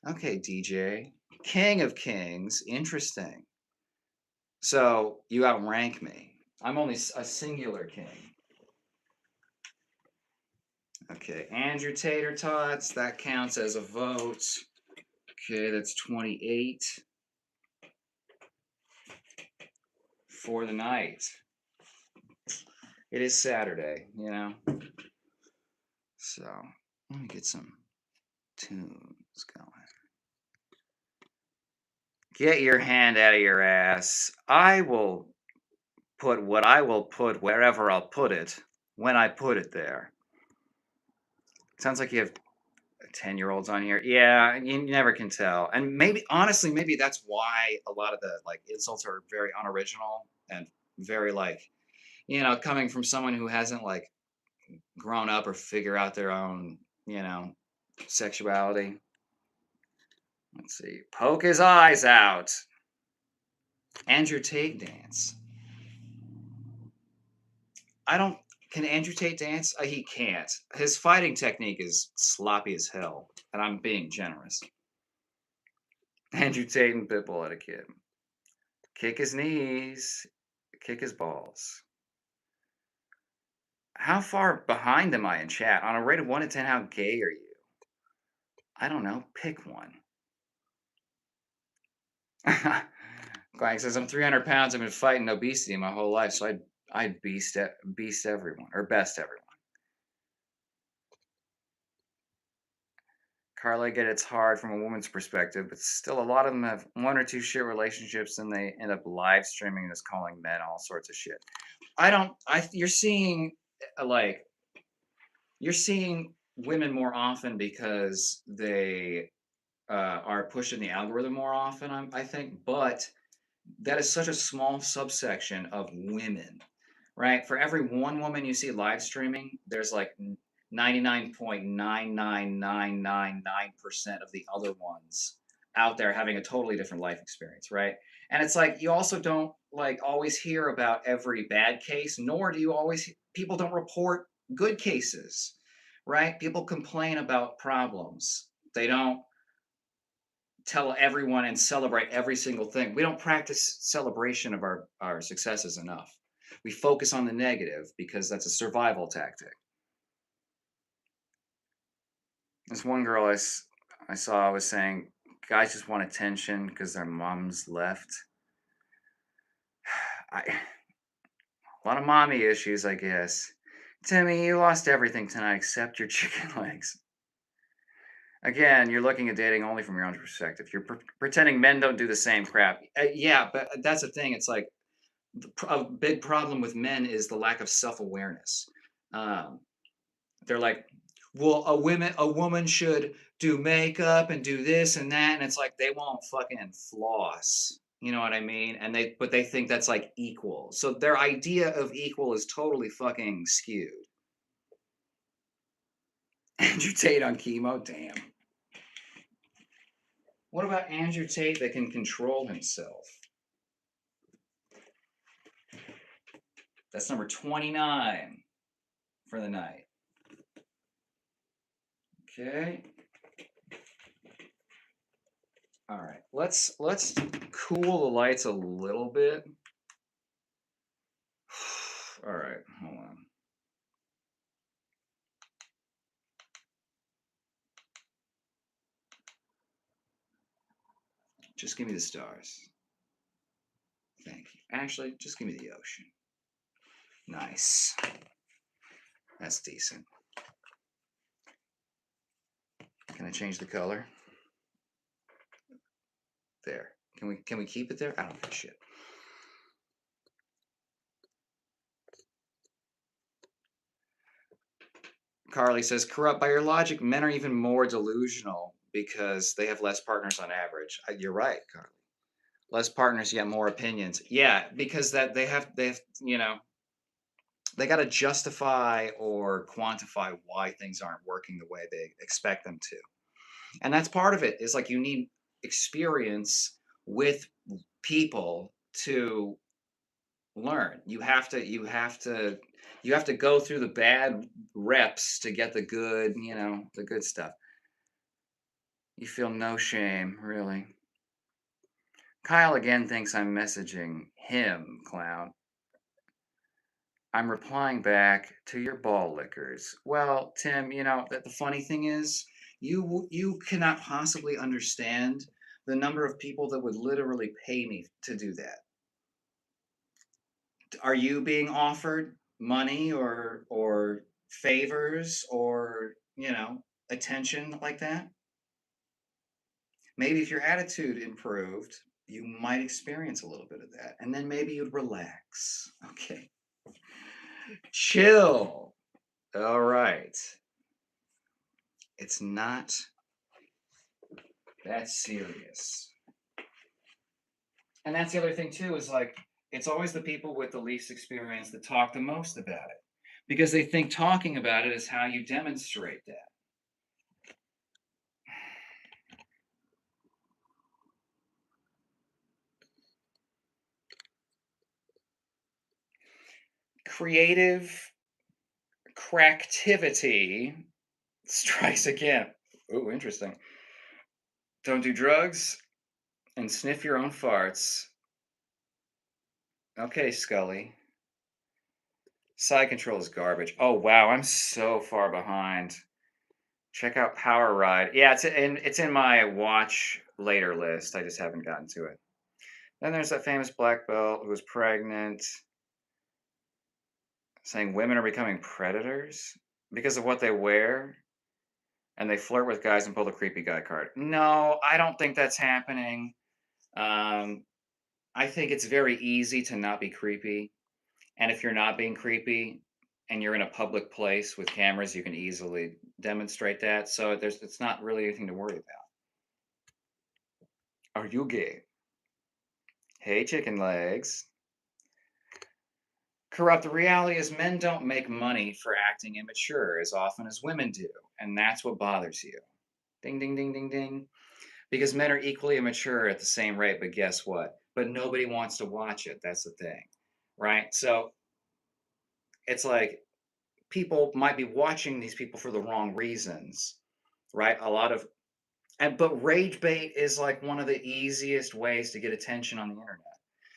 Okay, DJ. King of Kings. Interesting. So you outrank me. I'm only a singular king. Okay, Andrew Tater Tots. That counts as a vote. Okay, that's 28 for the night. It is Saturday, So let me get some tunes going. Get your hand out of your ass. I will put what I will put wherever I'll put it when I put it there. Sounds like you have 10-year-olds on here. Yeah, you never can tell. And maybe, honestly, maybe that's why a lot of the like insults are very unoriginal and very like, coming from someone who hasn't like grown up or figure out their own, sexuality. Let's see. Poke his eyes out. Andrew Tate dance. I don't. Can Andrew Tate dance? He can't. His fighting technique is sloppy as hell, and I'm being generous. Andrew Tate and Pitbull etiquette. Kick his knees. Kick his balls. How far behind am I in chat? On a rate of 1 to 10, how gay are you? I don't know. Pick one. Clank says, I'm 300 pounds. I've been fighting obesity my whole life, so I'd beast everyone, or best everyone. Carla, I get it's hard from a woman's perspective, but still a lot of them have one or two shit relationships and they end up live streaming this calling men all sorts of shit. I don't I you're seeing like you're seeing women more often because they are pushing the algorithm more often, I think, but that is such a small subsection of women, right? For every one woman you see live streaming, there's like 99.99999% of the other ones out there having a totally different life experience, right? And it's like you also don't like always hear about every bad case, nor do you always people don't report good cases, right? People complain about problems. They don't tell everyone and celebrate every single thing. We don't practice celebration of our successes enough. We focus on the negative because that's a survival tactic. This one girl I saw was saying guys just want attention because their moms left. A lot of mommy issues, I guess. Timmy, you lost everything tonight except your chicken legs. Again, you're looking at dating only from your own perspective. You're pretending men don't do the same crap. Yeah, but that's the thing. It's like a big problem with men is the lack of self-awareness. Um, they're like, well, a woman should do makeup and do this and that, and it's like they won't fucking floss. You know what I mean? But they think that's like equal. So their idea of equal is totally fucking skewed. Andrew Tate on chemo, damn. What about Andrew Tate that can control himself? That's number 29 for the night. Okay. All right. Let's cool the lights a little bit. All right, hold on. Just give me the stars. Thank you. Actually, just give me the ocean. Nice. That's decent. Can I change the color? There. Can we keep it there? I don't give a shit. Carly says, corrupt by your logic, men are even more delusional because they have less partners on average. You're right, Carly. Less partners, yet more opinions. Yeah, because that they have they got to justify or quantify why things aren't working the way they expect them to. And that's part of it is like you need experience with people to learn. You have to go through the bad reps to get the good, the good stuff. You feel no shame, really. Kyle again thinks I'm messaging him, clown. I'm replying back to your ball lickers. Well, Tim, that the funny thing is, you cannot possibly understand the number of people that would literally pay me to do that. Are you being offered money or favors or, attention like that? Maybe if your attitude improved, you might experience a little bit of that. And then maybe you'd relax. Okay. Chill. All right. It's not that serious. And that's the other thing too, is like it's always the people with the least experience that talk the most about it. Because they think talking about it is how you demonstrate that. Creative cracktivity strikes again. Ooh, interesting. Don't do drugs and sniff your own farts. Okay, Scully. Side control is garbage. Oh wow, I'm so far behind. Check out Power Ride. Yeah, it's in my watch later list. I just haven't gotten to it. Then there's that famous black belt who was pregnant, saying women are becoming predators because of what they wear. and they flirt with guys and pull the creepy guy card. No, I don't think that's happening. Um, I think it's very easy to not be creepy, and if you're not being creepy and you're in a public place with cameras, you can easily demonstrate that. So it's not really anything to worry about. Are you gay? Hey, chicken legs. Corrupt. The reality is, men don't make money for acting immature as often as women do, and that's what bothers you. Ding, ding, ding, ding, ding. Because men are equally immature at the same rate, but guess what? But nobody wants to watch it. That's the thing, right? So it's like people might be watching these people for the wrong reasons, right? A lot of but rage bait is like one of the easiest ways to get attention on the internet.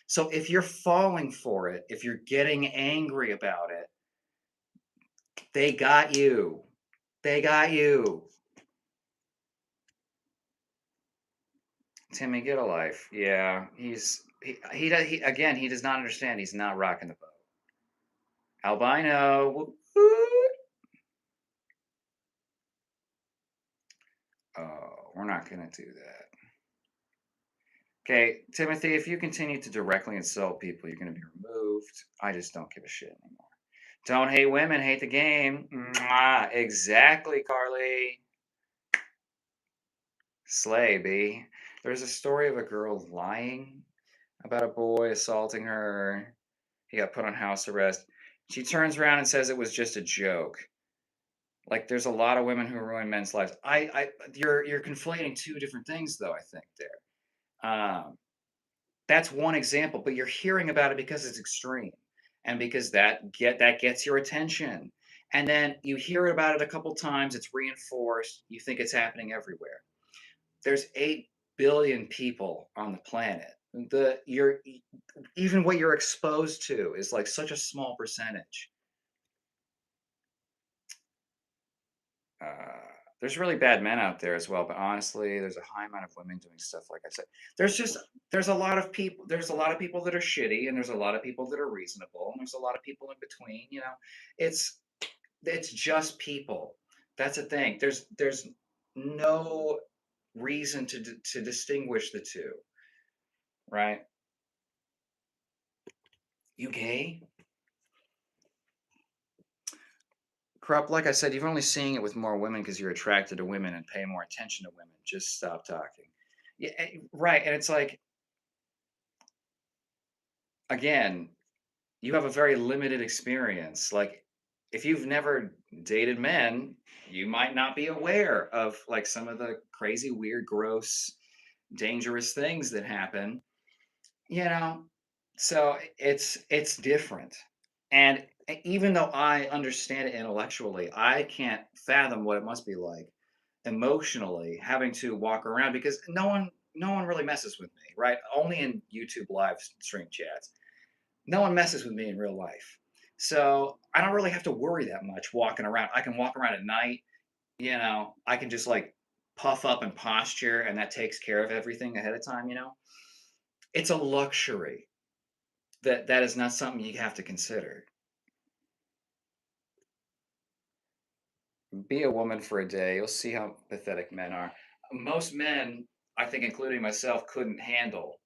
So if you're falling for it, if you're getting angry about it, they got you. They got you. Timmy, get a life. Yeah, he again, he does not understand. He's not rocking the boat. Albino. Oh, we're not gonna do that. Okay, Timothy, if you continue to directly insult people, you're gonna be removed. I just don't give a shit anymore. Don't hate women, hate the game. Mwah. Exactly, Carly. Slay, B. There's a story of a girl lying about a boy assaulting her. He got put on house arrest. She turns around and says it was just a joke. Like there's a lot of women who ruin men's lives. You're conflating two different things though, I think there. That's one example, but you're hearing about it because it's extreme and because that gets your attention. And then you hear about it a couple times, it's reinforced, you think it's happening everywhere. There's 8 billion people on the planet. Even what you're exposed to is like such a small percentage. Uh, there's really bad men out there as well, but honestly, there's a high amount of women doing stuff like I said. There's just there's a lot of people that are shitty and there's a lot of people that are reasonable and there's a lot of people in between, you know. It's it's just people. That's the thing. There's no reason to distinguish the two, right? You gay? Corrupt, like I said, you're only seeing it with more women because you're attracted to women and pay more attention to women. Just stop talking. Yeah, right. And it's like, again, you have a very limited experience. Like, if you've never dated men, you might not be aware of like some of the crazy, weird, gross, dangerous things that happen. You know, so it's different. And even though I understand it intellectually, I can't fathom what it must be like emotionally having to walk around because no one really messes with me, right? Only in YouTube live stream chats. No one messes with me in real life. So I don't really have to worry that much walking around. I can walk around at night, I can just like puff up and posture and that takes care of everything ahead of time, you know? It's a luxury that is not something you have to consider. Be a woman for a day. You'll see how pathetic men are. Most men, I think, including myself, couldn't handle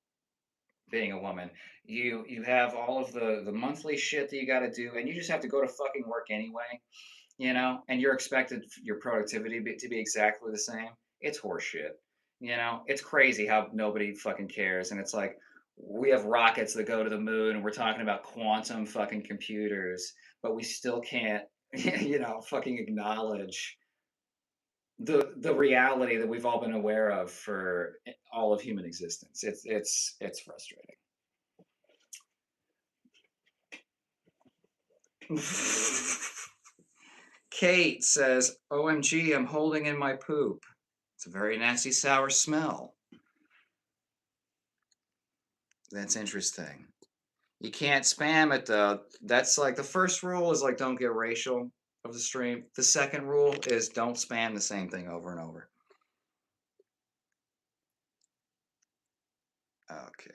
being a woman. You have all of the monthly shit that you got to do, and you just have to go to fucking work anyway. And you're expected your productivity to be exactly the same. It's horseshit. It's crazy how nobody fucking cares, and it's like we have rockets that go to the moon, and we're talking about quantum fucking computers, but we still can't, fucking acknowledge the reality that we've all been aware of for all of human existence. It's frustrating. Kate says, "OMG, I'm holding in my poop. It's a very nasty sour smell." That's interesting. You can't spam it though. That's like the first rule is like don't get racial of the stream. The second rule is don't spam the same thing over and over. Okay.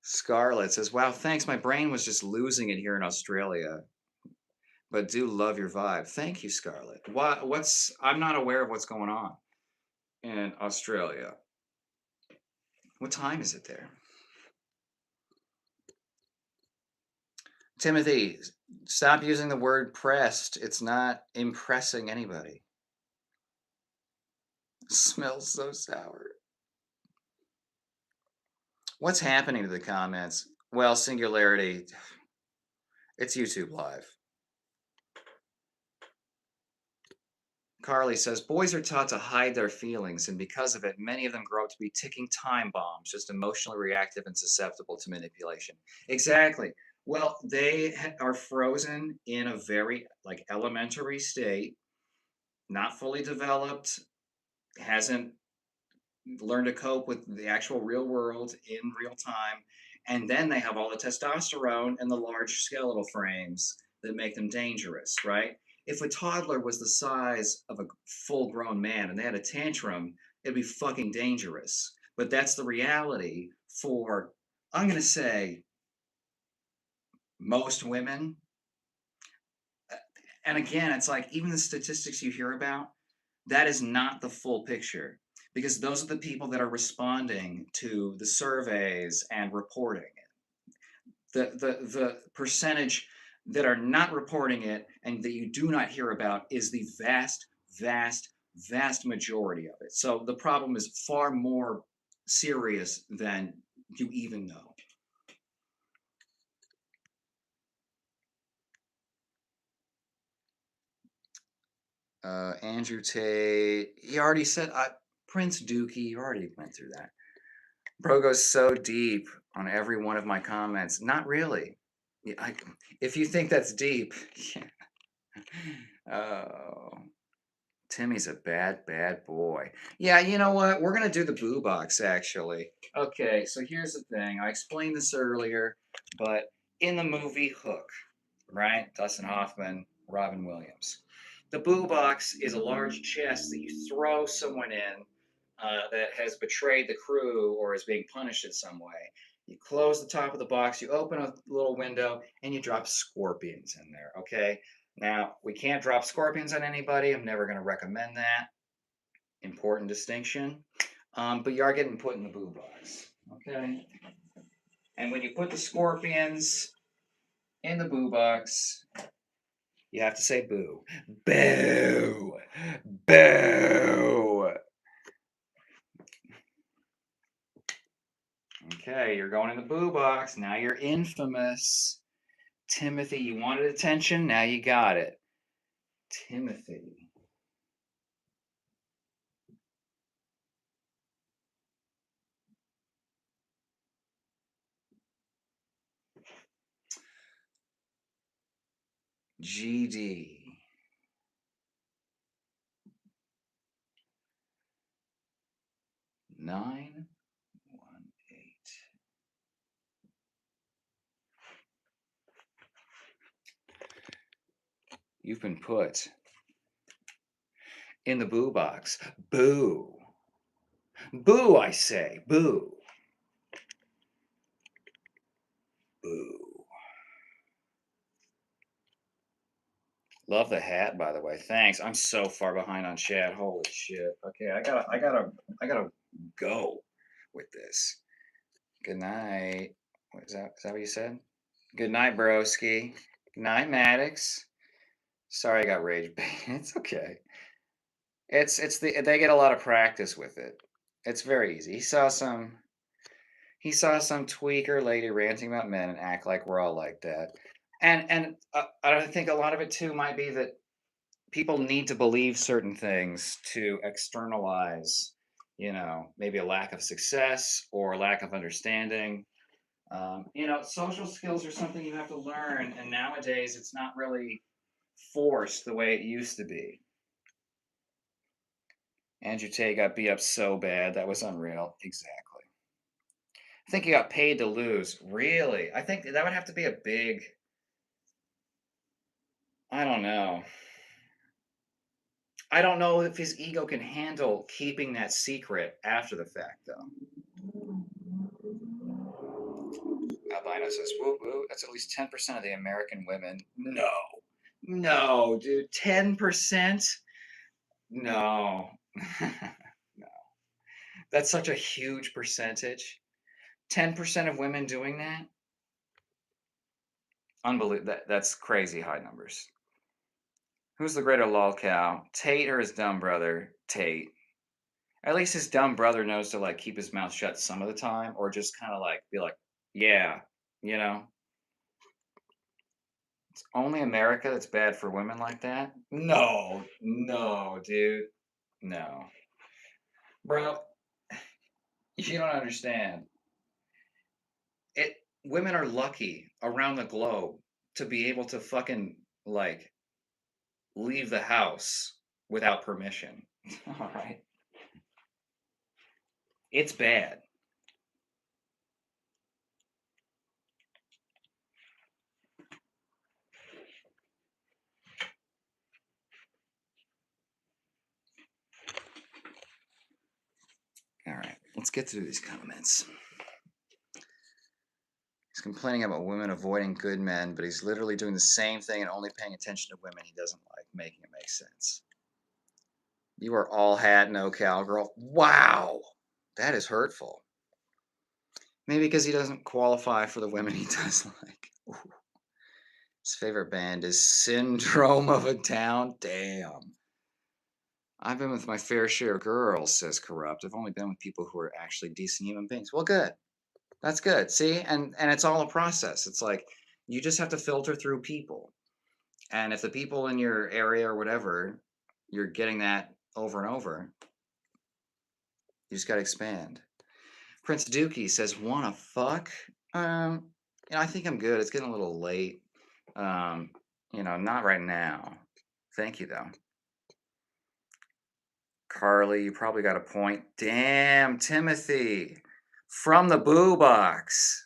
Scarlett says, "Wow, thanks. My brain was just losing it here in Australia, but do love your vibe." Thank you, Scarlett. What's I'm not aware of what's going on in Australia. What time is it there? Timothy, stop using the word pressed. It's not impressing anybody. Smells so sour. What's happening to the comments? Well, Singularity, it's YouTube Live. Carly says, boys are taught to hide their feelings, and because of it, many of them grow up to be ticking time bombs, just emotionally reactive and susceptible to manipulation. Exactly. Well, they are frozen in a very like elementary state, not fully developed, hasn't learned to cope with the actual real world in real time. And then they have all the testosterone and the large skeletal frames that make them dangerous, right? If a toddler was the size of a full grown man and they had a tantrum, it'd be fucking dangerous. But that's the reality for, I'm going to say, most women. And again, it's like even the statistics you hear about, that is not the full picture because those are the people that are responding to the surveys and reporting it. The percentage that are not reporting it and that you do not hear about is the vast majority of it. So the problem is far more serious than you even know. Andrew Tate, he already said, Prince Dookie, you already went through that. Bro goes so deep on every one of my comments. Not really. If you think that's deep, oh, Timmy's a bad boy. Yeah, you know what? We're gonna do the boo box actually. Okay, so here's the thing. I explained this earlier, but in the movie Hook, right? Dustin Hoffman, Robin Williams. The boo box is a large chest that you throw someone in that has betrayed the crew or is being punished in some way. You close the top of the box, you open a little window, and you drop scorpions in there, okay? Now, we can't drop scorpions on anybody. I'm never going to recommend that. Important distinction. But you are getting put in the boo box, okay? And when you put the scorpions in the boo box, you have to say boo. Boo! Boo! Okay, you're going in the boo box. Now you're infamous. Timothy, you wanted attention. Now you got it. Timothy. GD. 918. You've been put in the boo box. Boo. Boo, I say. Boo. Boo. Love the hat, by the way. Thanks. I'm so far behind on chat. Holy shit. Okay, I gotta go with this. Good night. What is that? Is that what you said? Good night, broski. Good night, Maddox. Sorry I got rage bait. It's okay. They get a lot of practice with it. It's very easy. He saw some tweaker lady ranting about men and act like we're all like that. And I think a lot of it too might be that people need to believe certain things to externalize, maybe a lack of success or a lack of understanding. Social skills are something you have to learn, and nowadays it's not really forced the way it used to be. Andrew Tate got beat up so bad that was unreal. Exactly. I think he got paid to lose. Really? I think that would have to be a big. I don't know. I don't know if his ego can handle keeping that secret after the fact, though. Albino says, woo woo, that's at least 10% of the American women. No. No, dude. 10%? No. No. That's such a huge percentage. 10% of women doing that? Unbelievable. That's crazy high numbers. Who's the greater lolcow? Tate or his dumb brother? Tate. At least his dumb brother knows to like keep his mouth shut some of the time, or just kind of like be like, yeah, you know. It's only America that's bad for women like that. No, no, dude, no, bro. You don't understand. It. Women are lucky around the globe to be able to fucking like leave the house without permission. All right, it's bad. All right, let's get through these comments. He's complaining about women avoiding good men, but he's literally doing the same thing and only paying attention to women he doesn't like, making it make sense. You are all hat, no cowgirl. Wow, that is hurtful. Maybe because he doesn't qualify for the women he does like. Ooh. His favorite band is Syndrome of a Down. Damn. I've been with my fair share of girls, says Corrupt. I've only been with people who are actually decent human beings. Well, good. That's good. See, and it's all a process. It's like you just have to filter through people. And if the people in your area or whatever, you're getting that over and over, you just got to expand. Prince Dookie says, "Wanna fuck?" I think I'm good. It's getting a little late. Not right now. Thank you though, Carly. You probably got a point. Damn, Timothy, from the boo box.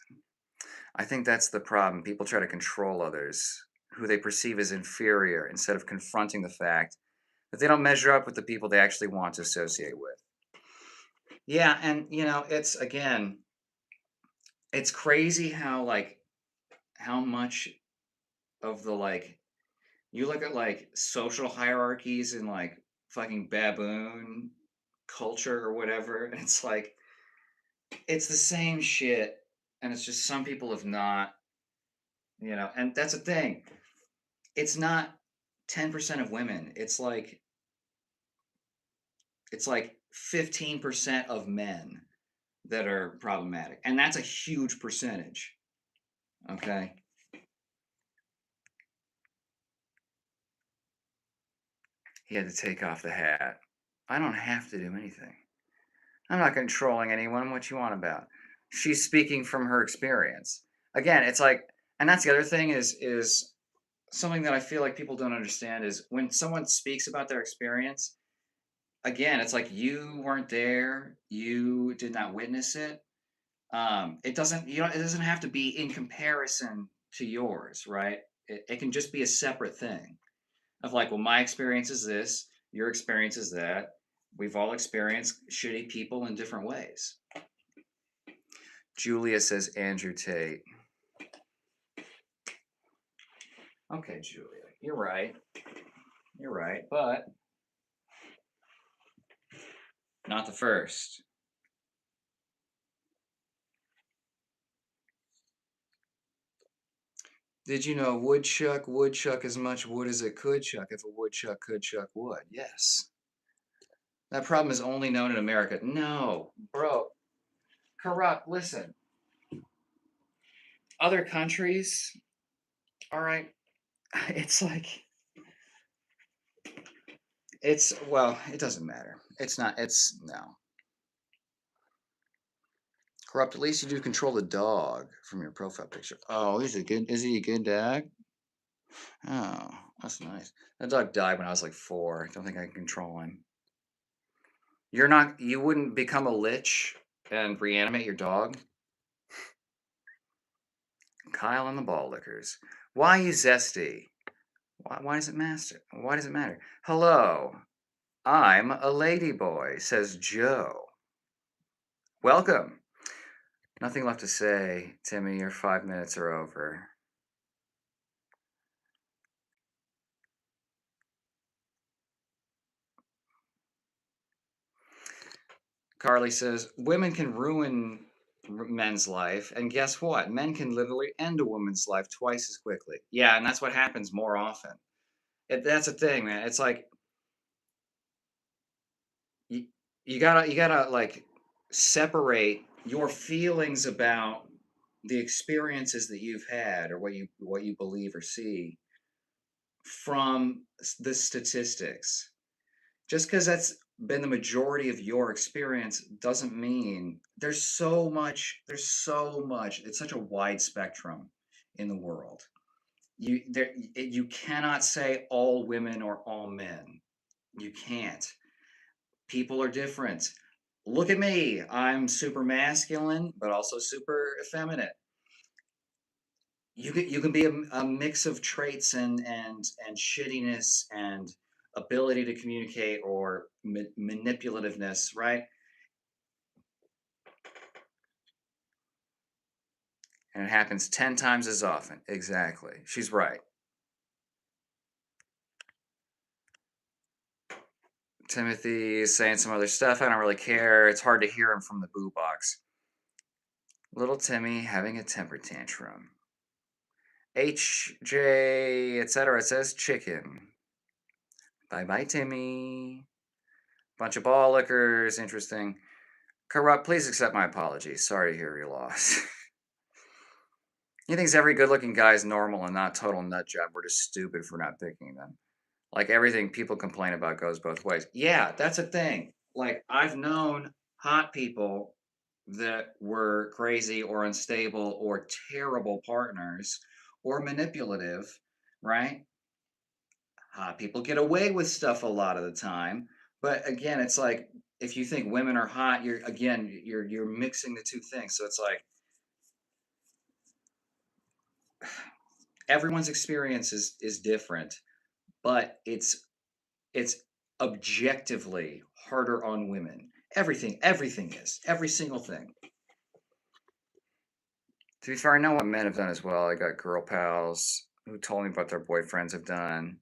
I think that's the problem. People try to control others who they perceive as inferior instead of confronting the fact that they don't measure up with the people they actually want to associate with. Yeah, and it's again, it's crazy how how much of the you look at like social hierarchies in like fucking baboon culture or whatever, and it's like it's the same shit, and it's just some people have not, and that's the thing. It's not 10% of women. It's like 15% of men that are problematic. And that's a huge percentage. Okay. He had to take off the hat. I don't have to do anything. I'm not controlling anyone. What you want about? She's speaking from her experience. Again, it's like, and that's the other thing is something that I feel like people don't understand is when someone speaks about their experience, again, it's like you weren't there, you did not witness it. It doesn't, it doesn't have to be in comparison to yours, right? It can just be a separate thing of like, well, my experience is this, your experience is that. We've all experienced shitty people in different ways. Julia says Andrew Tate. Okay, Julia, you're right. You're right, but not the first. Did you know woodchuck would chuck as much wood as it could chuck if a woodchuck could chuck wood? Yes. That problem is only known in America. No, bro. Corrupt. Listen. Other countries, all right. It's like well, it doesn't matter. It's not. It's no. Corrupt. At least you do control the dog from your profile picture. Oh, is it good? Is he a good dog? Oh, that's nice. That dog died when I was like 4. I don't think I can control him. You're not. You wouldn't become a lich and reanimate your dog. Kyle and the ball lickers. Why you zesty? Why does it matter? Why does it matter? Hello, I'm a ladyboy, says Joe. Welcome. Nothing left to say, Timmy. Your 5 minutes are over. Carly says women can ruin men's life, and guess what? Men can literally end a woman's life twice as quickly. Yeah, and that's what happens more often. That's the thing, man. It's like you, you gotta like separate your feelings about the experiences that you've had or what you believe or see from the statistics. Just because that's been the majority of your experience doesn't mean there's so much it's such a wide spectrum in the world. You cannot say all women or all men. You can't. People are different. Look at me. I'm super masculine but also super effeminate. You can be a mix of traits and shittiness and ability to communicate or manipulativeness, right? And it happens 10 times as often. Exactly. She's right. Timothy is saying some other stuff. I don't really care. It's hard to hear him from the boo box. Little Timmy having a temper tantrum. HJ, etc. It says chicken. Bye bye, Timmy. Bunch of ball lickers. Interesting. Corrupt, please accept my apologies. Sorry to hear your loss. He thinks every good looking guy is normal and not total nut job. We're just stupid for not picking them. Like everything people complain about goes both ways. Yeah, that's a thing. Like I've known hot people that were crazy or unstable or terrible partners or manipulative, right? Hot people get away with stuff a lot of the time. But again, it's like if you think women are hot, you're mixing the two things. So it's like everyone's experience is different, but it's objectively harder on women. Everything is. Every single thing. To be fair, I know what men have done as well. I got girl pals who told me about their boyfriends have done.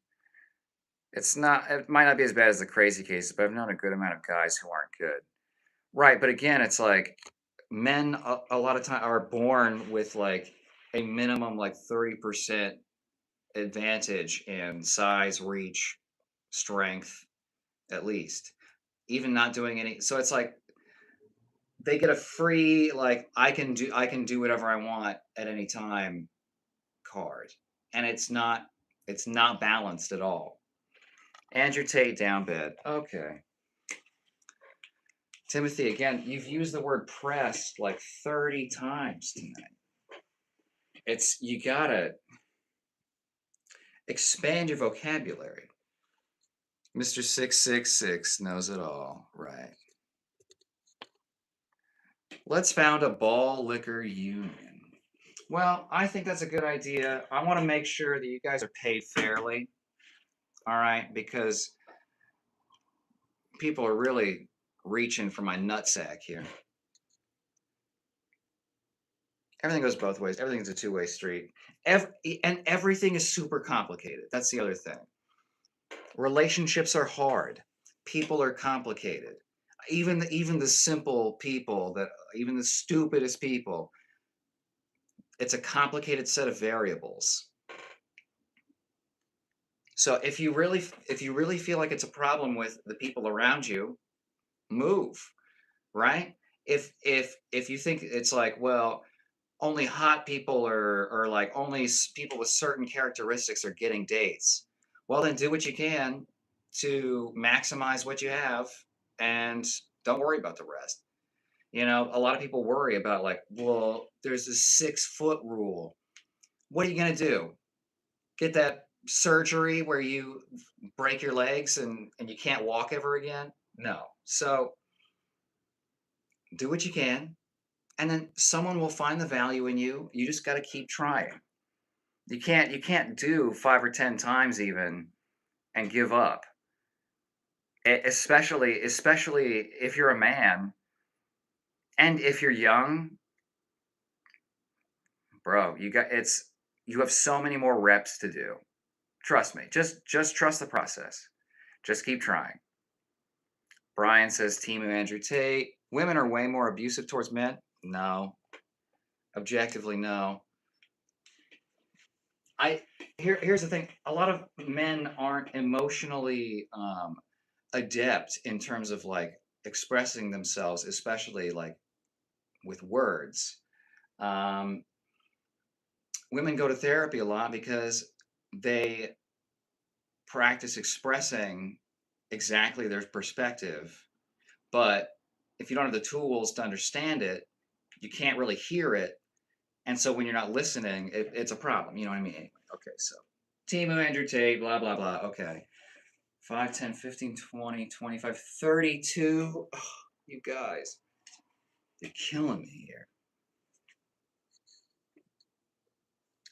It might not be as bad as the crazy cases, but I've known a good amount of guys who aren't good. Right, but again, it's like men a lot of time are born with like a minimum like 30% advantage in size, reach, strength, at least. Even not doing any, so it's like they get a free like I can do whatever I want at any time card. And it's not balanced at all. Andrew Tate down bed. Okay. Timothy, again, you've used the word pressed like 30 times tonight. You gotta expand your vocabulary. Mr. 666 knows it all. Right. Let's found a ball liquor union. Well, I think that's a good idea. I want to make sure that you guys are paid fairly. All right, because people are really reaching for my nutsack here. Everything goes both ways. Everything's a two-way street. And everything is super complicated. That's the other thing. Relationships are hard. People are complicated. Even the simple people that even the stupidest people, it's a complicated set of variables. So if you really feel like it's a problem with the people around you, move, right? If you think it's like, well, only hot people or like only people with certain characteristics are getting dates, well then do what you can to maximize what you have and don't worry about the rest. A lot of people worry about like, well, there's a 6 foot rule. What are you going to do? Get that surgery where you break your legs and you can't walk ever again? No. So do what you can, and then someone will find the value in you. You just got to keep trying. You can't do 5 or 10 times even and give up. Especially if you're a man and if you're young. bro, you have so many more reps to do. Trust me. Just trust the process. Just keep trying. Brian says team of Andrew Tate. Women are way more abusive towards men. No. Objectively, no. Here's the thing. A lot of men aren't emotionally adept in terms of like expressing themselves, especially like with words. Um, Women go to therapy a lot because they practice expressing exactly their perspective. But if you don't have the tools to understand it, you can't really hear it. And so when you're not listening, it's a problem. You know what I mean? Anyway, okay, so team of Andrew Tate, blah, blah, blah. Okay. 5, 10, 15, 20, 25, 32. Oh, you guys, you're killing me here.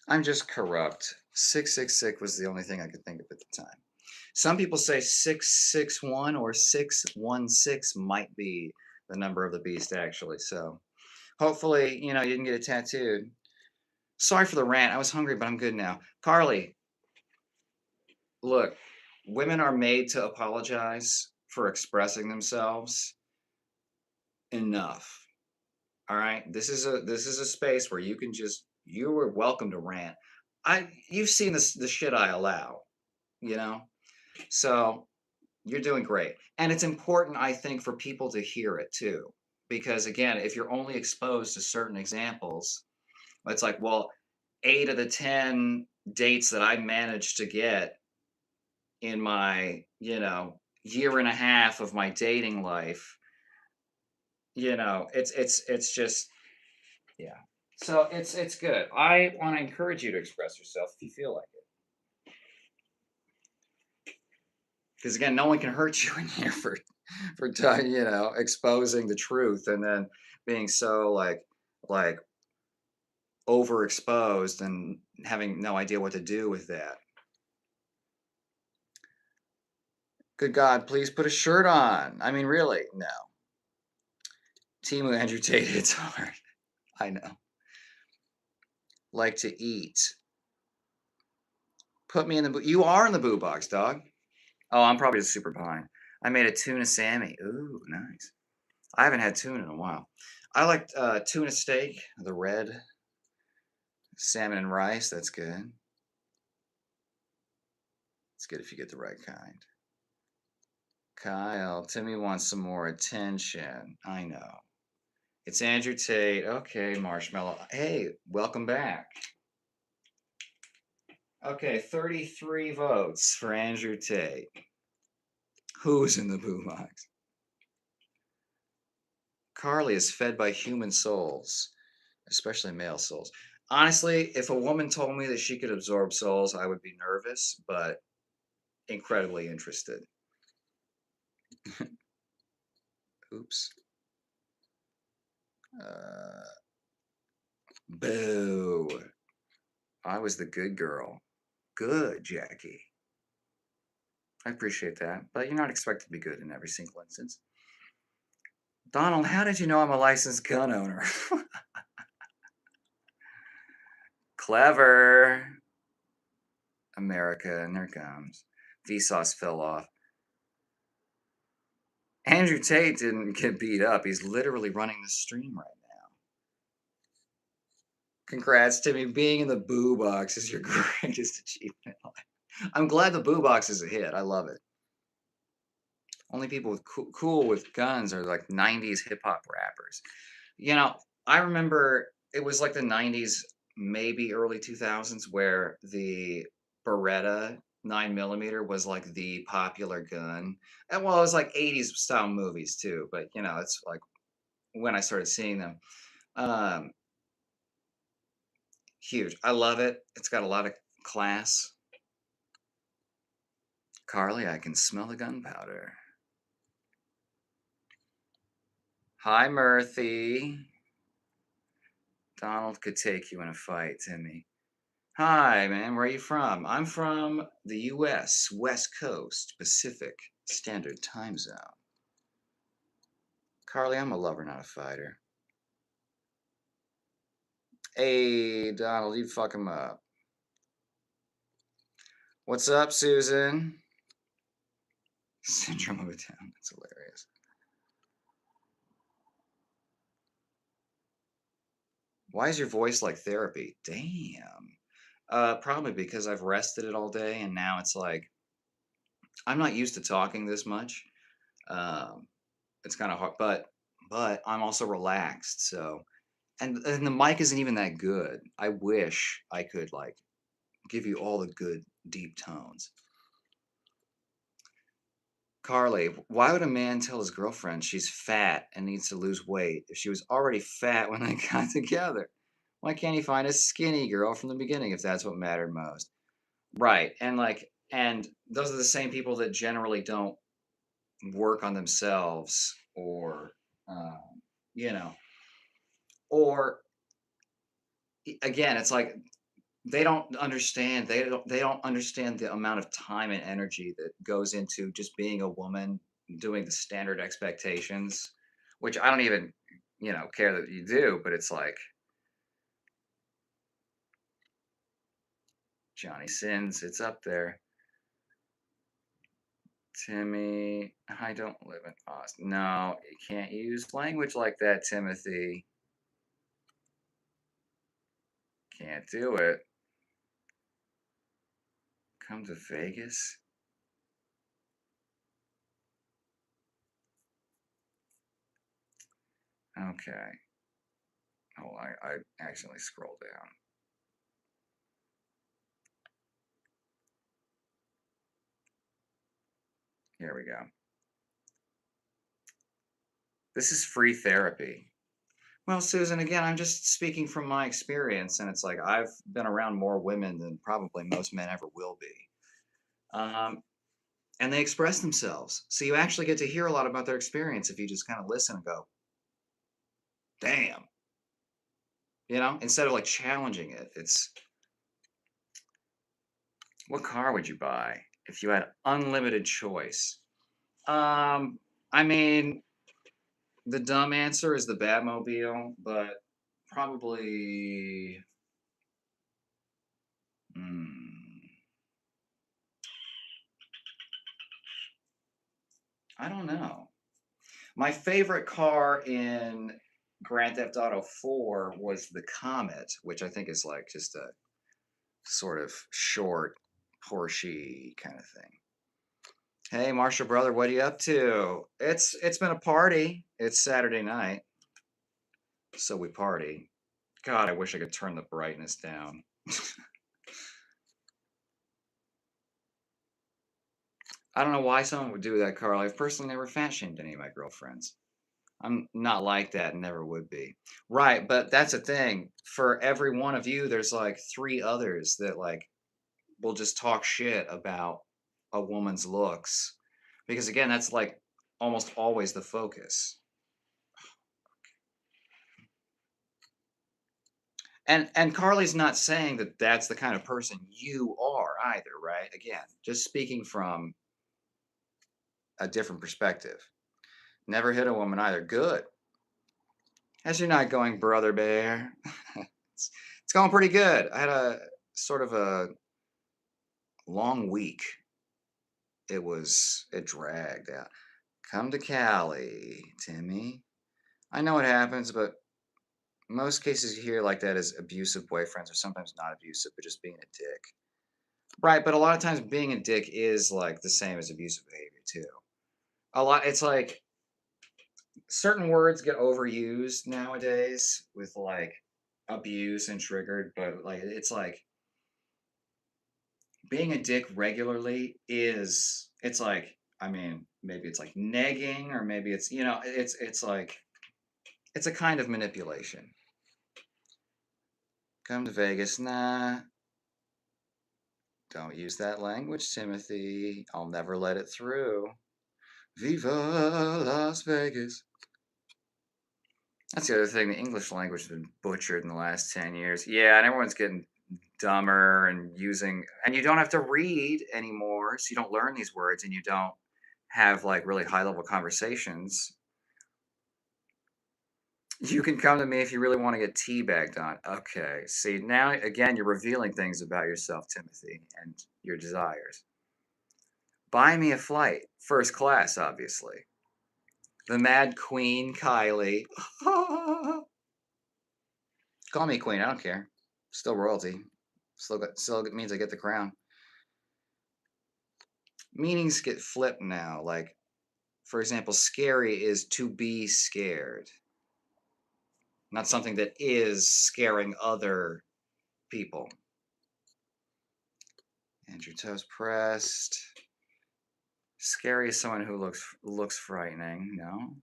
I'm just corrupt. 666 was the only thing I could think of at the time. Some people say 661 or 616 might be the number of the beast, actually. So hopefully, you can get it tattooed. Sorry for the rant. I was hungry, but I'm good now. Carly, look, women are made to apologize for expressing themselves enough. All right. This is a space where you are welcome to rant. You've seen the shit I allow, you know? So you're doing great. And it's important, I think, for people to hear it too. Because again, if you're only exposed to certain examples, it's like, well, 8 of the 10 dates that I managed to get in my, year and a half of my dating life, it's just, yeah. So it's good. I want to encourage you to express yourself if you feel like it. Because again, no one can hurt you in here for exposing the truth and then being so like overexposed and having no idea what to do with that. Good God, please put a shirt on. I mean, really, no. Team of Andrew Tate, it's hard. I know. Like to eat. Put me in the boo. You are in the boo box, dog. Oh, I'm probably just super behind. I made a tuna Sammy. Ooh, nice. I haven't had tuna in a while. I like tuna steak, the red, salmon and rice. That's good. It's good if you get the right kind. Kyle, Timmy wants some more attention. I know. It's Andrew Tate. Okay, Marshmallow. Hey, welcome back. Okay, 33 votes for Andrew Tate. Who's in the boo box? Carly is fed by human souls, especially male souls. Honestly, if a woman told me that she could absorb souls, I would be nervous, but incredibly interested. Oops. Boo. I was the good girl. Good, Jackie. I appreciate that, but you're not expected to be good in every single instance. Donald, how did you know I'm a licensed gun owner? Clever. America, and there it comes. Vsauce fell off. Andrew Tate didn't get beat up. He's literally running the stream right now. Congrats, Timmy. Being in the boo box is your greatest achievement in life. I'm glad the boo box is a hit. I love it. Only people with cool with guns are like 90s hip hop rappers. I remember it was like the 90s, maybe early 2000s, where the Beretta 9mm was like the popular gun. And well, it was like 80s style movies too, but it's like when I started seeing them. Um, Huge. I love it. It's got a lot of class. Carly, I can smell the gunpowder. Hi, Murthy. Donald could take you in a fight, Timmy. Hi, man. Where are you from? I'm from the U.S., West Coast, Pacific Standard Time Zone. Carly, I'm a lover, not a fighter. Hey, Donald, you fuck him up. What's up, Susan? Syndrome of a Town. That's hilarious. Why is your voice like therapy? Damn. Probably because I've rested it all day and now it's like I'm not used to talking this much. Um, it's kind of hard, but I'm also relaxed. So and the mic isn't even that good. I wish I could like give you all the good deep tones. Carly, why would a man tell his girlfriend she's fat and needs to lose weight if she was already fat when they got together? Why can't he find a skinny girl from the beginning if that's what mattered most? Right. And those are the same people that generally don't work on themselves or, you know, or again, it's like they don't understand the amount of time and energy that goes into just being a woman doing the standard expectations, which I don't even care that you do, but it's like Johnny Sins, it's up there. Timmy, I don't live in Austin. No, you can't use language like that, Timothy. Can't do it. Come to Vegas. Okay. Oh, I accidentally scrolled down. Here we go. This is free therapy. Well, Susan, again, I'm just speaking from my experience, and it's like I've been around more women than probably most men ever will be. Um, and they express themselves. So you actually get to hear a lot about their experience if you just kind of listen and go, damn, instead of like challenging it. It's what car would you buy if you had unlimited choice? I mean, the dumb answer is the Batmobile, but probably. Hmm, I don't know. My favorite car in Grand Theft Auto 4 was the Comet, which I think is like just a sort of short Porsche kind of thing. Hey, Marshall brother, what are you up to? It's been a party. It's Saturday night, so we party. God, I wish I could turn the brightness down. I don't know why someone would do that, Carl. I've personally never fat shamed any of my girlfriends. I'm not like that and never would be. Right, but that's the thing. For every one of you, there's like three others that like will just talk shit about a woman's looks. Because again, that's like almost always the focus. And Carly's not saying that that's the kind of person you are either, right? Again, just speaking from a different perspective. Never hit a woman either. Good. As you're not going, brother bear. It's going pretty good. I had a sort of a long week. It dragged out. Come to Cali, Timmy. I know it happens, but most cases you hear like that is abusive boyfriends or sometimes not abusive, but just being a dick. Right, but a lot of times being a dick is like the same as abusive behavior too. It's like certain words get overused nowadays with like abuse and triggered, but like it's like being a dick regularly is it's like I mean maybe it's like negging or maybe it's it's like it's a kind of manipulation. Come to Vegas, nah. Don't use that language, Timothy. I'll never let it through. Viva Las Vegas. That's the other thing. The English language has been butchered in the last 10 years. Yeah, and everyone's getting dumber and and you don't have to read anymore, so you don't learn these words and you don't have like really high level conversations. You can come to me if you really want to get teabagged on. Okay. See, now again, you're revealing things about yourself, Timothy, and your desires. Buy me a flight, first class, obviously. The Mad Queen, Kylie. Call me queen. I don't care. Still royalty. Still means I get the crown. Meanings get flipped now. Like, for example, scary is to be scared, not something that is scaring other people. And your toes pressed. Scary is someone who looks frightening. No.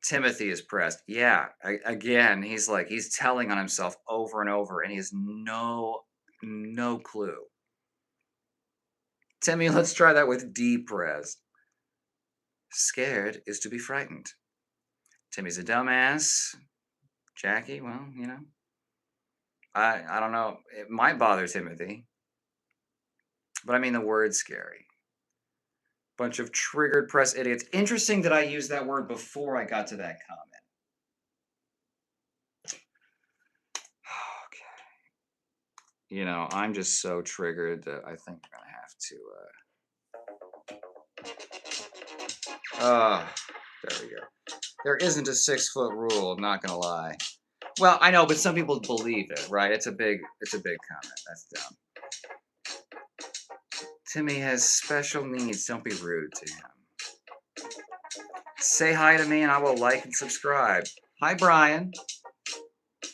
Timothy is pressed. Yeah. Again, he's telling on himself over and over, and he has no clue. Timmy, let's try that with depressed. Scared is to be frightened. Timmy's a dumbass. Jackie, well, I don't know. It might bother Timothy, but I mean the word scary. Bunch of triggered press idiots. Interesting that I used that word before I got to that comment. Okay. I'm just so triggered that I think I'm gonna have to. There we go. There isn't a 6-foot rule. I'm not gonna lie. Well, I know, but some people believe it, right? It's a big comment. That's dumb. Timmy has special needs. Don't be rude to him. Say hi to me and I will like and subscribe. Hi, Brian.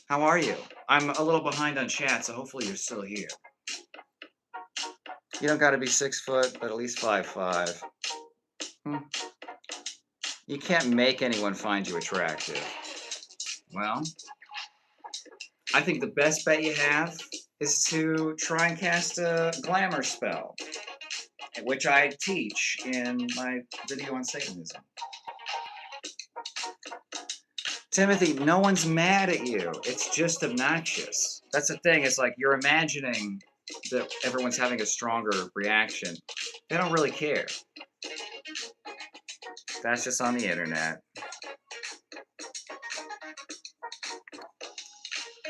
How are you? I'm a little behind on chat, so hopefully you're still here. You don't gotta be 6 foot, but at least 5'5". You can't make anyone find you attractive. Well, I think the best bet you have is to try and cast a glamour spell, which I teach in my video on Satanism. Timothy, no one's mad at you. It's just obnoxious. That's the thing. It's like you're imagining that everyone's having a stronger reaction. They don't really care. That's just on the internet.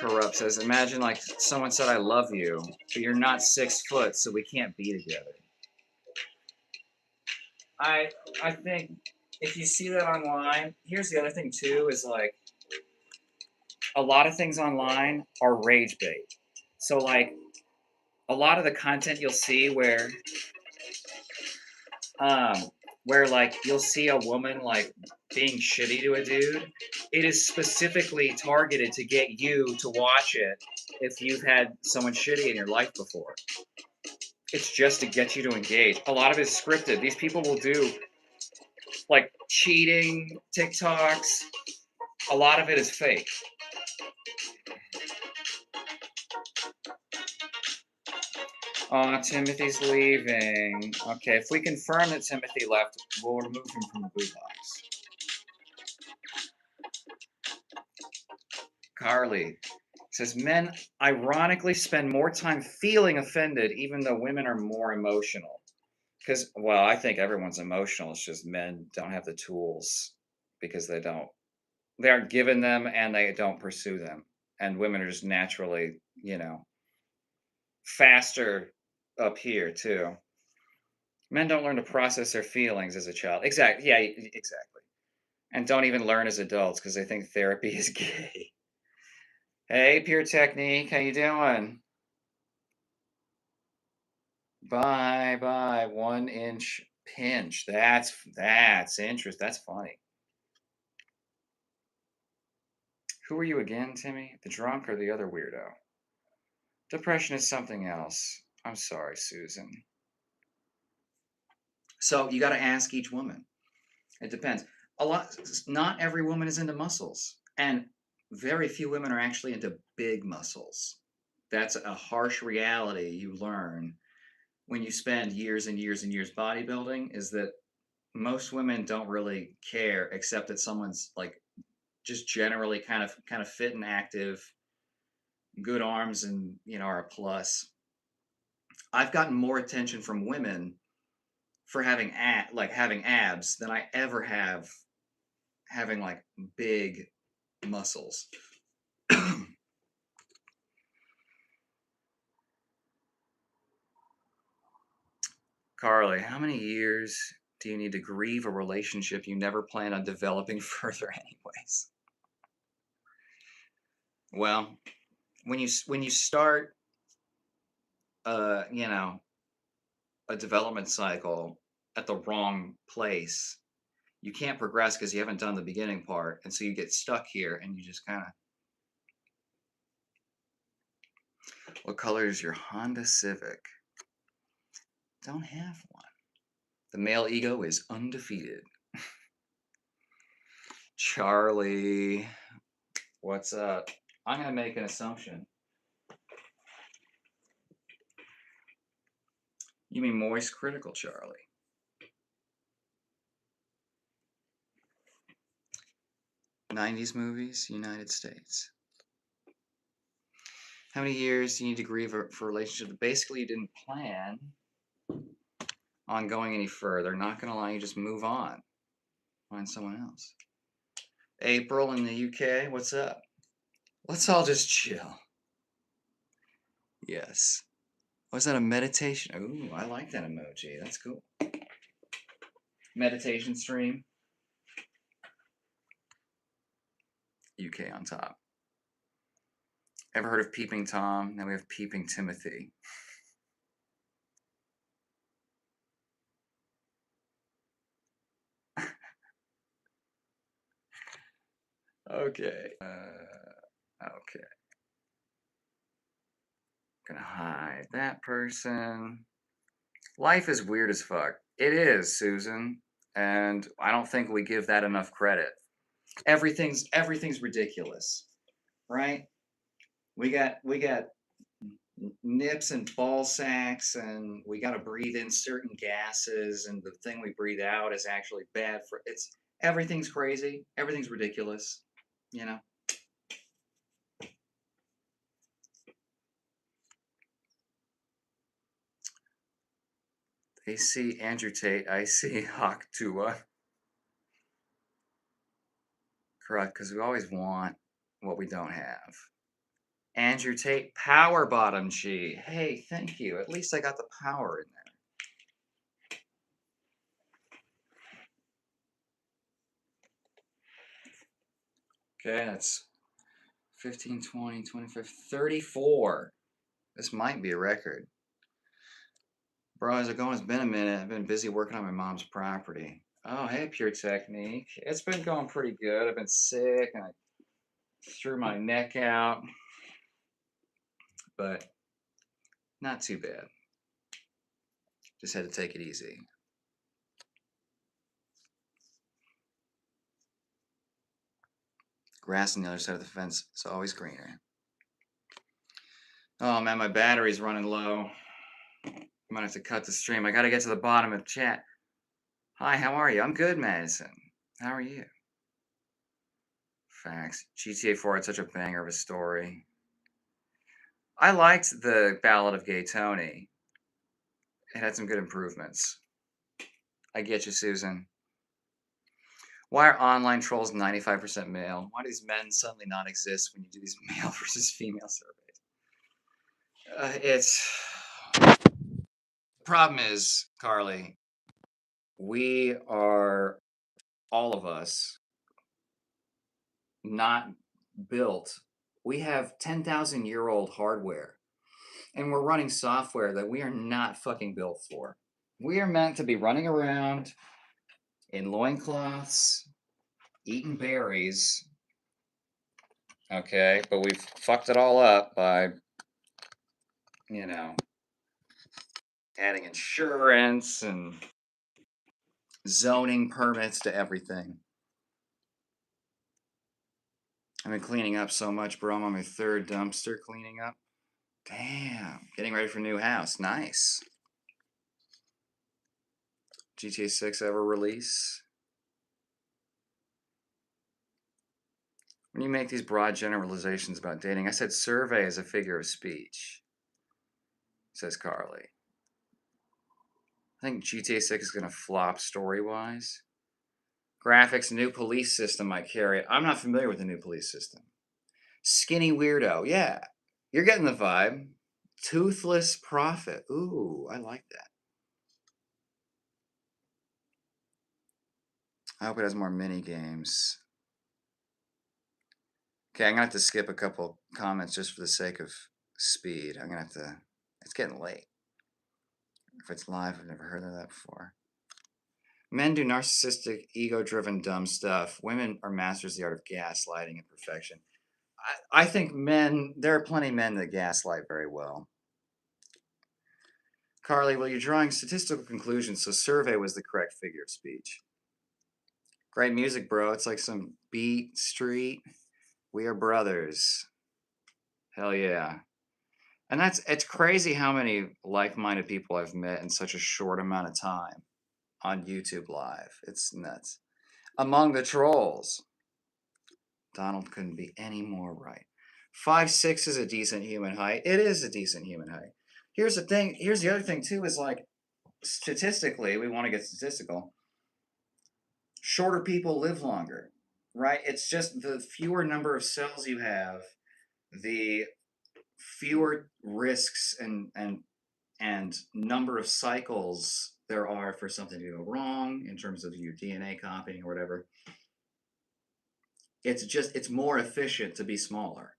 Corrupt says, imagine like someone said, I love you, but you're not 6 foot, so we can't be together. I think if you see that online, here's the other thing too, is like a lot of things online are rage bait. So like a lot of the content you'll see where like you'll see a woman like being shitty to a dude, it is specifically targeted to get you to watch it if you've had someone shitty in your life before. It's just to get you to engage. A lot of it is scripted. These people will do like cheating TikToks. A lot of it is fake. Timothy's leaving. Okay, if we confirm that Timothy left, we'll remove him from the blue box. Carly says men ironically spend more time feeling offended, even though women are more emotional. Because, well, I think everyone's emotional. It's just men don't have the tools because they aren't given them and they don't pursue them. And women are just naturally, faster up here too. Men don't learn to process their feelings as a child. Exactly. Yeah, exactly. And don't even learn as adults because they think therapy is gay. Hey, Pure Technique, how you doing? Bye, bye. 1-inch pinch. That's interesting. That's funny. Who are you again, Timmy? The drunk or the other weirdo? Depression is something else. I'm sorry, Susan. So you got to ask each woman. It depends. Not every woman is into muscles, and very few women are actually into big muscles. That's a harsh reality you learn when you spend years and years and years bodybuilding, is that most women don't really care except that someone's like just generally kind of fit and active, good arms, and are a plus. I've gotten more attention from women for having abs than I ever have having like big muscles. Carly, how many years do you need to grieve a relationship you never plan on developing further anyways? Well, when you start you know, a development cycle at the wrong place, you can't progress because you haven't done the beginning part, and so you get stuck here and you just kind of. What color is your Honda Civic? Don't have one. The male ego is undefeated. Charlie, what's up? I'm gonna make an assumption. You mean moist critical, Charlie? '90s movies, United States. How many years do you need to grieve for a relationship that basically you didn't plan on going any further? Not gonna lie, you just move on. Find someone else. April in the UK, what's up? Let's all just chill. Yes. Was that a meditation? Ooh, I like that emoji. That's cool. Meditation stream. UK on top. Ever heard of Peeping Tom? Now we have Peeping Timothy. Okay. Okay. Gonna hide that person. Life is weird as fuck. It is, Susan. And I don't think we give that enough credit. Everything's ridiculous. Right? We got nips and ball sacks, and we got to breathe in certain gases, and the thing we breathe out is actually bad for it's everything's crazy, everything's ridiculous, you know. They see Andrew Tate, I see Hawk Tuah. Correct, because we always want what we don't have. Andrew Tate, power bottom G. Hey, thank you. At least I got the power in there. Okay, that's 15, 20, 25, 34. This might be a record. Bro, how's it going? It's been a minute. I've been busy working on my mom's property. Oh, hey, Pure Technique. It's been going pretty good. I've been sick and I threw my neck out, but not too bad. Just had to take it easy. Grass on the other side of the fence is always greener. Oh man, my battery's running low. I might have to cut the stream. I gotta get to the bottom of chat. Hi, how are you? I'm good, Madison. How are you? Facts. GTA 4 had such a banger of a story. I liked the Ballad of Gay Tony. It had some good improvements. I get you, Susan. Why are online trolls 95% male? Why do these men suddenly not exist when you do these male versus female surveys? The problem is, Carly, we are, all of us, not built. We have 10,000-year-old hardware, and we're running software that we are not fucking built for. We are meant to be running around in loincloths, eating berries, okay? But we've fucked it all up by, you know, adding insurance and zoning permits to everything. I've been cleaning up so much, bro. I'm on my third dumpster cleaning up. Damn. Getting ready for a new house. Nice. GTA 6 ever release? When you make these broad generalizations about dating, I said survey as a figure of speech, says Carly. I think GTA 6 is going to flop story-wise. Graphics, new police system I carry. I'm not familiar with the new police system. Skinny weirdo. Yeah. You're getting the vibe. Toothless prophet. Ooh, I like that. I hope it has more mini games. Okay, I'm gonna have to skip a couple comments just for the sake of speed. I'm gonna have to. It's getting late. If it's live, I've never heard of that before. Men do narcissistic, ego-driven, dumb stuff. Women are masters of the art of gaslighting and perfection. I think men. There are plenty of men that gaslight very well. Carly, well, you're drawing statistical conclusions, so survey was the correct figure of speech. Great music, bro. It's like some Beat Street. We are brothers. Hell yeah. And it's crazy how many like-minded people I've met in such a short amount of time on YouTube Live. It's nuts. Among the trolls, Donald couldn't be any more right. 5'6" is a decent human height. It is a decent human height. Here's the thing. Here's the other thing too. Is like statistically, we want to get statistical. Shorter people live longer, right? It's just the fewer number of cells you have, the fewer risks and number of cycles there are for something to go wrong in terms of your DNA copying or whatever. It's more efficient to be smaller.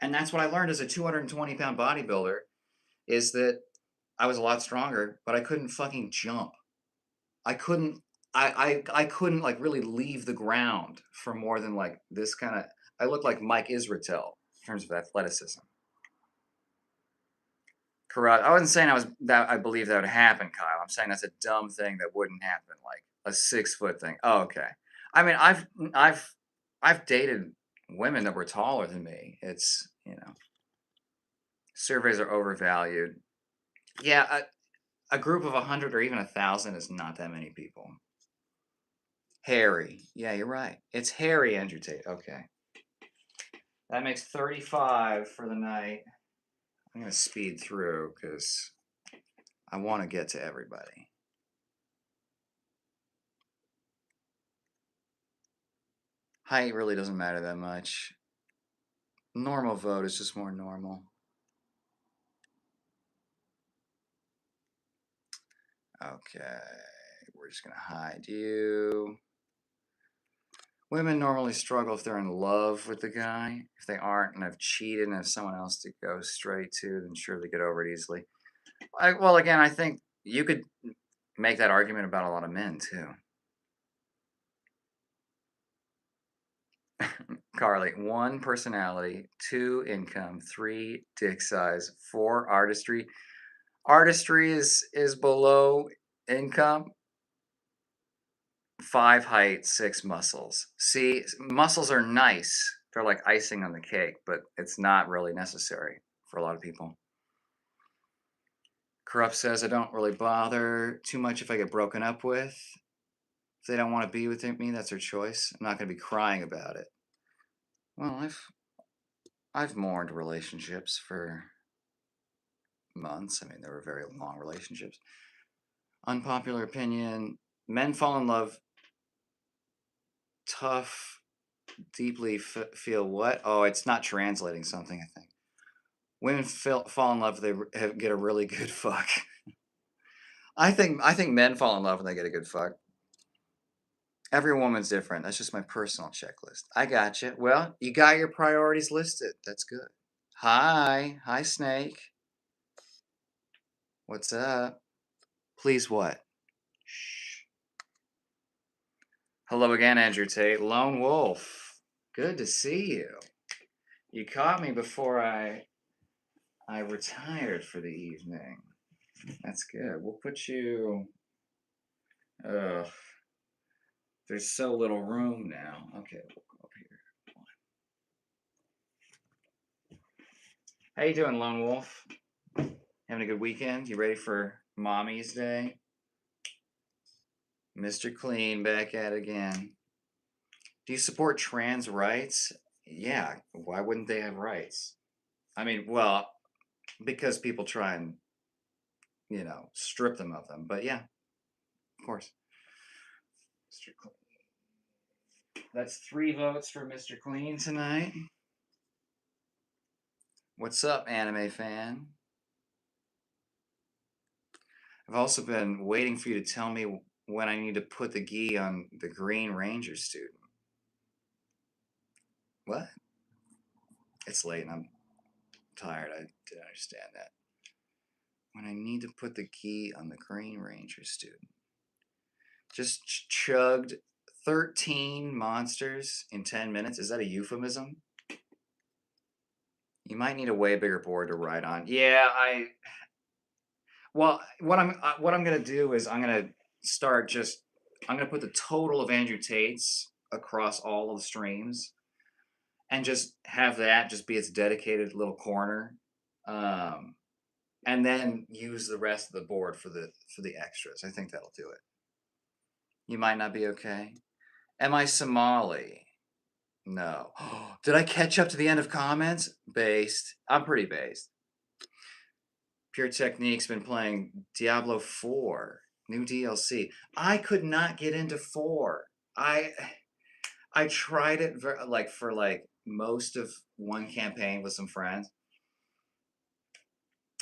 And that's what I learned as a 220-pound bodybuilder is that I was a lot stronger, but I couldn't fucking jump. I couldn't I couldn't like really leave the ground for more than like this kind of I look like Mike Israetel in terms of athleticism. Correct. I wasn't saying I believe that would happen, Kyle. I'm saying that's a dumb thing that wouldn't happen, like a 6 foot thing. Oh, okay. I mean, I've dated women that were taller than me. It's surveys are overvalued. Yeah, a group of 100 or even 1,000 is not that many people. Harry. Yeah, you're right. It's Harry Andrew Tate. Okay. That makes 35 for the night. I'm going to speed through because I want to get to everybody. Height really doesn't matter that much. Normal vote is just more normal. Okay. We're just going to hide you. Women normally struggle if they're in love with the guy. If they aren't and have cheated and have someone else to go straight to, then sure they get over it easily. Well, again, I think you could make that argument about a lot of men too. Carly, 1 personality, 2 income, 3 dick size, 4 artistry. Artistry is below income. 5 height, 6 muscles. See, muscles are nice. They're like icing on the cake, but it's not really necessary for a lot of people. Corrupt says, I don't really bother too much if I get broken up with. If they don't want to be with me, that's their choice. I'm not going to be crying about it. Well, I've mourned relationships for months. I mean, they were very long relationships. Unpopular opinion, men fall in love tough, deeply feel what? Oh, it's not translating something, I think. Women fall in love, they get a really good fuck. I think men fall in love when they get a good fuck. Every woman's different. That's just my personal checklist. I got you. Well, you got your priorities listed. That's good. Hi, Snake. What's up? Please what? Shh. Hello again, Andrew Tate. Lone Wolf. Good to see you. You caught me before I retired for the evening. That's good. We'll put you. Ugh. There's so little room now. Okay, we'll go up here. How you doing, Lone Wolf? Having a good weekend? You ready for Mommy's Day? Mr. Clean back at it again. Do you support trans rights? Yeah. Why wouldn't they have rights? I mean, well, because people try and, strip them of them. But yeah, of course. Mr. Clean. That's 3 votes for Mr. Clean tonight. What's up, anime fan? I've also been waiting for you to tell me when I need to put the gi on the Green Ranger student. What? It's late and I'm tired. I didn't understand that. When I need to put the gi on the Green Ranger student. Just chugged 13 monsters in 10 minutes. Is that a euphemism? You might need a way bigger board to ride on. Yeah, well, what I'm gonna do is I'm gonna put the total of Andrew Tate's across all of the streams, and just have that just be its dedicated little corner, um, and then use the rest of the board for the extras. I think that'll do it. You might not be okay. Am I Somali? No. Did I catch up to the end of comments? Based. I'm pretty based. Pure Technique's been playing Diablo 4, new DLC. I could not get into 4. I tried it for most of one campaign with some friends.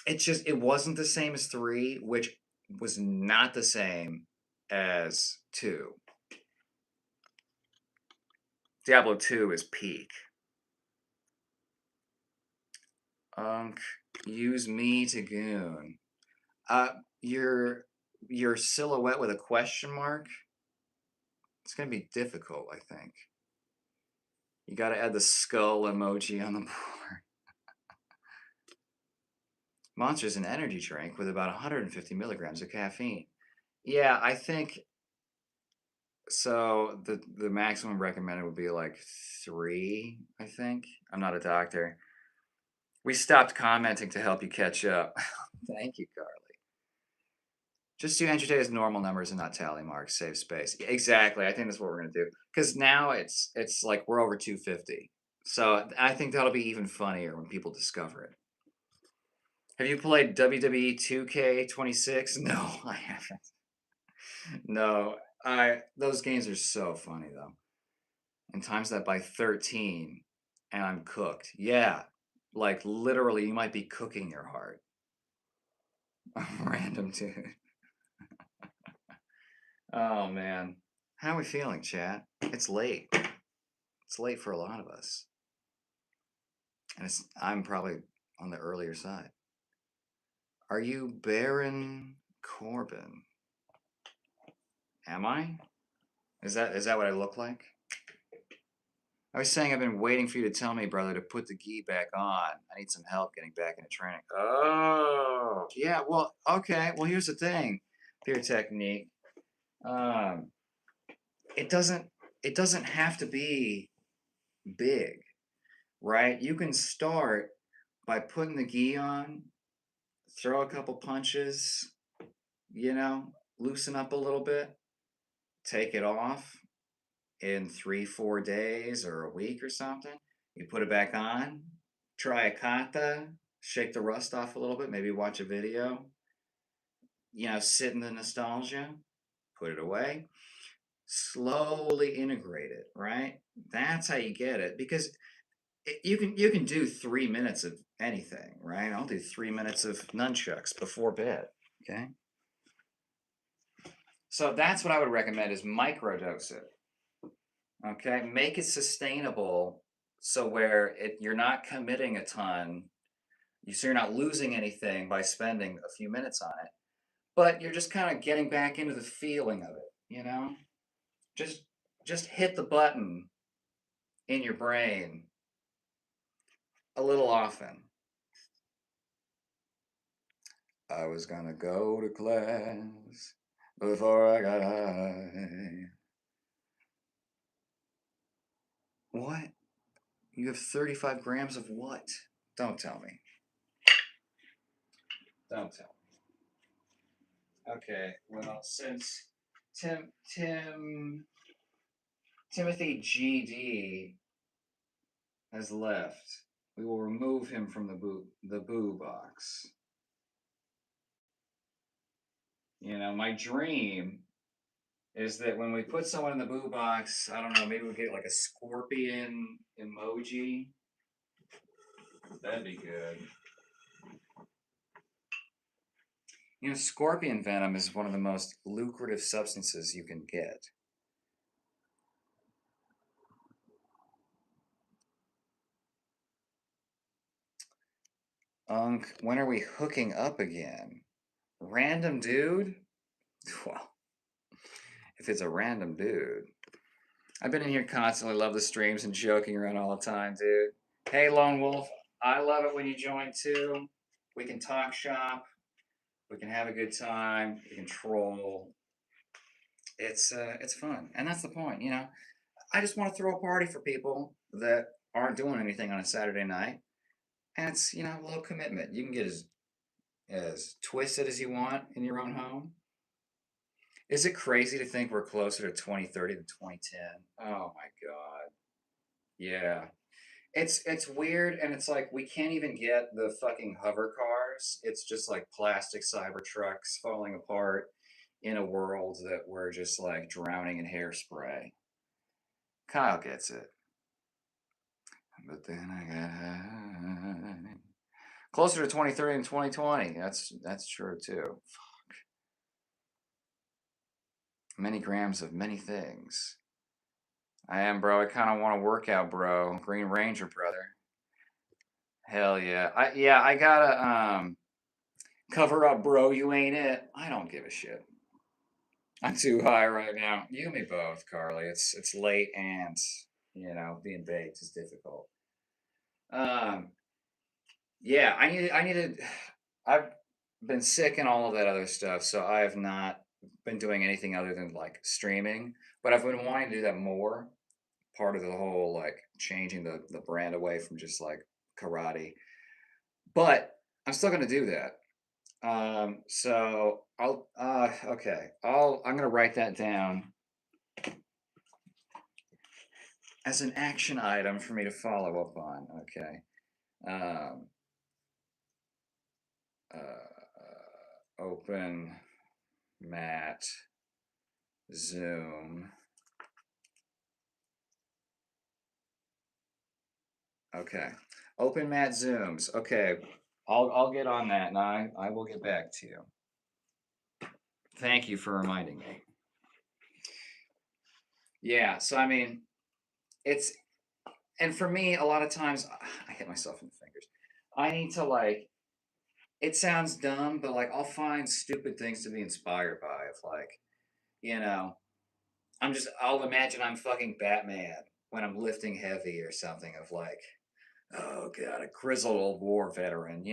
It wasn't the same as 3, which was not the same as 2. Diablo 2 is peak. Use me to goon. Your silhouette with a question mark. It's gonna be difficult, I think. You gotta add the skull emoji on the board. Monster's an energy drink with about 150 milligrams of caffeine. Yeah, I think so. The maximum recommended would be like 3, I think. I'm not a doctor. We stopped commenting to help you catch up. Thank you, Carly. Just do enter as normal numbers and not tally marks. Save space. Exactly. I think that's what we're gonna do. Because now it's like we're over 250. So I think that'll be even funnier when people discover it. Have you played WWE 2K26? No, I haven't. No, those games are so funny though. And times that by 13, and I'm cooked. Yeah, like literally, you might be cooking your heart. Random dude. Oh man, how are we feeling, chat? It's late. It's late for a lot of us, and I'm probably on the earlier side. Are you Baron Corbin? Am I? Is that what I look like? I was saying I've been waiting for you to tell me, brother, to put the gi back on. I need some help getting back into training. Oh, yeah. Well, okay. Well, here's the thing, Pure Technique. Um, it doesn't have to be big, right? You can start by putting the gi on, throw a couple punches, loosen up a little bit, take it off in 3-4 days or a week or something. You put it back on, try a kata, shake the rust off a little bit, maybe watch a video, sit in the nostalgia, put it away, slowly integrate it, right? That's how you get it, because you can do 3 minutes of anything, right? I'll do 3 minutes of nunchucks before bed, okay? So that's what I would recommend is microdose it. Okay, make it sustainable so where you're not committing a ton, so you're not losing anything by spending a few minutes on it, but you're just kind of getting back into the feeling of it. Just just hit the button in your brain a little often. I was gonna go to class before I got high. What? You have 35 grams of what? Don't tell me. Don't tell me. Okay, well, since Timothy GD has left, we will remove him from the boo box. My dream is that when we put someone in the boo box, I don't know, maybe we'll get like a scorpion emoji. That'd be good. You know, scorpion venom is one of the most lucrative substances you can get. Unk, when are we hooking up again? Random dude? Well, if it's a random dude. I've been in here constantly, love the streams and joking around all the time, dude. Hey, Lone Wolf, I love it when you join too. We can talk shop. We can have a good time. We can troll. It's fun, and that's the point, you know. I just want to throw a party for people that aren't doing anything on a Saturday night, and it's low commitment. You can get as twisted as you want in your own home. Is it crazy to think we're closer to 2030 than 2010? Oh my god. Yeah. It's weird, and it's like we can't even get the fucking hover cars. It's just like plastic cyber trucks falling apart in a world that we're just like drowning in hairspray. Kyle gets it. But then I got high. Closer to 2030 and 2020. That's true too. Many grams of many things. I am, bro. I kind of want to work out, bro. Green Ranger, brother. Hell yeah. I gotta cover up, bro. You ain't it. I don't give a shit. I'm too high right now. You and me both, Carly. It's late, and being baked is difficult. Um, yeah, I needed. I've been sick and all of that other stuff, so I have not been doing anything other than like streaming. But I've been wanting to do that more. Part of the whole like changing the brand away from just like karate. But I'm still gonna do that. So I'll okay. I'm gonna write that down as an action item for me to follow up on. Okay. Um, open Matt Zoom. Okay. Open Matt Zooms. Okay. I'll get on that, and I will get back to you. Thank you for reminding me. Yeah. So I mean, it's and for me, a lot of times I hit myself in the fingers. I need to like. It sounds dumb, but like I'll find stupid things to be inspired by. Of like, you know, I'll imagine I'm fucking Batman when I'm lifting heavy or something. Of like, oh god, a grizzled old war veteran.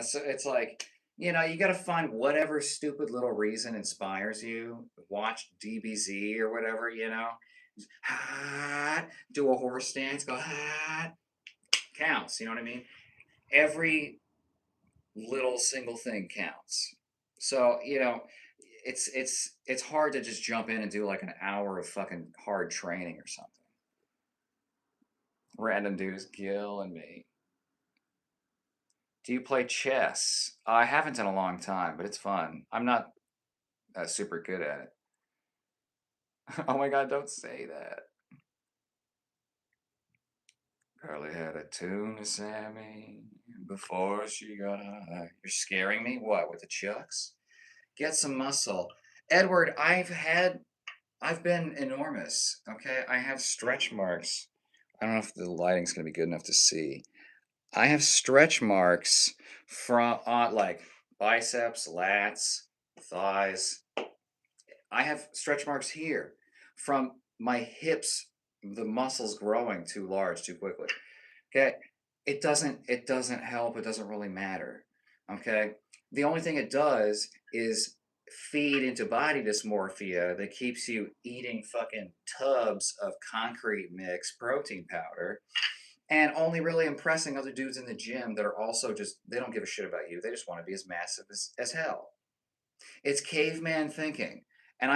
So it's like, you got to find whatever stupid little reason inspires you. Watch DBZ or whatever. Just, do a horse stance, go counts. You know what I mean? Every little single thing counts. So it's hard to just jump in and do like an hour of fucking hard training or something. Random dudes, Gil and me. Do you play chess? I haven't in a long time, but it's fun. I'm not super good at it. Oh my god, don't say that. Carly had a tuna Sammy before she got high. You're scaring me? What, with the chucks? Get some muscle. Edward, I've been enormous. Okay, I have stretch marks. I don't know if the lighting's gonna be good enough to see. I have stretch marks from like biceps, lats, thighs. I have stretch marks here from my hips, the muscles growing too large too quickly. Okay, it doesn't help. It doesn't really matter. Okay, the only thing it does is feed into body dysmorphia that keeps you eating fucking tubs of concrete mix protein powder and only really impressing other dudes in the gym that are also just they don't give a shit about you. They just want to be as massive as hell. It's caveman thinking. And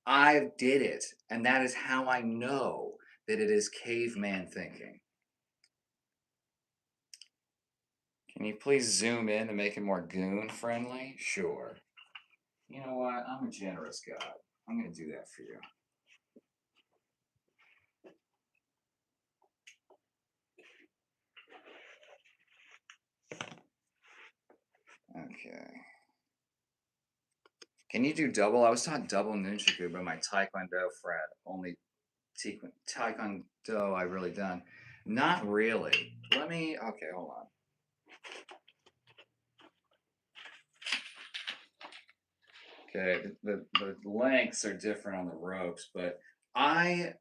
I did it. And that is how I know that it is caveman thinking. Can you please zoom in to make it more goon friendly? Sure. You know what? I'm a generous god. I'm gonna do that for you. Okay. Can you do double? I was taught double nunchaku, but my taekwondo frat only taekwondo I really done. Not really. Let me. Okay, hold on. Okay, the lengths are different on the ropes, but I'm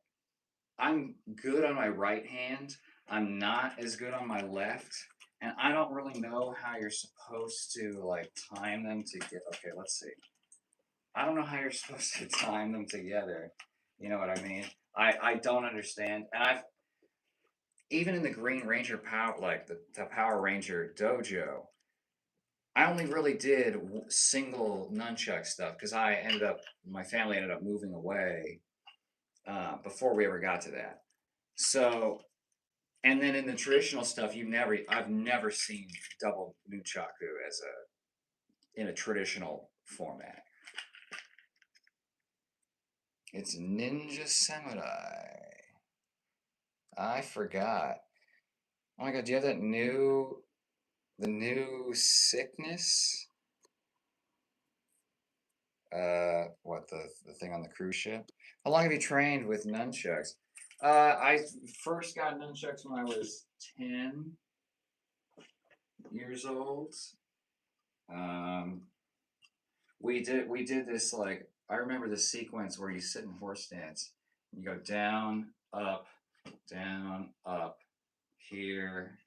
good on my right hand. I'm not as good on my left, and I don't really know how you're supposed to like time them to get. Okay, let's see. I don't know how you're supposed to time them together. You know what I mean? I don't understand, and I've even in the Green Ranger Power, like the Power Ranger dojo, I only really did single nunchuck stuff because my family ended up moving away before we ever got to that. So, and then in the traditional stuff, I've never seen double nunchaku in a traditional format. It's Ninja Samurai. I forgot. Oh my god, do you have the new sickness? What the thing on the cruise ship? How long have you trained with nunchucks? I first got nunchucks when I was 10 years old. Um, we did this like I remember the sequence where you sit in horse stance. You go down, up, here.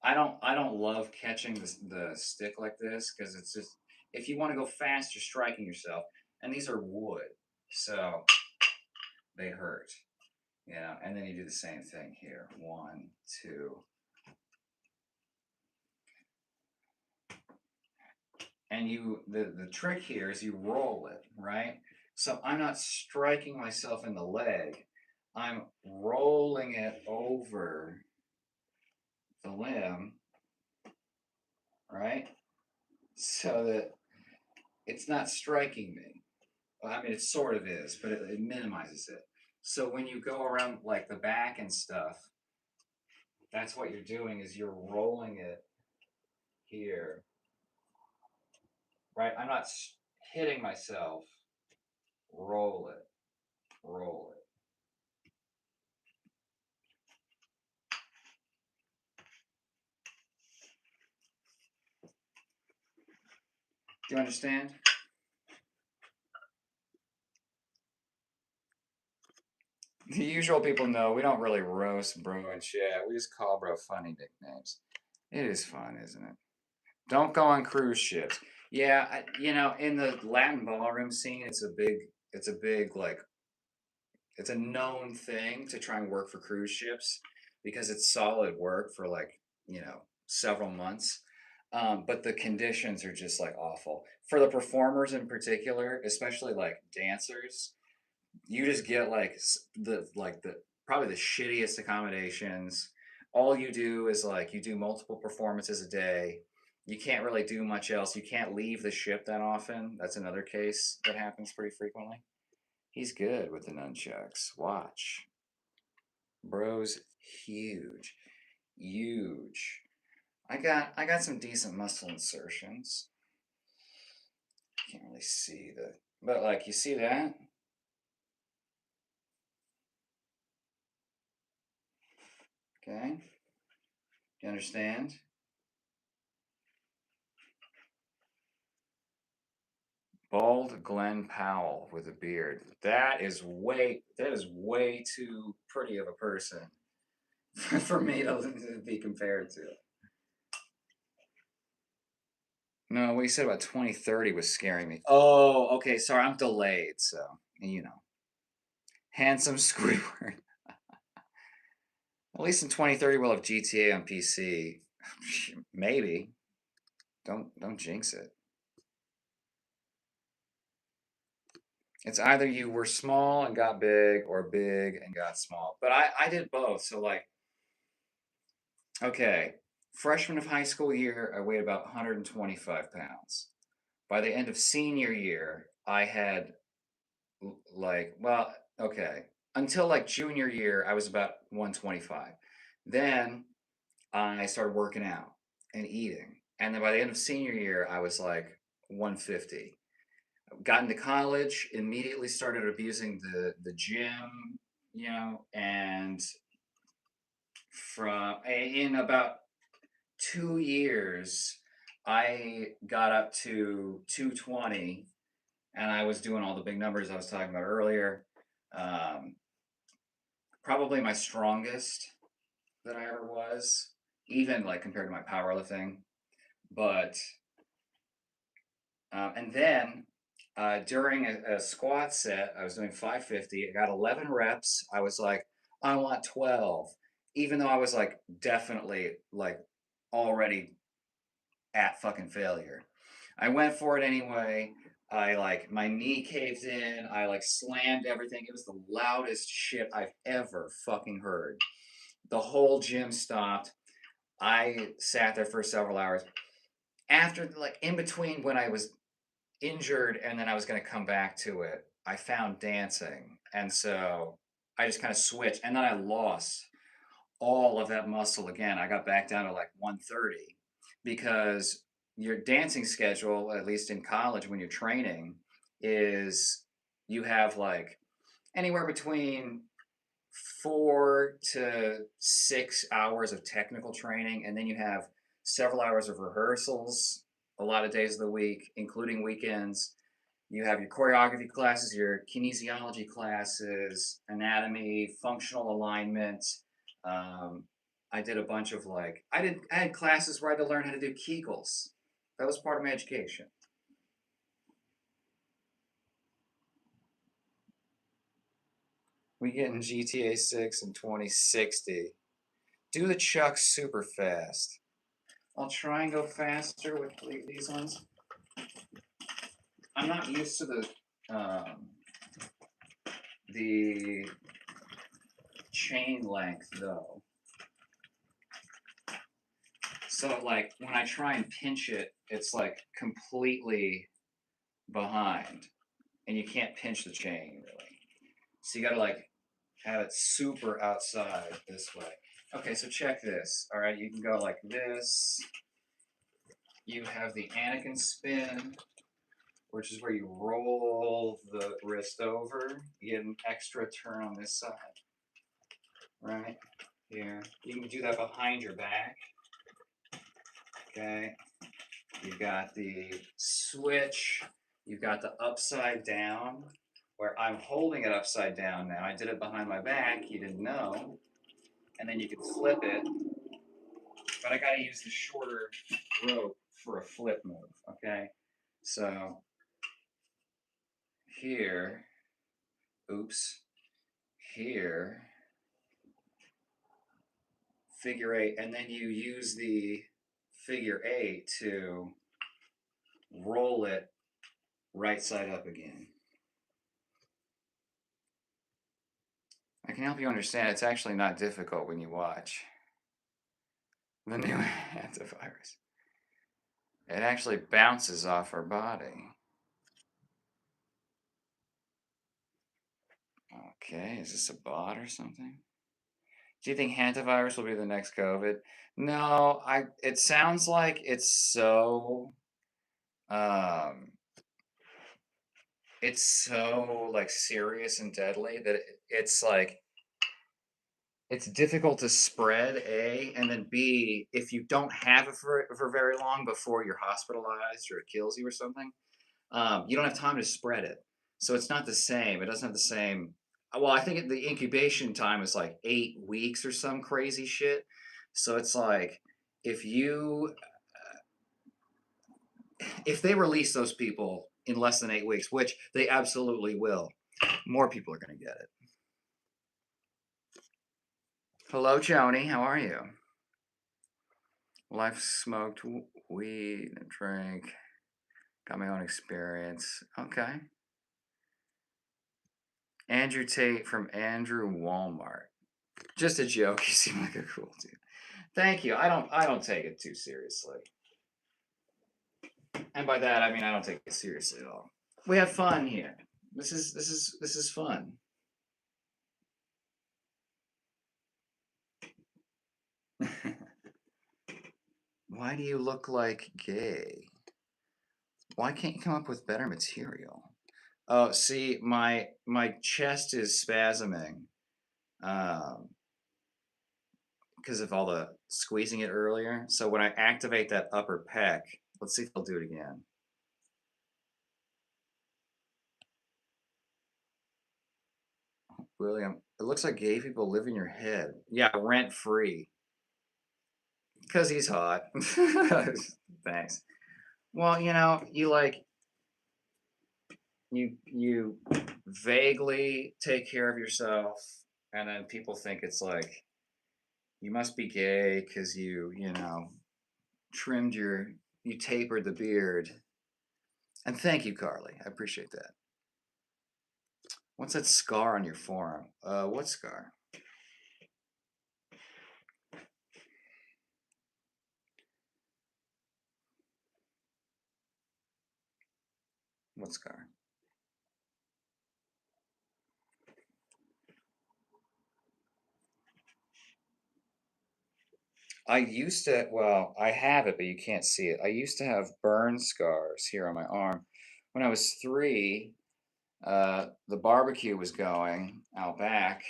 I don't love catching the stick like this because it's just if you want to go fast, you're striking yourself, and these are wood, so they hurt. And then you do the same thing here. One, two, and the trick here is you roll it, right? So I'm not striking myself in the leg. I'm rolling it over the limb, right? So that it's not striking me. Well, I mean, it sort of is, but it minimizes it. So when you go around like the back and stuff, that's what you're doing is you're rolling it here, right? I'm not hitting myself. Roll it, roll it. Do you understand? The usual people know we don't really roast bro and chat. We just call bro funny nicknames. It is fun, isn't it? Don't go on cruise ships. Yeah, in the Latin ballroom scene, it's a big like it's a known thing to try and work for cruise ships because it's solid work for like several months. But the conditions are just like awful for the performers in particular, especially like dancers. You just get like the probably the shittiest accommodations. All you do is like you do multiple performances a day. You can't really do much else. You can't leave the ship that often. That's another case that happens pretty frequently. He's good with the nunchucks. Watch. Bro's huge. Huge. I got some decent muscle insertions. Can't really see but like you see that? Okay. You understand? Bald Glenn Powell with a beard. That is way too pretty of a person for me to be compared to. No, what you said about 2030 was scaring me. Oh, okay. Sorry, I'm delayed, so you know. Handsome Squidward. At least in 2030 we'll have GTA on PC. Maybe. Don't jinx it. It's either you were small and got big or big and got small. But I did both. So like okay, freshman of high school year, I weighed about 125 pounds. By the end of senior year, I had like, well, okay, until like junior year, I was about 125. Then I started working out and eating. And then by the end of senior year, I was like 150. Got into college, immediately started abusing the gym, and in about 2 years, I got up to 220, and I was doing all the big numbers I was talking about earlier. Um, Probably my strongest that I ever was, even like compared to my powerlifting. But and then during a squat set, I was doing 550. I got 11 reps. I was like, I want 12, even though I was like definitely like already at fucking failure. I went for it anyway. I like my knee caved in. I like slammed everything. It was the loudest shit I've ever fucking heard. The whole gym stopped. I sat there for several hours. After, like, in between when I was injured and then I was going to come back to it, I found dancing. And so I just kind of switched. And then I lost all of that muscle again. I got back down to like 130 because your dancing schedule, at least in college when you're training, is you have like anywhere between 4 to 6 hours of technical training, and then you have several hours of rehearsals a lot of days of the week, including weekends. You have your choreography classes, your kinesiology classes, anatomy, functional alignment. Um, I did a bunch of like I had classes where I had to learn how to do Kegels. That was part of my education. We get in GTA 6 in 2060. Do the chuck super fast. I'll try and go faster with these ones. I'm not used to the chain length though. So like when I try and pinch it, it's like completely behind, and you can't pinch the chain really. So you gotta like have it super outside this way. Okay, so check this. All right, you can go like this. You have the Anakin spin, which is where you roll the wrist over. You get an extra turn on this side, right here. You can do that behind your back. Okay. You've got the switch. You've got the upside down, where I'm holding it upside down now. I did it behind my back. You didn't know. And then you can flip it. But I got to use the shorter rope for a flip move. Okay. So here, oops, here, figure eight, and then you use the figure eight to roll it right side up again. I can help you understand it's actually not difficult when you watch the new antivirus. It actually bounces off our body. Okay, is this a bot or something? Do you think hantavirus will be the next COVID? No, it sounds like um it's so like serious and deadly that it's like it's difficult to spread, A, and then B, if you don't have it for very long before you're hospitalized or it kills you or something, you don't have time to spread it. So it's not the same. It doesn't have the same. Well, I think the incubation time is like 8 weeks or some crazy shit. So it's like if you if they release those people in less than 8 weeks, which they absolutely will, more people are going to get it. Hello, Joni. How are you? Life smoked weed and drank. Got my own experience. Okay. Andrew Tate from Andrew Walmart. Just a joke. You seem like a cool dude. Thank you. I don't take it too seriously. And by that I mean I don't take it seriously at all. We have fun here. This is fun. Why do you look like gay? Why can't you come up with better material? Oh, see, my chest is spasming because of all the squeezing it earlier. So when I activate that upper pec, let's see if I'll do it again. William, it looks like gay people live in your head. Yeah, rent free. Because he's hot. Thanks. Well, you like you vaguely take care of yourself, and then people think it's like you must be gay because trimmed you tapered the beard. And thank you, Carly. I appreciate that. What's that scar on your forearm? What scar? What scar? I used to, well, I have it, but you can't see it. I used to have burn scars here on my arm. When I was 3, the barbecue was going out back,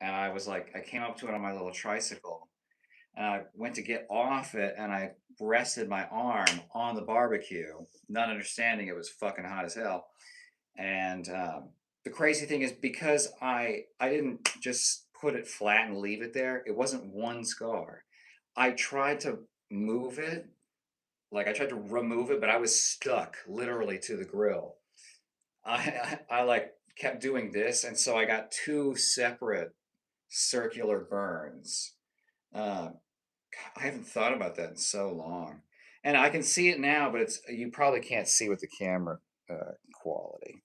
and I was like, I came up to it on my little tricycle, and I went to get off it, and I rested my arm on the barbecue, not understanding it was fucking hot as hell. And the crazy thing is, because I didn't just put it flat and leave it there, it wasn't one scar. I tried to move it, like I tried to remove it, but I was stuck literally to the grill. I like kept doing this, and so I got 2 separate circular burns. Uh, I haven't thought about that in so long, and I can see it now, but it's you probably can't see with the camera quality.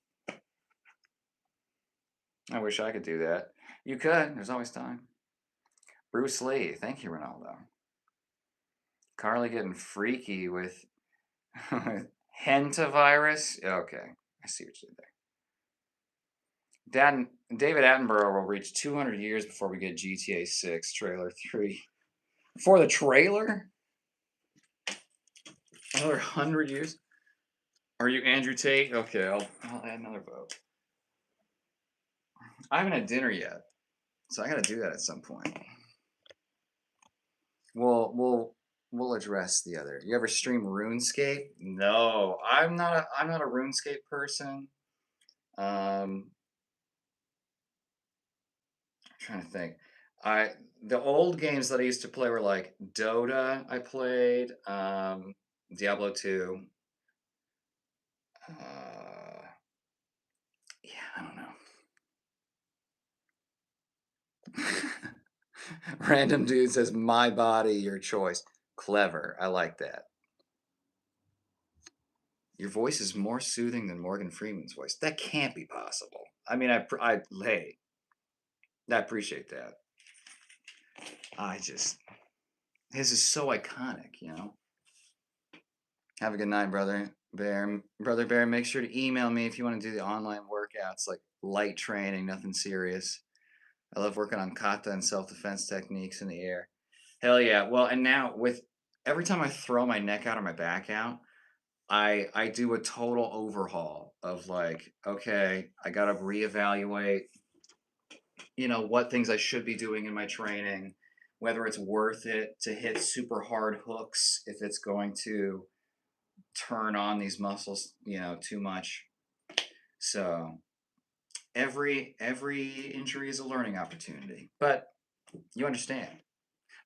I wish I could do that. You could. There's always time. Bruce Lee. Thank you, Ronaldo. Carly getting freaky with hentavirus. Okay, I see what you did there. David Attenborough will reach 200 years before we get GTA 6 trailer 3. For the trailer? Another 100 years? Are you Andrew Tate? Okay, I'll add another vote. I haven't had dinner yet, so I gotta do that at some point. We'll address the other. You ever stream RuneScape? No, I'm not a RuneScape person. I'm trying to think. I the old games that I used to play were like Dota. I played Diablo 2. Yeah, I don't know. Random dude says, "My body, your choice." Clever. I like that. Your voice is more soothing than Morgan Freeman's voice. That can't be possible. I mean, hey, I appreciate that. I just, his is so iconic. Have a good night, brother Bear. Brother Bear, make sure to email me if you want to do the online workouts, like light training, nothing serious. I love working on kata and self-defense techniques in the air. Hell yeah. Well, and now with every time I throw my neck out or my back out, I do a total overhaul of like, okay, I gotta reevaluate, what things I should be doing in my training, whether it's worth it to hit super hard hooks if it's going to turn on these muscles, too much. So every injury is a learning opportunity. But you understand.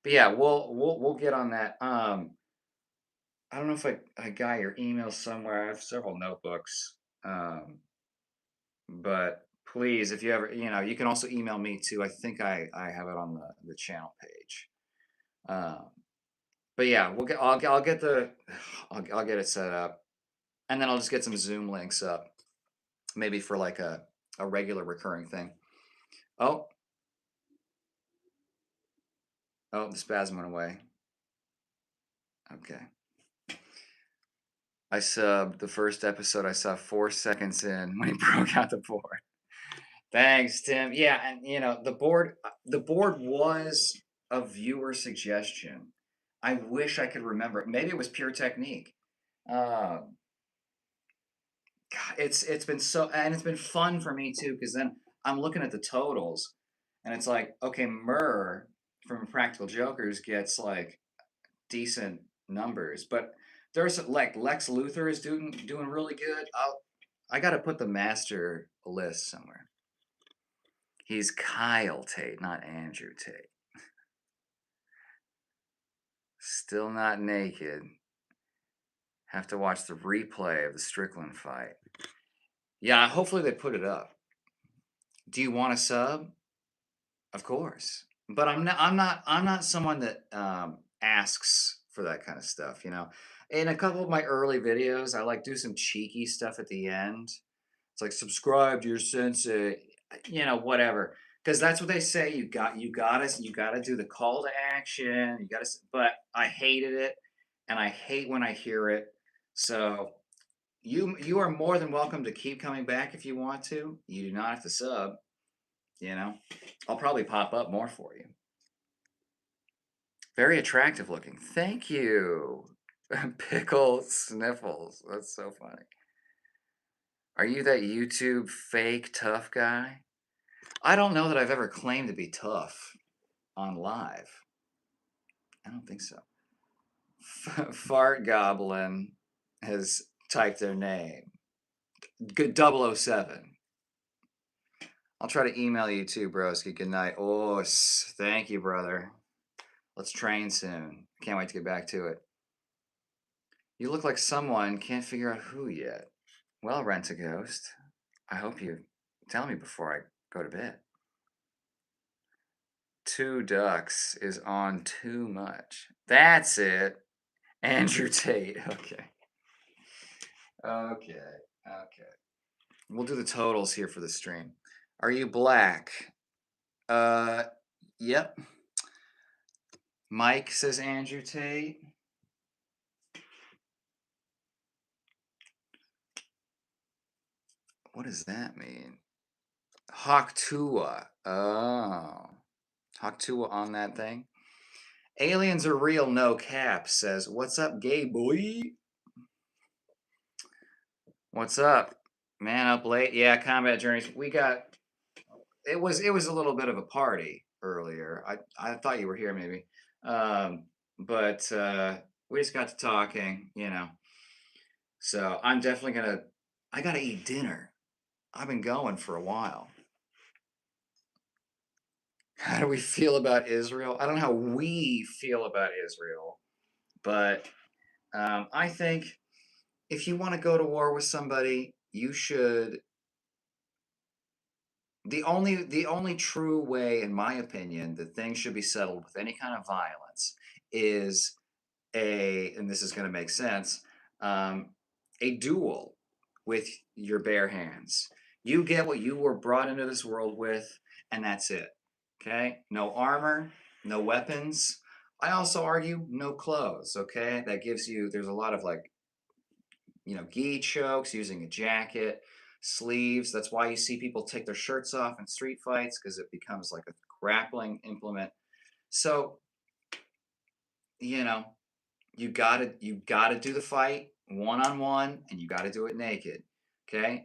But yeah, we'll get on that. I don't know if I got your email somewhere. I have several notebooks. But please, if you ever, you can also email me too. I think I have it on the channel page. Um, but yeah, I'll get I'll get it set up, and then I'll just get some Zoom links up, maybe for like a regular recurring thing. Oh, oh, the spasm went away. Okay. I subbed the first episode I saw 4 seconds in when he broke out the board. Thanks, Tim. Yeah, and the board was a viewer suggestion. I wish I could remember. Maybe it was Pure Technique. Uh, God, it's been so, and it's been fun for me too, because then I'm looking at the totals, and it's like, okay, Murr from Practical Jokers gets like decent numbers, but there's like Lex Luthor is doing really good. I got to put the master list somewhere. He's Kyle Tate, not Andrew Tate. Still not naked. Have to watch the replay of the Strickland fight. Yeah, hopefully they put it up. Do you want a sub? Of course. But I'm not someone that asks for that kind of stuff, you know. In a couple of my early videos, I like do some cheeky stuff at the end. It's like subscribe to your sensei, whatever. Because that's what they say. You gotta do the call to action. But I hated it, and I hate when I hear it. So you are more than welcome to keep coming back if you want to. You do not have to sub. You know, I'll probably pop up more for you. Very attractive looking. Thank you. Pickle sniffles. That's so funny. Are you that YouTube fake tough guy? I don't know that I've ever claimed to be tough on live. I don't think so. Fart Goblin has typed their name. Good 007. I'll try to email you too, broski. Good night. Oh, thank you, brother. Let's train soon. Can't wait to get back to it. You look like someone, can't figure out who yet. Well, Rent a Ghost, I hope you tell me before I go to bed. Two ducks is on too much. That's it. Andrew Tate. Okay. Okay. Okay. We'll do the totals here for the stream. Are you black? Yep. Mike says Andrew Tate. What does that mean? Hawk Tua. Oh. Hawk Tua on that thing. Aliens are real, no cap, says, what's up, gay boy? What's up? Man up late? Yeah, Combat Journeys. It was a little bit of a party earlier. I thought you were here maybe. But we just got to talking, you know. So I'm definitely I gotta eat dinner. I've been going for a while. How do we feel about Israel? I don't know how we feel about Israel, but I think if you want to go to war with somebody, you should. The only true way, in my opinion, that things should be settled with any kind of violence is and this is going to make sense, um, a duel with your bare hands. You get what you were brought into this world with, and that's it. Okay? No armor, no weapons. I also argue no clothes. Okay? That gives you, there's a lot of like, gi chokes, using a jacket, sleeves. That's why you see people take their shirts off in street fights because it becomes like a grappling implement. So, you know, you gotta do the fight one on one, and you gotta do it naked. Okay.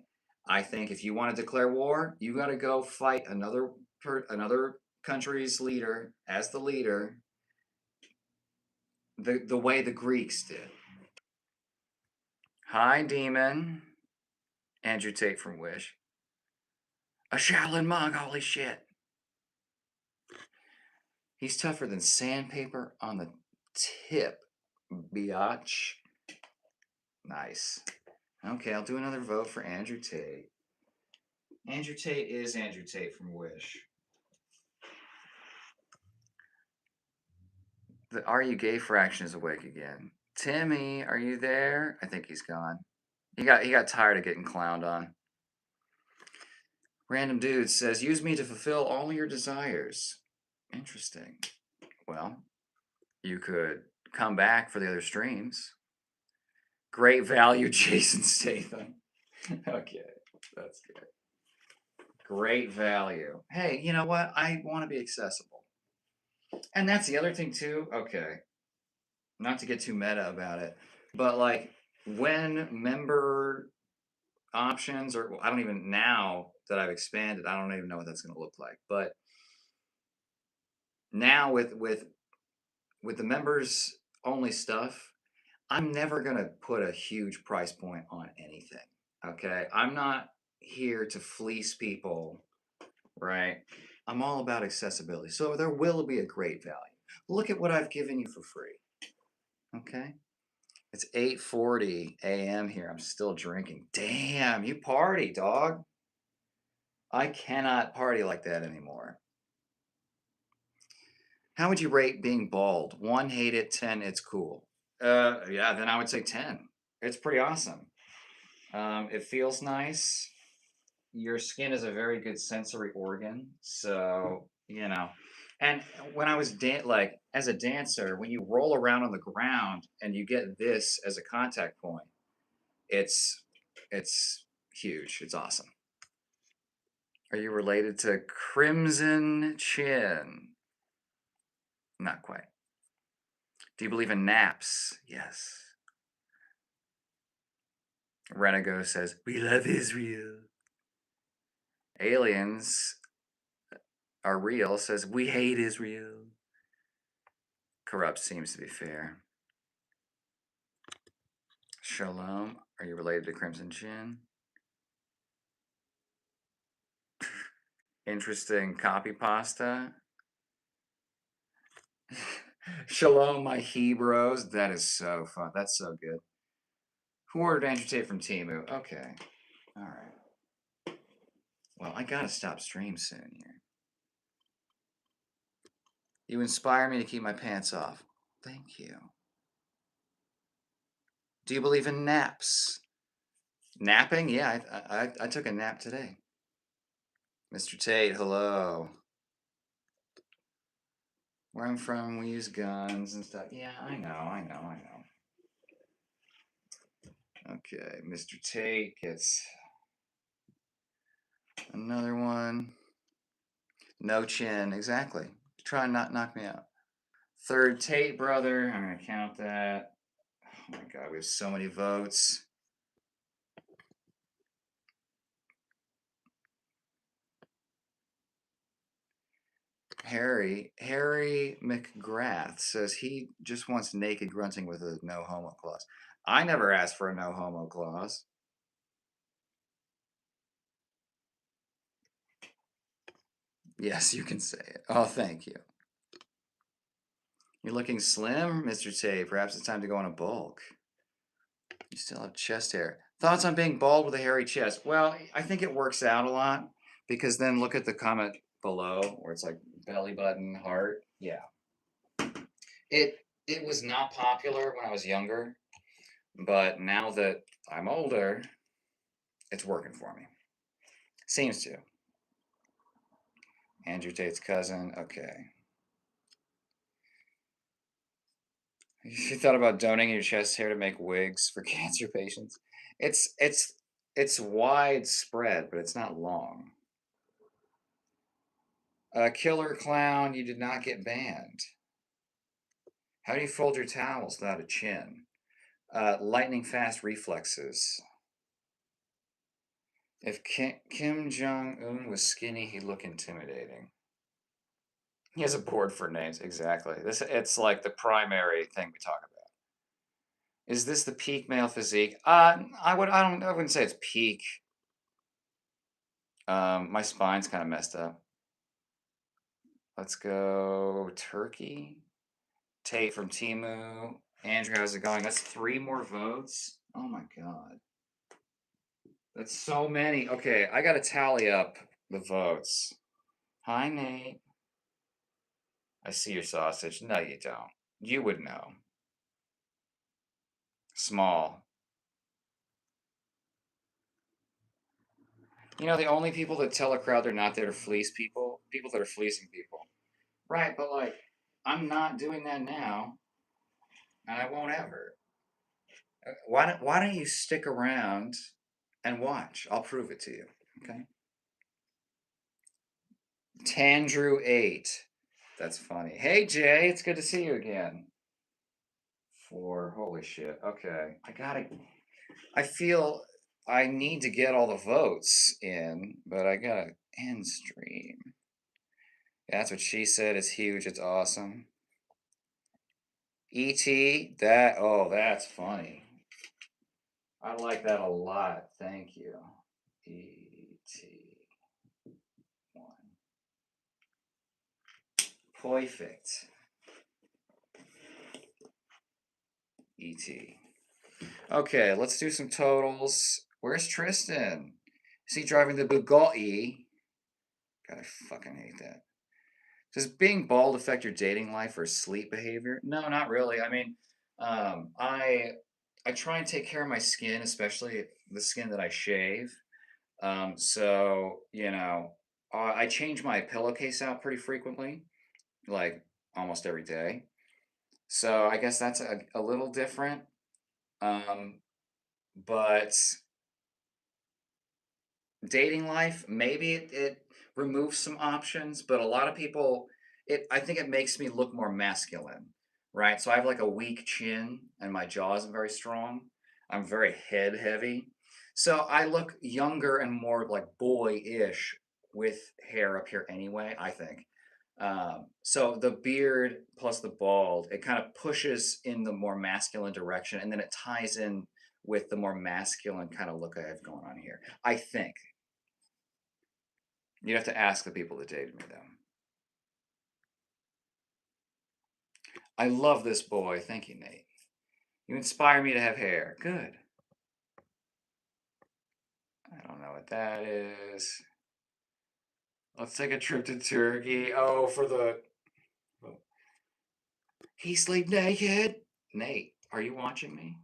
I think if you want to declare war, you gotta go fight another country's leader as the leader, the way the Greeks did. Hi, demon. Andrew Tate from Wish. A Shaolin monk. Holy shit. He's tougher than sandpaper on the tip, biatch. Nice. Okay, I'll do another vote for Andrew Tate. Andrew Tate is Andrew Tate from Wish. The Are You Gay fraction is awake again. Timmy, are you there? I think he's gone. He got tired of getting clowned on. Random Dude says, use me to fulfill all your desires. Interesting. Well, you could come back for the other streams. Great value, Jason Statham. Okay, that's good. Great value. Hey, you know what? I want to be accessible. And that's the other thing too. Okay, not to get too meta about it, but like when member options, or I don't even, now that I've expanded, I don't even know what that's going to look like. But now with the members only stuff, I'm never going to put a huge price point on anything. Okay? I'm not here to fleece people, right? I'm all about accessibility. So there will be a great value. Look at what I've given you for free. Okay? It's 8:40 a.m. here. I'm still drinking. Damn, you party, dog. I cannot party like that anymore. How would you rate being bald? 1, hate it. 10, it's cool. Yeah, then I would say 10. It's pretty awesome. It feels nice. Your skin is a very good sensory organ, so And when I was like as a dancer, when you roll around on the ground and you get this as a contact point, it's it's huge. It's awesome. Are you related to Crimson Chin? Not quite. Do you believe in naps? Yes. Renego says, "We love Israel." Aliens are real says, "We hate Israel." Corrupt seems to be fair. Shalom, are you related to Crimson Chin? Interesting copy pasta. Shalom, my Hebrews. That is so fun. That's so good. Who ordered Andrew Tate from Temu? Okay. All right. Well, I gotta stop stream soon here. You inspire me to keep my pants off. Thank you. Do you believe in naps? Napping? Yeah, I took a nap today. Mr. Tate, hello. Where I'm from, we use guns and stuff. Yeah, I know. Okay, Mr. Tate gets another one. No chin, exactly. Try and not knock me out. Third Tate brother, I'm gonna count that. Oh my god, we have so many votes. Harry McGrath says he just wants naked grunting with a no homo clause. I never asked for a no homo clause. Yes, you can say it. Oh, thank you. You're looking slim, Mr. Tate. Perhaps it's time to go on a bulk. You still have chest hair. Thoughts on being bald with a hairy chest? Well, I think it works out a lot because then look at the comment below where it's like belly button, heart. Yeah. It was not popular when I was younger, but now that I'm older, it's working for me. Seems to. Andrew Tate's cousin. Okay. You thought about donating your chest hair to make wigs for cancer patients? It's widespread, but it's not long. Killer Clown, you did not get banned. How do you fold your towels without a chin? Lightning fast reflexes. If Kim Jong Un was skinny, he'd look intimidating. He has a board for names. Exactly. It's like the primary thing we talk about. Is this the peak male physique? I wouldn't say it's peak. My spine's kind of messed up. Let's go Turkey. Tate from Temu. Andrew, how's it going? That's 3 more votes. Oh my god. That's so many. Okay, I gotta tally up the votes. Hi, Nate. I see your sausage. No, you don't. You would know. Small. You know, the only people that tell a crowd they're not there to fleece people, people that are fleecing people. Right, but like, I'm not doing that now, and I won't ever. Why don't you stick around and watch? I'll prove it to you. Okay. Tandrew 8. That's funny. Hey Jay, it's good to see you again. 4. Holy shit. Okay. I feel I need to get all the votes in, but I gotta end stream. That's what she said. It's huge. It's awesome. E.T. That's funny. I like that a lot. Thank you. E.T. 1. Perfect. E.T. Okay, let's do some totals. Where's Tristan? Is he driving the Bugatti? God, I fucking hate that. Does being bald affect your dating life or sleep behavior? No, not really. I mean, I try and take care of my skin, especially the skin that I shave. So I change my pillowcase out pretty frequently, like almost every day. So I guess that's a little different. Um, but dating life, maybe it removes some options, but a lot of people, I think it makes me look more masculine, right? So I have like a weak chin and my jaw isn't very strong. I'm very head heavy. So I look younger and more like boy-ish with hair up here anyway, I think. So the beard plus the bald, it kind of pushes in the more masculine direction, and then it ties in with the more masculine kind of look I have going on here. I think. You'd have to ask the people that dated me, though. I love this boy. Thank you, Nate. You inspire me to have hair. Good. I don't know what that is. Let's take a trip to Turkey. Oh, for the. He sleep naked. Nate, are you watching me?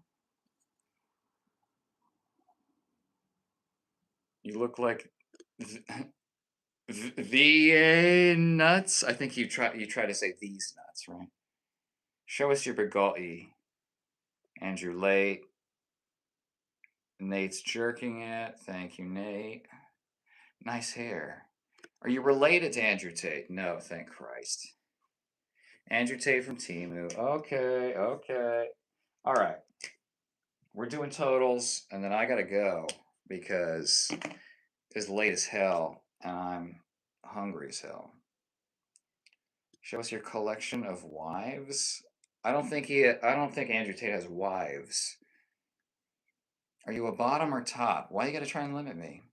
You look like the nuts. I think you try to say these nuts, right? Show us your Bugatti. Andrew late. Nate's jerking it. Thank you, Nate. Nice hair. Are you related to Andrew Tate? No, thank Christ. Andrew Tate from Timu. Okay, okay. All right. We're doing totals, and then I gotta go because it's late as hell, and I'm hungry as hell. Show us your collection of wives. I don't think Andrew Tate has wives. Are you a bottom or top? Why you gotta try and limit me?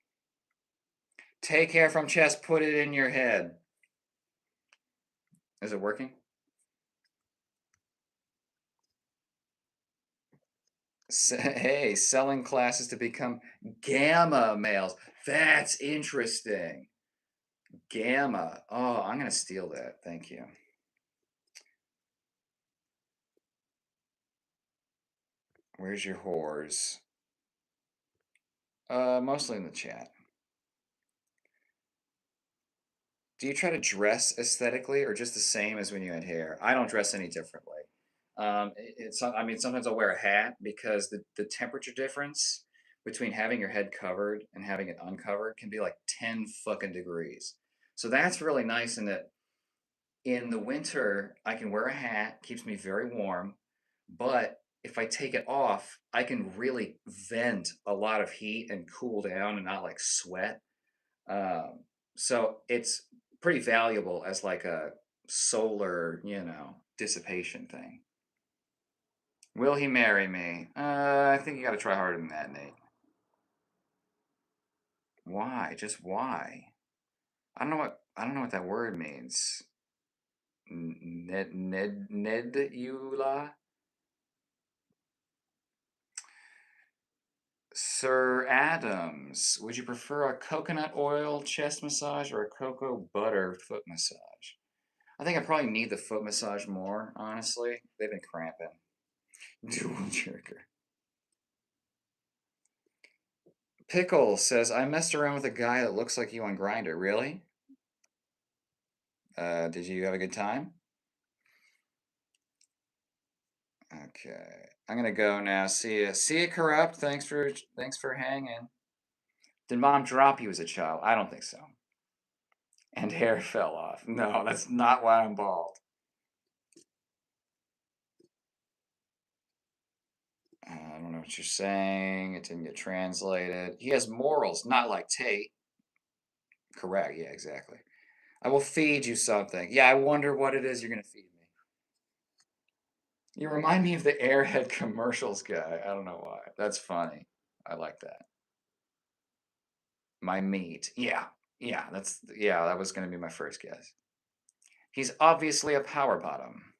Take hair from chest, put it in your head. Is it working? Hey, selling classes to become gamma males. That's interesting. Gamma. Oh, I'm going to steal that. Thank you. Where's your whores? Mostly in the chat. Do you try to dress aesthetically or just the same as when you had hair? I don't dress any differently. I mean, sometimes I'll wear a hat because the temperature difference between having your head covered and having it uncovered can be like 10 fucking degrees. So that's really nice in that in the winter, I can wear a hat, keeps me very warm, but if I take it off, I can really vent a lot of heat and cool down and not like sweat. Um, so it's pretty valuable as like a solar, dissipation thing. Will he marry me? I think you got to try harder than that, Nate. Why? Just why? I don't know what that word means. Nedula? Sir Adams, would you prefer a coconut oil chest massage or a cocoa butter foot massage? I think I probably need the foot massage more, honestly. They've been cramping. Dual jerker. Pickle says, I messed around with a guy that looks like you on Grindr. Really? Did you have a good time? Okay. I'm gonna go now. See ya. See ya, Corrupt. Thanks for hanging. Did mom drop you as a child? I don't think so. And hair fell off. No, that's not why I'm bald. I don't know what you're saying. It didn't get translated. He has morals, not like Tate. Correct. Yeah, exactly. I will feed you something. Yeah, I wonder what it is you're gonna feed me. You remind me of the Airhead commercials guy. I don't know why. That's funny. I like that. My meat. Yeah. Yeah, that was gonna be my first guess. He's obviously a power bottom.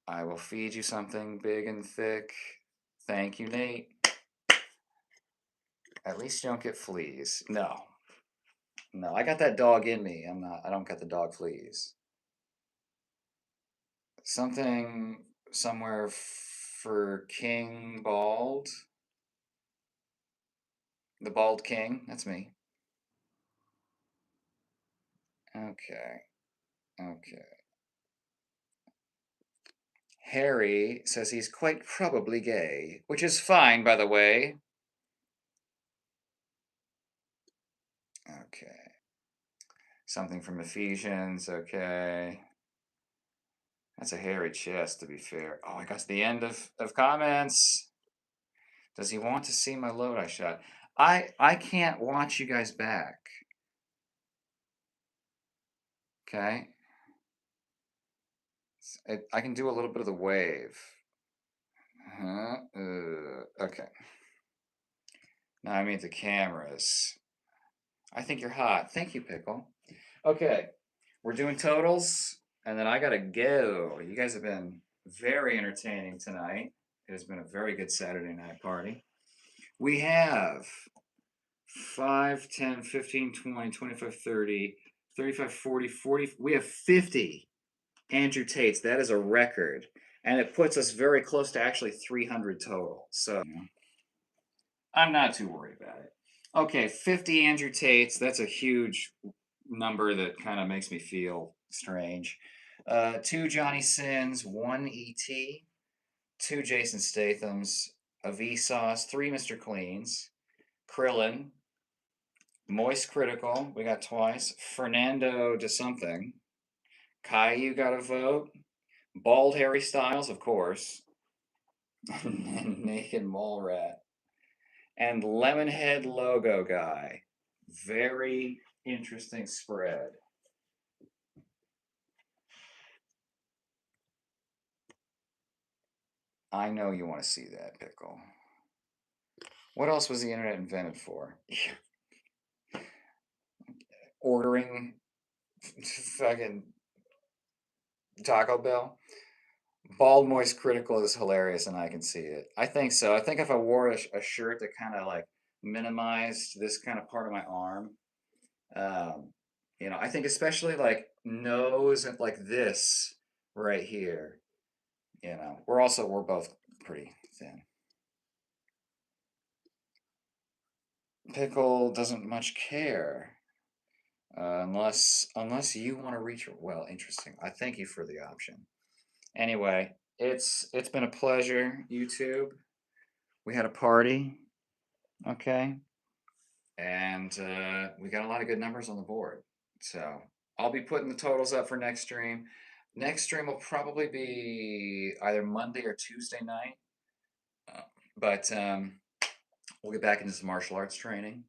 I will feed you something big and thick. Thank you, Nate. At least you don't get fleas. No. No, I got that dog in me. I don't got the dog fleas. Something somewhere for King Bald. The Bald King. That's me. Okay. Okay. Harry says he's quite probably gay, which is fine, by the way. Okay. Something from Ephesians. Okay. That's a hairy chest, to be fair. Oh, I got to the end of comments. Does he want to see my load I shot? I can't watch you guys back. Okay. I can do a little bit of the wave. Okay. Now I mean the cameras. I think you're hot. Thank you, Pickle. Okay. We're doing totals, and then I gotta go. You guys have been very entertaining tonight. It has been a very good Saturday night party. We have 5, 10, 15, 20, 25, 30, 35, 40, 40. We have 50 Andrew Tates. That is a record. And it puts us very close to actually 300 total. So I'm not too worried about it. Okay, 50 Andrew Tates. That's a huge number that kind of makes me feel strange. 2 Johnny Sins, 1 E.T., 2 Jason Stathams, a Vsauce, 3 Mr. Cleans, Krillin, Moist Critical, we got twice, Fernando to something, Caillou got a vote, Bald Harry Styles, of course, and Naked Mole Rat, and Lemonhead Logo Guy. Very interesting spread. I know you want to see that, Pickle. What else was the internet invented for? Ordering fucking Taco Bell? Bald Moist Critical is hilarious, and I can see it. I think so. I think if I wore a shirt that kind of like minimized this kind of part of my arm, um, I think especially like nose and like this right here. We're both pretty thin. Pickle doesn't much care. Unless you want to reach. Well, interesting. I thank you for the option. Anyway, it's been a pleasure, YouTube. We had a party, okay, and we got a lot of good numbers on the board. So I'll be putting the totals up for next stream. Next stream will probably be either Monday or Tuesday night, but we'll get back into some martial arts training.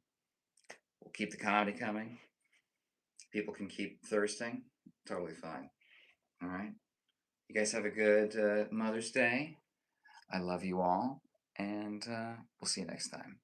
We'll keep the comedy coming. People can keep thirsting. Totally fine. All right. You guys have a good Mother's Day. I love you all, and we'll see you next time.